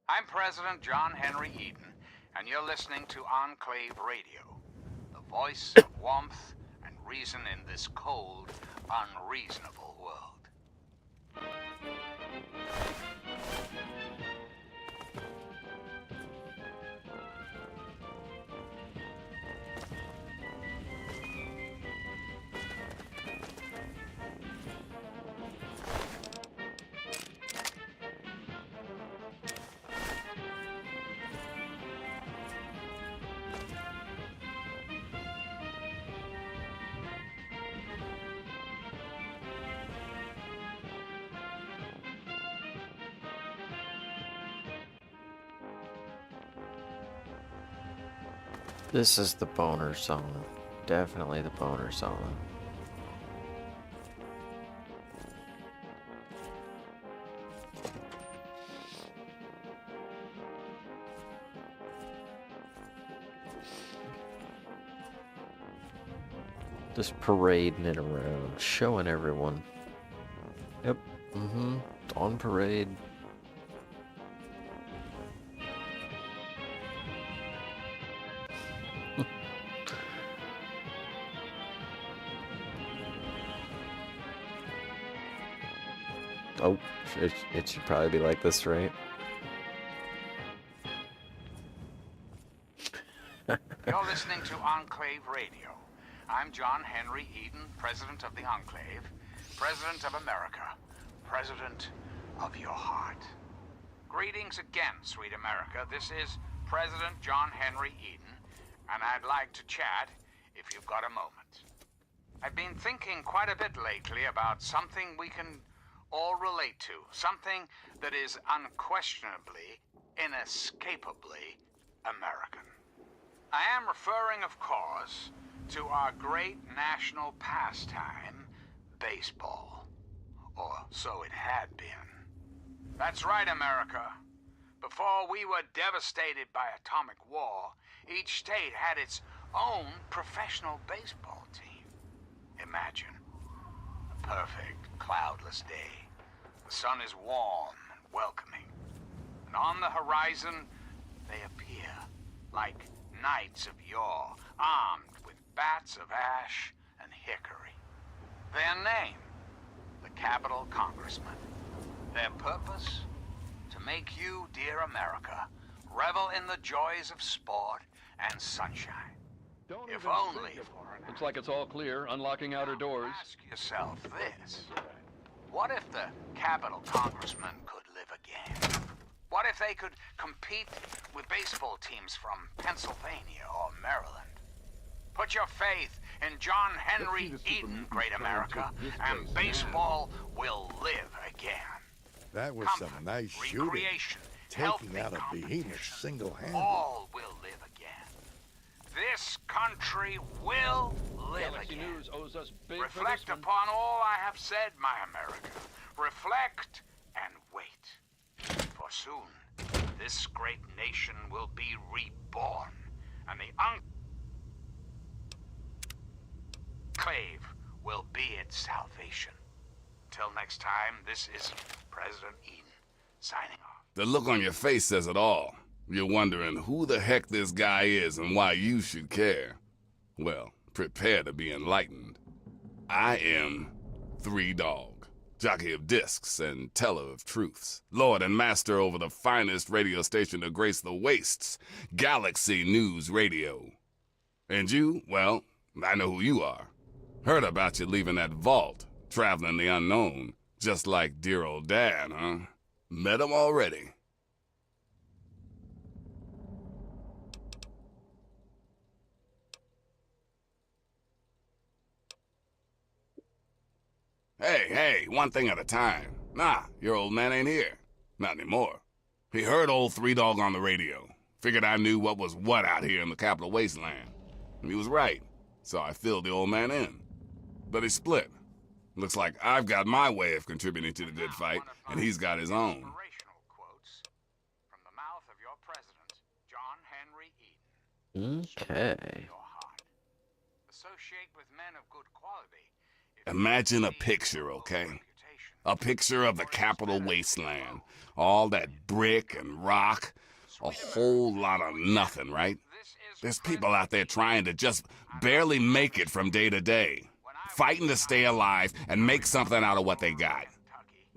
I'm President John Henry Eden, and you're listening to Enclave Radio, the voice of warmth and reason in this cold, unreasonable world. This is the boner song. Definitely the boner song. Just parading it around, showing everyone. Yep. On parade. Oh, it should probably be like this, right? You're listening to Enclave Radio. I'm John Henry Eden, President of the Enclave, President of America, President of your heart. Greetings again, sweet America. This is President John Henry Eden, and I'd like to chat if you've got a moment. I've been thinking quite a bit lately about something we can all relate to, something that is unquestionably, inescapably American. I am referring, of course, to our great national pastime, baseball. Or so it had been. That's right, America. Before we were devastated by atomic war, each state had its own professional baseball team. Imagine a perfect, cloudless day. The sun is warm and welcoming. And on the horizon, they appear like knights of yore, armed with bats of ash and hickory. Their name, the Capitol Congressmen. Their purpose, to make you, dear America, revel in the joys of sport and sunshine. Don't if even only think of for an Looks like it's all clear. Unlocking outer doors. Ask yourself this. What if the Capitol congressmen could live again? What if they could compete with baseball teams from Pennsylvania or Maryland? Put your faith in John Henry Eden, Great America, and baseball will live again. That was some nice shooting. Recreation, Taking healthy out a behemoth single-handed. all will live again. This country will live Galaxy again. News owes us big for Reflect this one. upon all I have said, my America. Reflect and wait. For soon, this great nation will be reborn, and the enclave will be its salvation. Till next time, this is President Eden signing off. The look on your face says it all. You're wondering who the heck this guy is and why you should care. Well, prepare to be enlightened. I am 3 Dog, jockey of discs and teller of truths, lord and master over the finest radio station to grace the wastes, Galaxy News Radio. And you, well, I know who you are. Heard about you leaving that vault, traveling the unknown, just like dear old Dad, huh? Met him already. Hey, one thing at a time. Nah, your old man ain't here. Not anymore. He heard old 3 Dog on the radio. Figured I knew what was what out here in the Capital Wasteland. And he was right, so I filled the old man in. But he split. Looks like I've got my way of contributing to the good fight, and he's got his own. Inspirational quotes from the mouth of your president, John Henry Eden. Okay. Your heart. Associate with men of good quality. Imagine a picture, okay? A picture of the Capital Wasteland. All that brick and rock. A whole lot of nothing, right? There's people out there trying to just barely make it from day to day. Fighting to stay alive and make something out of what they got.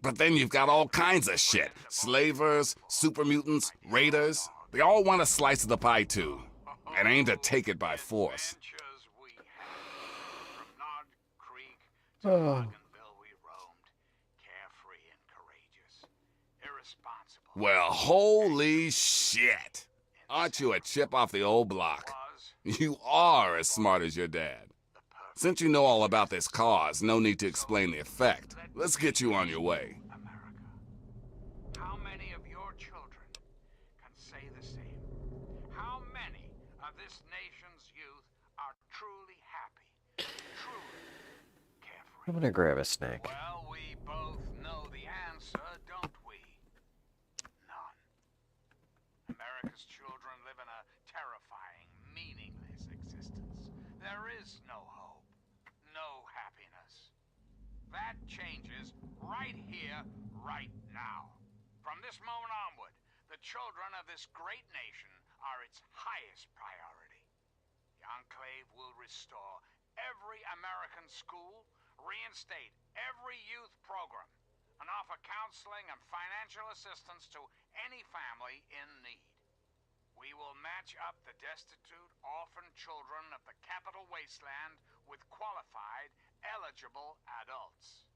But then you've got all kinds of shit. Slavers, super mutants, raiders. They all want a slice of the pie too. And aim to take it by force. Oh. Well, holy shit. Aren't you a chip off the old block? You are as smart as your dad. Since you know all about this cause, no need to explain the effect. Let's get you on your way. How many of your children can say the same? How many of this nation's youth are truly happy, truly carefree? I'm gonna grab a snack. Well, we both know the answer, don't we? None. America's children live in a terrifying, meaningless existence. There is no hope, no happiness. That changes right here, right now. From this moment onward, the children of this great nation are its highest priority. The Enclave will restore every American school, reinstate every youth program, and offer counseling and financial assistance to any family in need. We will match up the destitute, orphan children of the Capital Wasteland with qualified, eligible adults.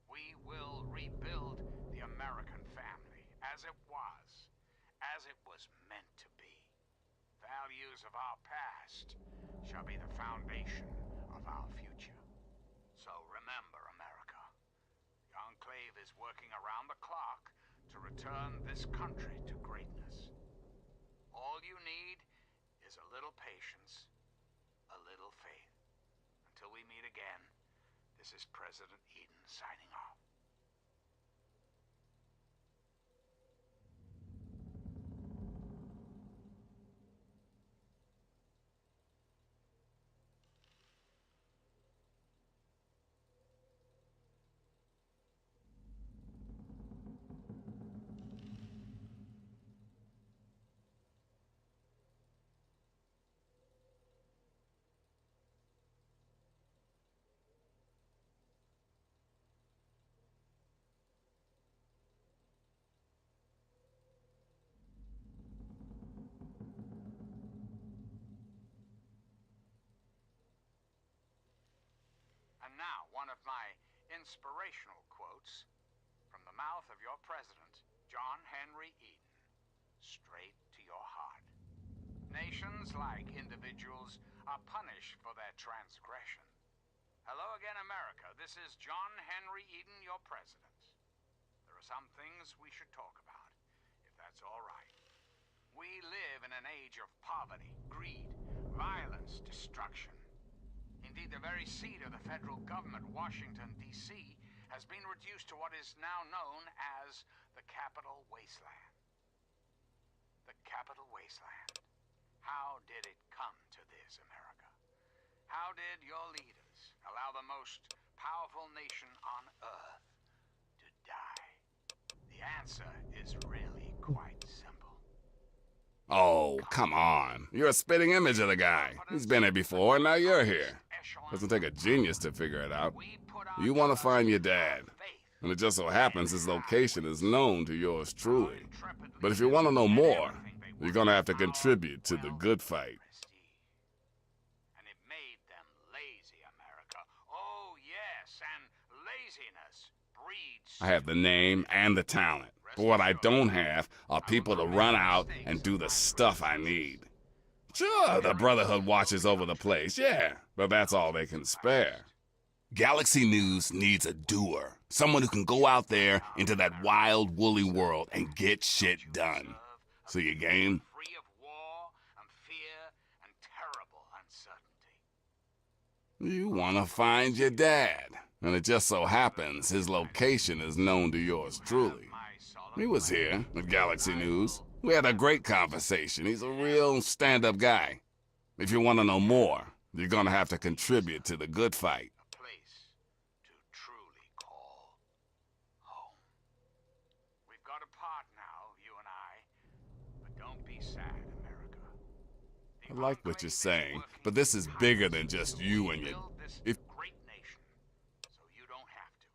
We will rebuild the American family as it was meant to be. Values of our past shall be the foundation of our future. So remember, America, the Enclave is working around the clock to return this country to greatness. All you need is a little patience, a little faith. Until we meet again, this is President Eden signing off. one of my inspirational quotes from the mouth of your president, John Henry Eden, straight to your heart. Nations, like individuals, are punished for their transgression. Hello again, America. This is John Henry Eden, your president. There are some things we should talk about, if that's all right. We live in an age of poverty, greed, violence, destruction. Indeed, the very seat of the federal government, Washington, D.C., has been reduced to what is now known as the Capital Wasteland. The Capital Wasteland. How did it come to this, America? How did your leaders allow the most powerful nation on Earth to die? The answer is really quite simple. Oh, come on. You're a spitting image of the guy. He's been here before, and now you're here. Doesn't take a genius to figure it out. You want to find your dad, and it just so happens his location is known to yours truly. But if you want to know more, you're going to have to contribute to the good fight. And it made them lazy, America. Oh, yes, and laziness breeds... I have the name and the talent. But what I don't have are people to run out and do the stuff I need. Sure, the Brotherhood watches over the place, yeah, but that's all they can spare. Galaxy News needs a doer. Someone who can go out there into that wild, woolly world and get shit done. So you game? Free of war and fear and terrible uncertainty. You want to find your dad. And it just so happens his location is known to yours truly. He was here at Galaxy News. We had a great conversation. He's a real stand-up guy. If you want to know more, you're going to have to contribute to the good fight. A place to truly call home. We've got a part now, you and I. But don't be sad, America. I like what you're saying, but this is bigger than just you and your... Great nation, so you don't have to.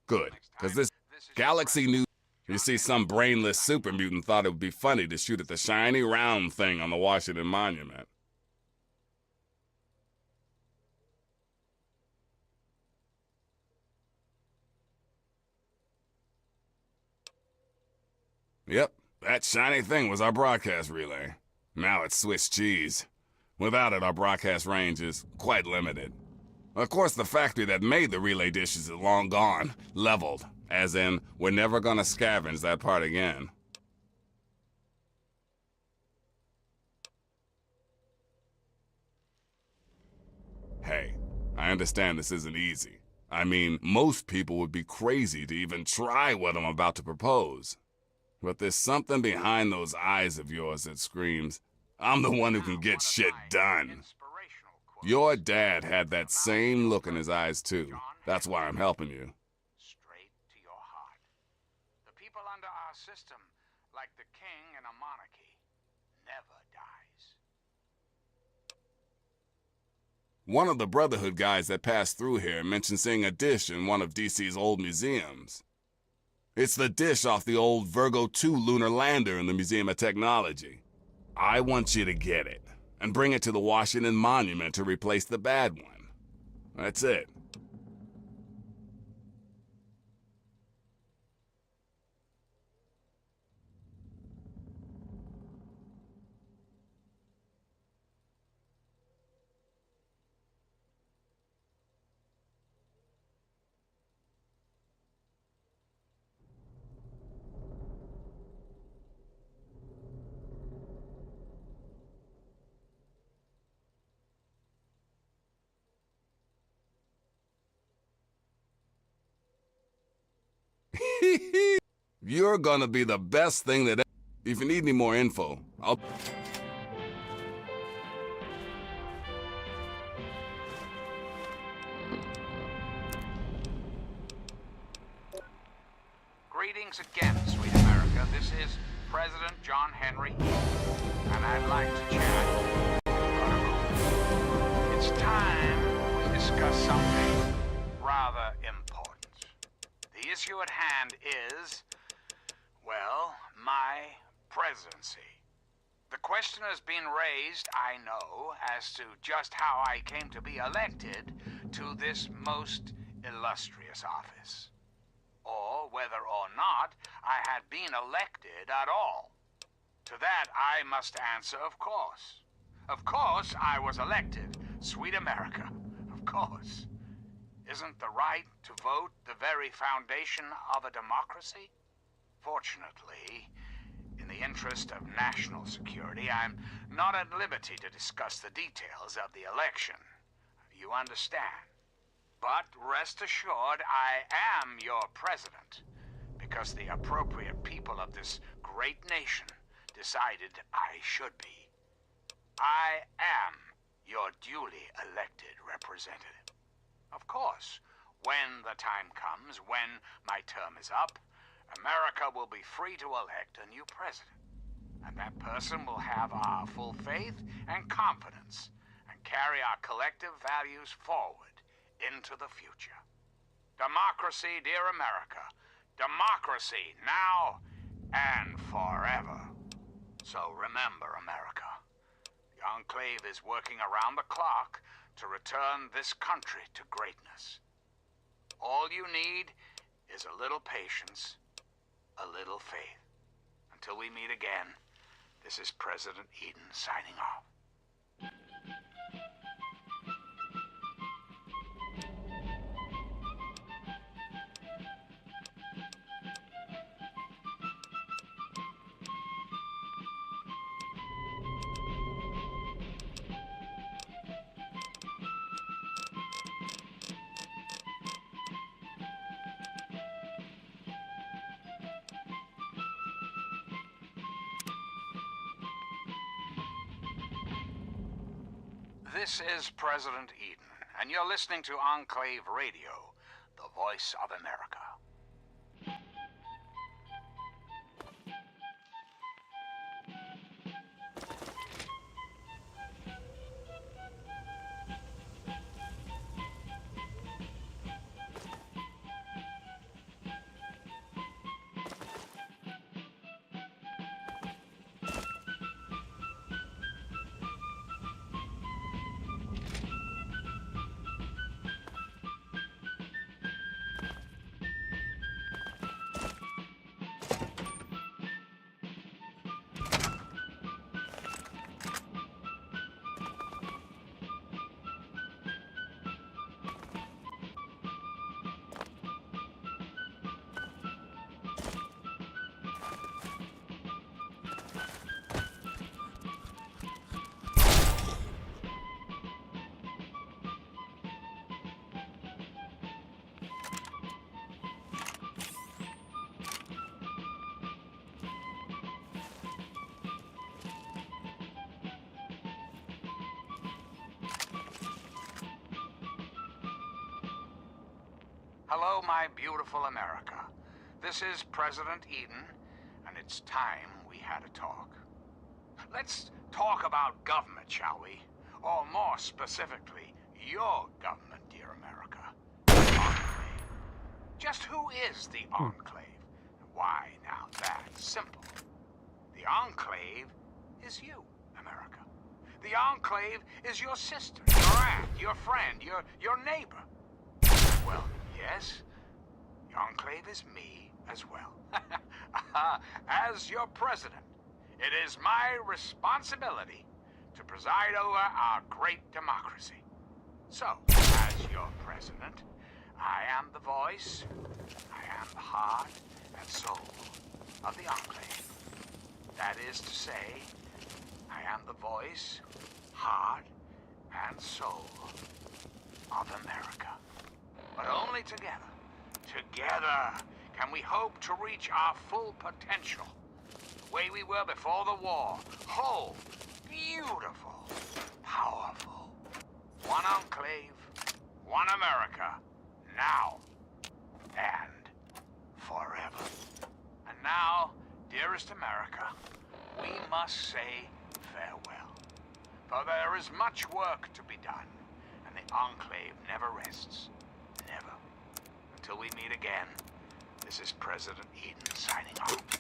Good, because this Galaxy News... You see, some brainless super mutant thought it would be funny to shoot at the shiny round thing on the Washington Monument. Yep, that shiny thing was our broadcast relay. Now it's Swiss cheese. Without it, our broadcast range is quite limited. Of course, the factory that made the relay dishes is long gone, leveled. As in, we're never gonna scavenge that part again. Hey, I understand this isn't easy. I mean, most people would be crazy to even try what I'm about to propose. But there's something behind those eyes of yours that screams, I'm the one who can get shit done. Your dad had that same look in his eyes too. That's why I'm helping you. System, like the king in a monarchy, never dies. One of the Brotherhood guys that passed through here mentioned seeing a dish in one of DC's old museums. It's the dish off the old Virgo 2 lunar lander in the Museum of Technology. I want you to get it and bring it to the Washington Monument to replace the bad one. That's it. You're gonna be the best thing that... If you need any more info, I'll... Greetings again, sweet America. This is President John Henry, and I'd like to chat. It's time we discuss something rather important. The issue at hand is, well, my presidency. The question has been raised, I know, as to just how I came to be elected to this most illustrious office, or whether or not I had been elected at all. To that I must answer, of course. Of course I was elected, sweet America, of course. Isn't the right to vote the very foundation of a democracy? Fortunately, in the interest of national security, I'm not at liberty to discuss the details of the election. You understand? But rest assured, I am your president, because the appropriate people of this great nation decided I should be. I am your duly elected representative. Of course, when the time comes, when my term is up, America will be free to elect a new president. And that person will have our full faith and confidence and carry our collective values forward into the future. Democracy, dear America. Democracy now and forever. So remember, America, the Enclave is working around the clock to return this country to greatness. All you need is a little patience, a little faith. Until we meet again, this is President Eden signing off. This is President Eden, and you're listening to Enclave Radio, the voice of America. Hello, my beautiful America. This is President Eden, and it's time we had a talk. Let's talk about government, shall we? Or more specifically, your government, dear America. Enclave. Just who is the Enclave? Why, now that's simple. The Enclave is you, America. The Enclave is your sister, your aunt, your friend, your neighbor. Well, yes, the Enclave is me as well. As your president, it is my responsibility to preside over our great democracy. So, as your president, I am the voice, I am the heart and soul of the Enclave. That is to say, I am the voice, heart, and soul of America. But only together, can we hope to reach our full potential, the way we were before the war, whole, beautiful, powerful. One Enclave, one America, now and forever. And now, dearest America, we must say farewell. For there is much work to be done, and the Enclave never rests. Never. Until we meet again, this is President Eden signing off.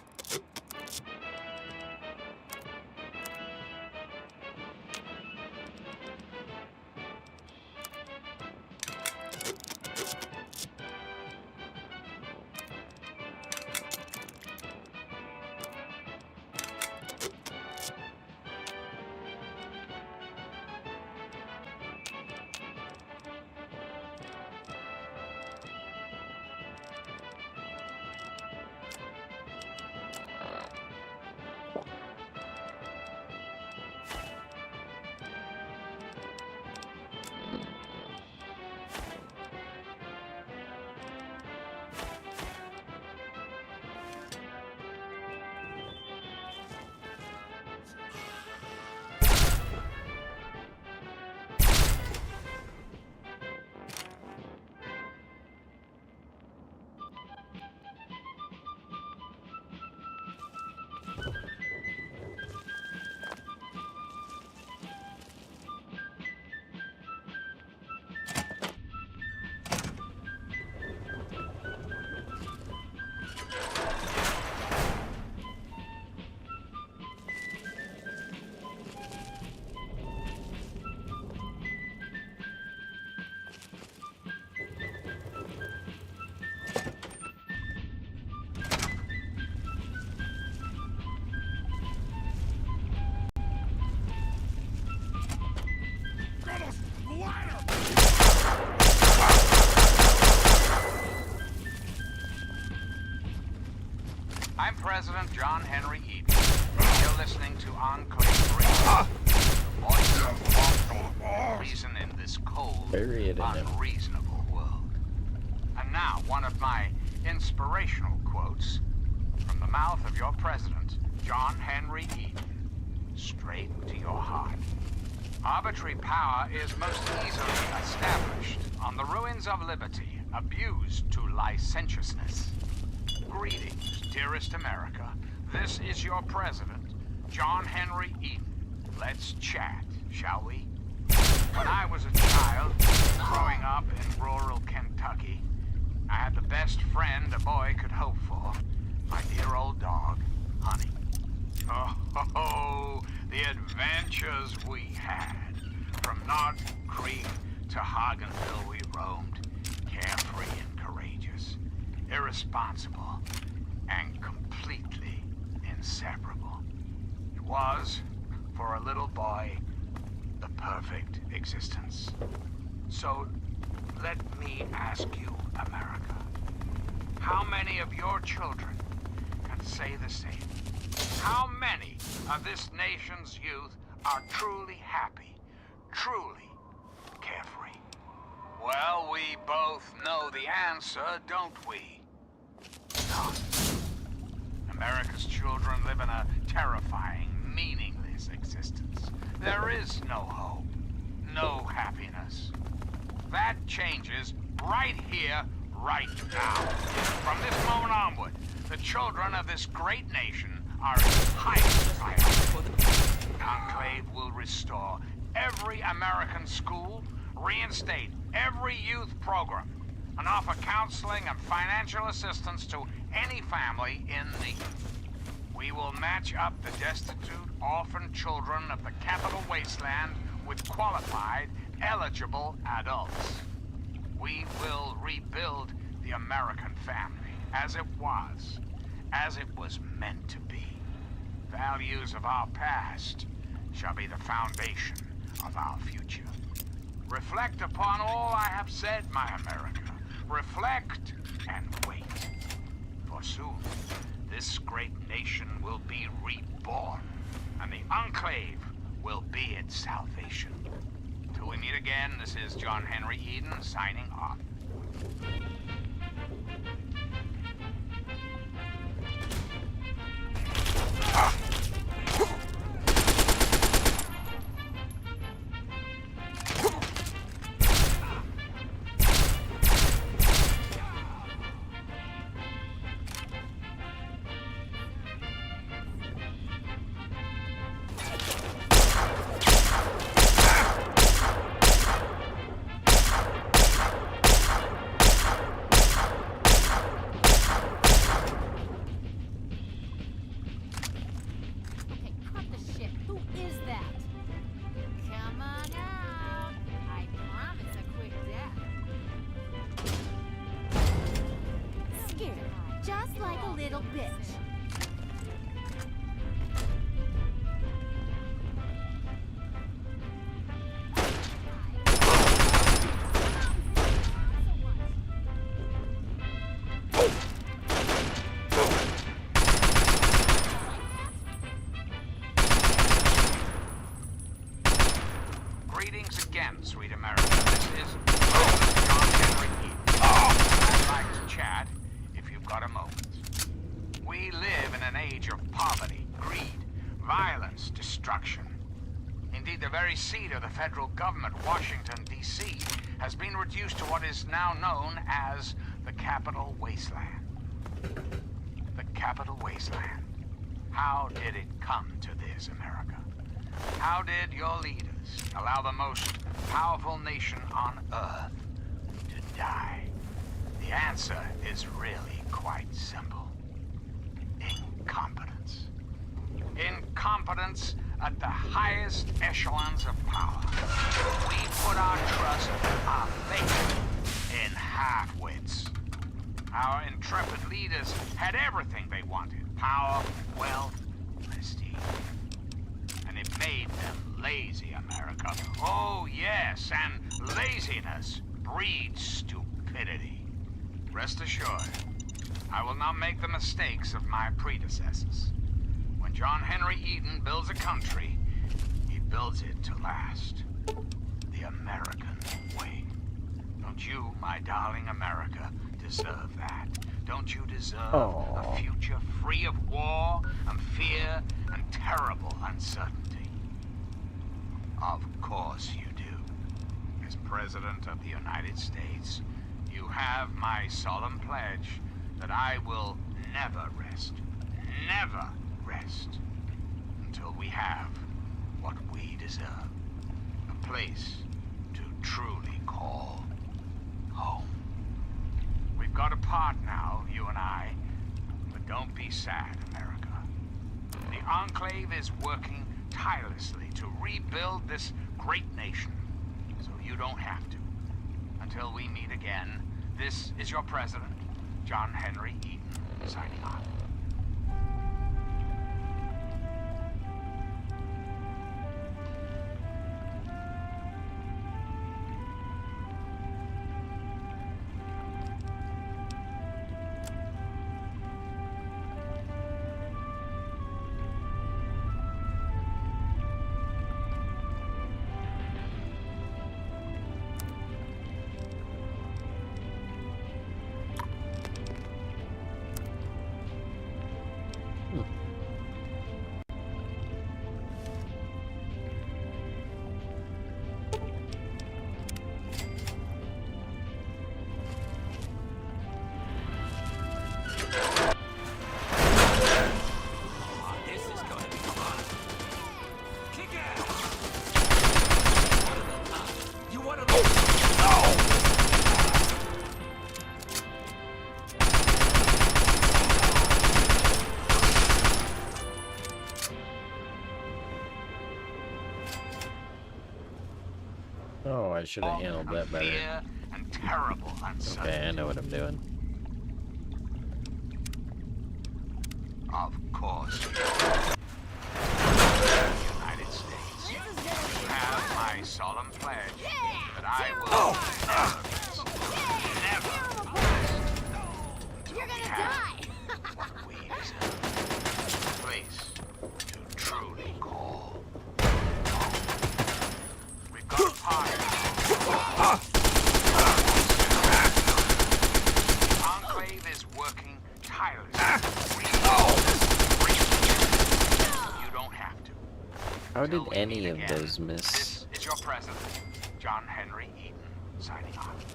John Henry Eden. You're listening to Enclave Radio. The voice of lawful and reason in this cold, unreasonable world. And now, one of my inspirational quotes from the mouth of your president, John Henry Eden. Straight to your heart. Arbitrary power is most easily established on the ruins of liberty, abused to licentiousness. Greetings, dearest America. This is your president, John Henry Eden. Let's chat, shall we? When I was a child, growing up in rural Kentucky, I had the best friend a boy could hope for. My dear old dog, Honey. Oh, the adventures we had. From Knott Creek to Hagenville we roamed, carefree and courageous, irresponsible, and completely inseparable. It was, for a little boy, the perfect existence. So, let me ask you, America, how many of your children can say the same? How many of this nation's youth are truly happy, truly carefree? Well, we both know the answer, don't we? None. America's children live in a terrifying, meaningless existence. There is no hope, no happiness. That changes right here, right now. From this moment onward, the children of this great nation are its highest priority. Enclave will restore every American school, reinstate every youth program, and offer counseling and financial assistance to any family in need. We will match up the destitute, orphan children of the capital wasteland with qualified, eligible adults. We will rebuild the American family as it was meant to be. Values of our past shall be the foundation of our future. Reflect upon all I have said, my America. Reflect and wait. For soon, this great nation will be reborn, and the Enclave will be its salvation. Till we meet again, this is John Henry Eden signing off. Greetings again, sweet America. This is John Henry Eden. I'd like to chat if you've got a moment. We live in an age of poverty, greed, violence, destruction. Indeed, the very seat of the federal government, Washington, D.C., has been reduced to what is now known as the Capital Wasteland. The Capital Wasteland. How did it come to this, America? How did your leaders allow the most powerful nation on Earth to die? The answer is really quite simple. Incompetence. Incompetence at the highest echelons of power. We put our trust, our faith in half-wits. Our intrepid leaders had everything they wanted. Power, wealth, prestige. And it made them lazy, America. Oh, yes, and laziness breeds stupidity. Rest assured, I will not make the mistakes of my predecessors. When John Henry Eden builds a country, he builds it to last. The American way. Don't you, my darling America, deserve that? Don't you deserve a future free of war and fear and terrible uncertainty? Of course you do. As President of the United States, you have my solemn pledge that I will never rest, until we have what we deserve. A place to truly call home. We've got apart now, you and I, but don't be sad, America. The Enclave is working tirelessly to rebuild this great nation, so you don't have to. Until we meet again, this is your president, John Henry Eden, signing off. Oh, I should have handled that better. Fear and terrible uncertainty. Okay, I know what I'm doing. Of course. United States. You have my solemn pledge that I will never You're gonna die! what we deserve. A place to truly call. We've got a party. The Enclave is working tirelessly. You don't have to. How did any of those miss? This is your president, John Henry Eden, signing off.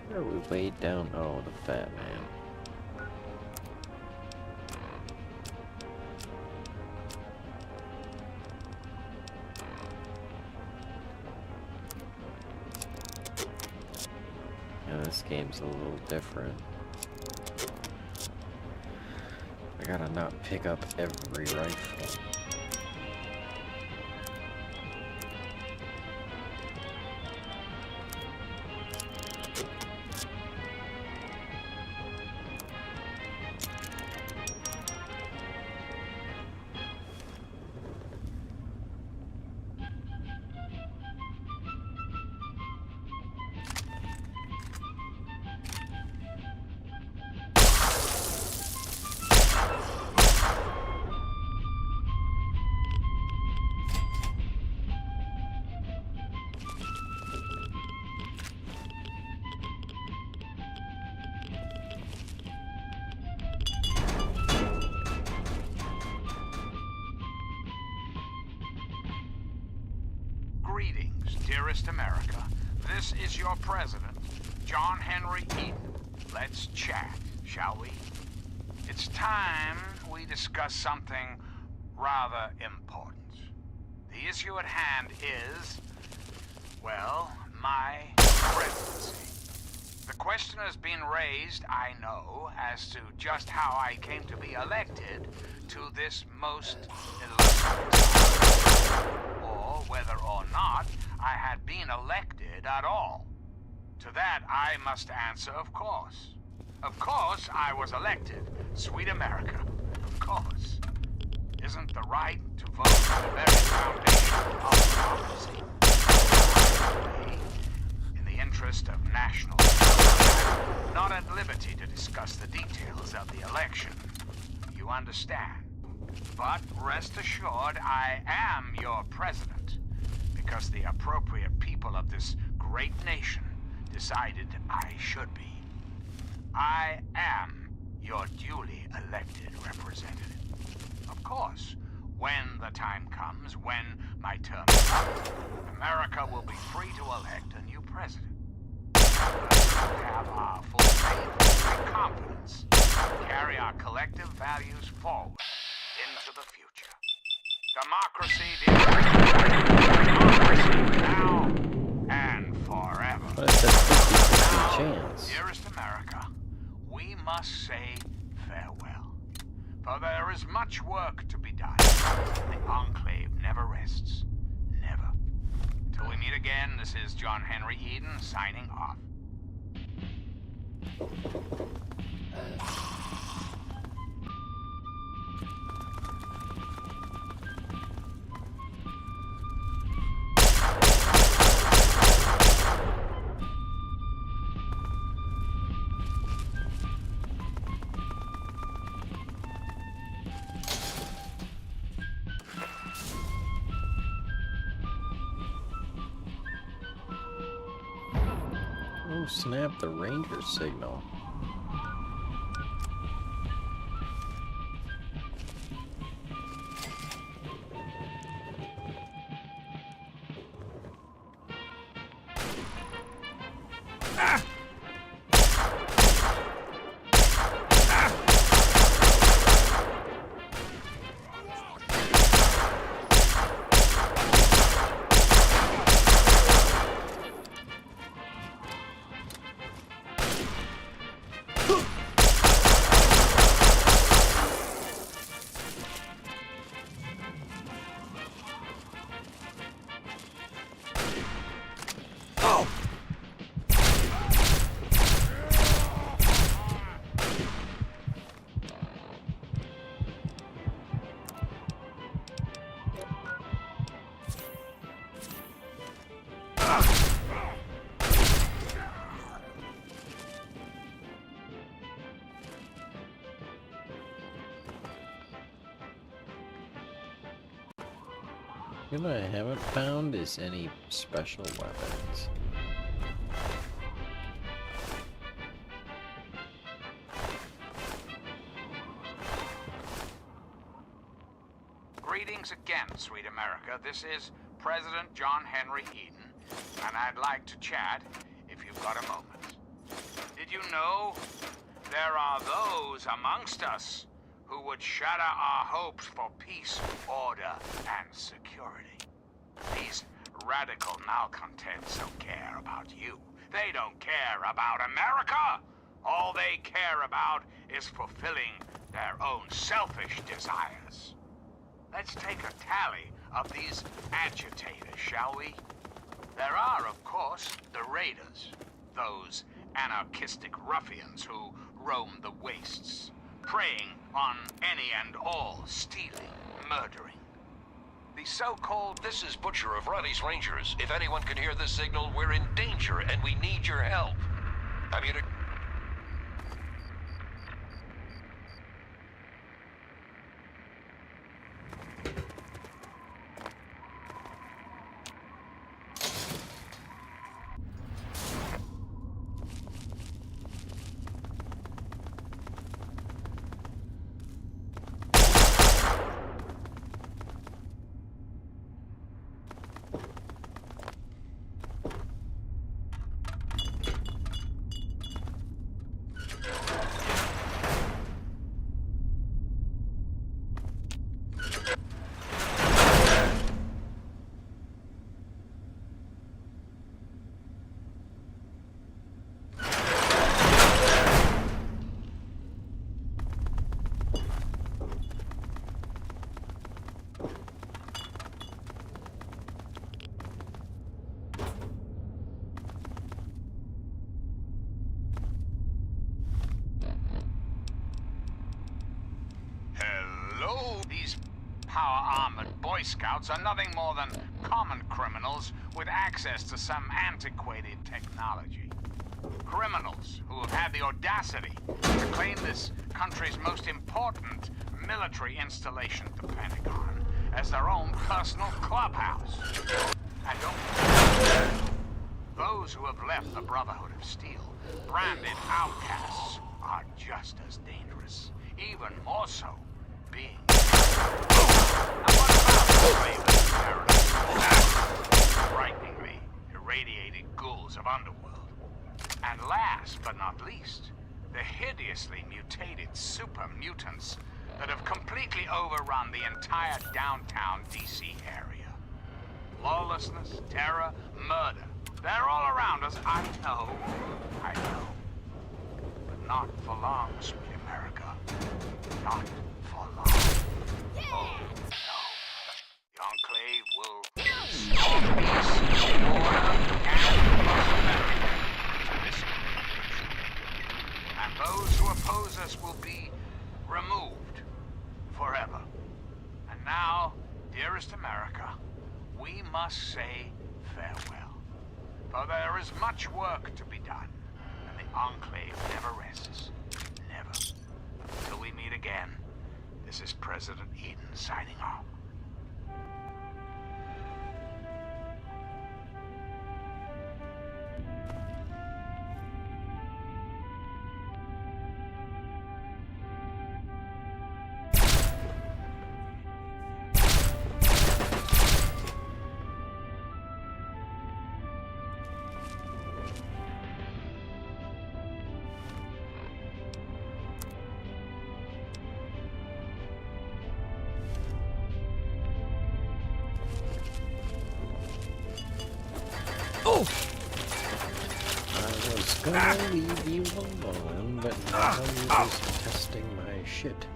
Where are we weighed down? Oh, the fat man. Yeah, this game's a little different. I gotta not pick up every rifle. Greetings, dearest America. This is your president, John Henry Eden. Let's chat, shall we? It's time we discuss something rather important? The issue at hand is, well, my presidency. The question has been raised, I know, as to just how I came to be elected to this most illustrious, or whether or not I had been elected at all. To that, I must answer, of course. Of course, I was elected. Sweet America. Of course. Isn't the right to vote the very foundation of democracy? In the interest of national security, I'm not at liberty to discuss the details of the election. You understand? But rest assured, I am your president, because the appropriate people of this great nation decided I should be. I am your duly elected representative. Of course, when the time comes, when my term is up, America will be free to elect a new president. We'll have our full faith and confidence to carry our collective values forward into the future. Democracy, democracy, now and forever. What is that 50-50 chance? Dearest America, we must say farewell. For there is much work to be done. The Enclave never rests. Never. Until we meet again, this is John Henry Eden signing off. Oh, snap, the ranger signal. What I haven't found is any special weapons. Greetings again, sweet America. This is President John Henry Eden, and I'd like to chat if you've got a moment. Did you know there are those amongst us who would shatter our hopes for peace, order, and security? These radical malcontents don't care about you. They don't care about America. All they care about is fulfilling their own selfish desires. Let's take a tally of these agitators, shall we? There are, of course, the raiders, those anarchistic ruffians who roam the wastes, preying on any and all, stealing, murdering. The so-called "This is Butcher of Ronnie's Rangers. If anyone can hear this signal, we're in danger and we need your help." Boy Scouts are nothing more than common criminals with access to some antiquated technology. Criminals who have had the audacity to claim this country's most important military installation, the Pentagon, as their own personal clubhouse. And don't forget, those who have left the Brotherhood of Steel, branded outcasts, are just as dangerous, even more so, being. Now what about the ravens of paradise? Frighteningly irradiated ghouls of underworld. And last but not least, the hideously mutated super mutants that have completely overrun the entire downtown DC area. Lawlessness, terror, murder. They're all around us, I know. But not for long, sweet America. Not for long. Oh, no. The Enclave will restore peace, order, and prosperity to this nation. And those who oppose us will be removed forever. And now, dearest America, we must say farewell. For there is much work to be done, and the Enclave never rests. Never. Until we meet again, this is President Eden signing off. I was gonna leave you alone, but now you're just testing my shit.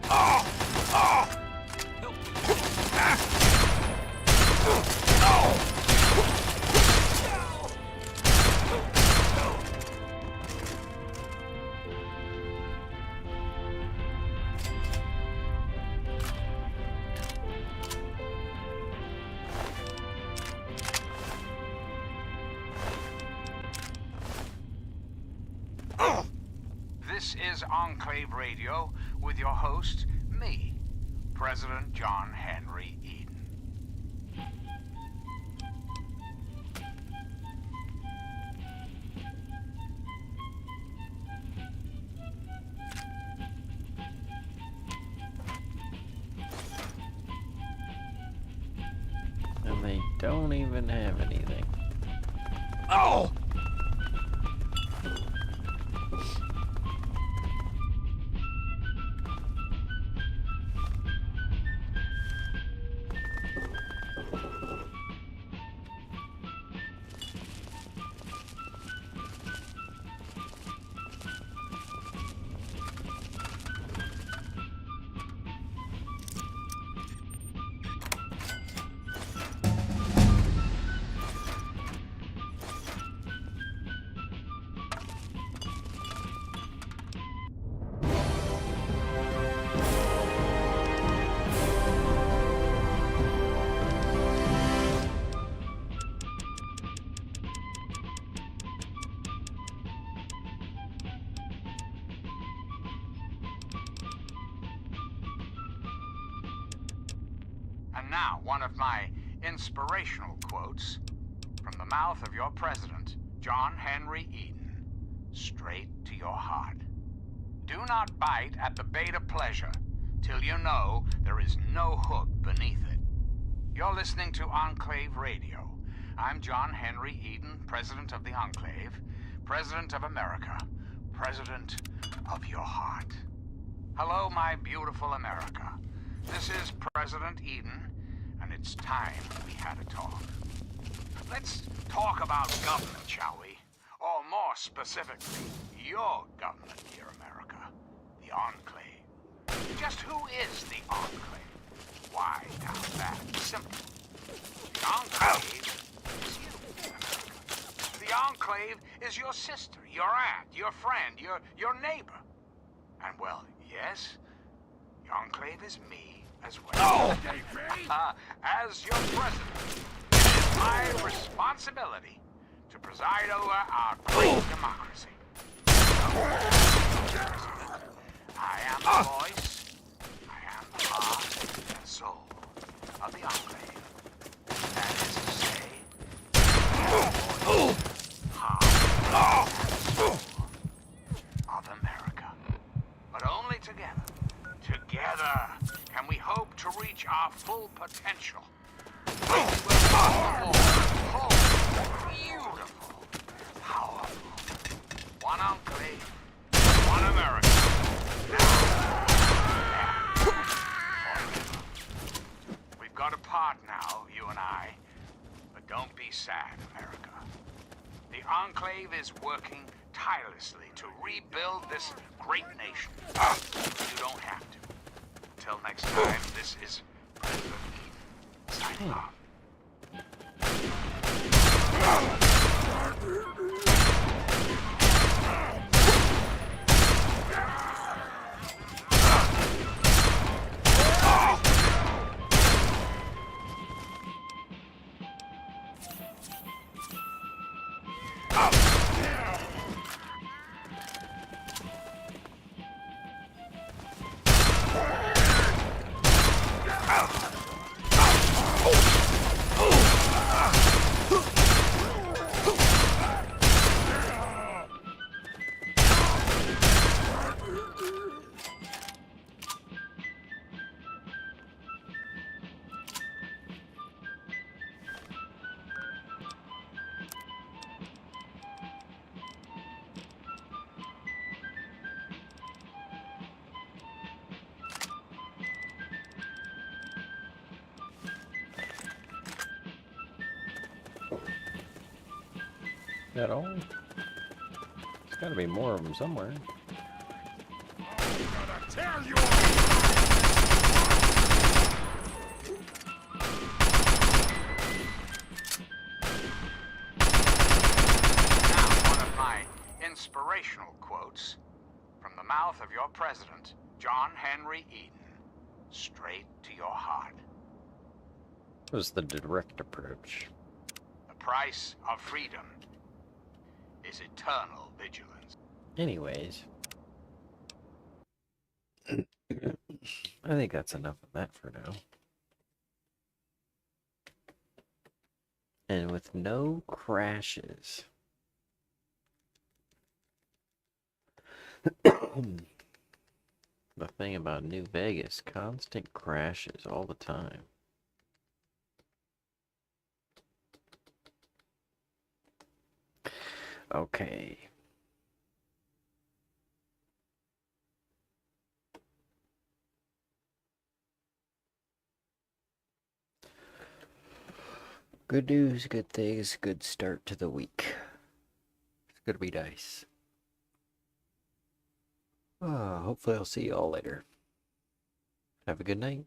This is Enclave Radio with your host, me, President John Henry Eden. And they don't even have anything. Oh! And now, one of my inspirational quotes from the mouth of your president, John Henry Eden, straight to your heart. Do not bite at the bait of pleasure till you know there is no hook beneath it. You're listening to Enclave Radio. I'm John Henry Eden, President of the Enclave, President of America, President of your heart. Hello, my beautiful America. This is President Eden, and it's time we had a talk. Let's talk about government, shall we? Or more specifically, your government, dear America, the Enclave. Just who is the Enclave? Why, now that's simple. The Enclave is you, America. The Enclave is your sister, your aunt, your friend, your neighbor. And well, yes, the Enclave is me, as well. As your president, it is my responsibility to preside over our great democracy. I am the voice, I am the heart and soul of the Enclave. That is to say, heart and soul of America. But only together. Together can we hope to reach our full potential. We will be whole, beautiful, powerful. One Enclave, one America. We've got a part now, you and I. But don't be sad, America. The Enclave is working tirelessly to rebuild this great nation. You don't have to. Until next time, this is President Eden signing off. That all? There's gotta be more of them somewhere. Tear you Inspirational quotes from the mouth of your president, John Henry Eden, straight to your heart. It was the direct approach. The price of freedom is eternal vigilance. Anyways. I think that's enough of that for now. And with no crashes. The thing about New Vegas, constant crashes all the time. Okay. Good news, good things, good start to the week. It's gonna be nice. Hopefully I'll see you all later. Have a good night.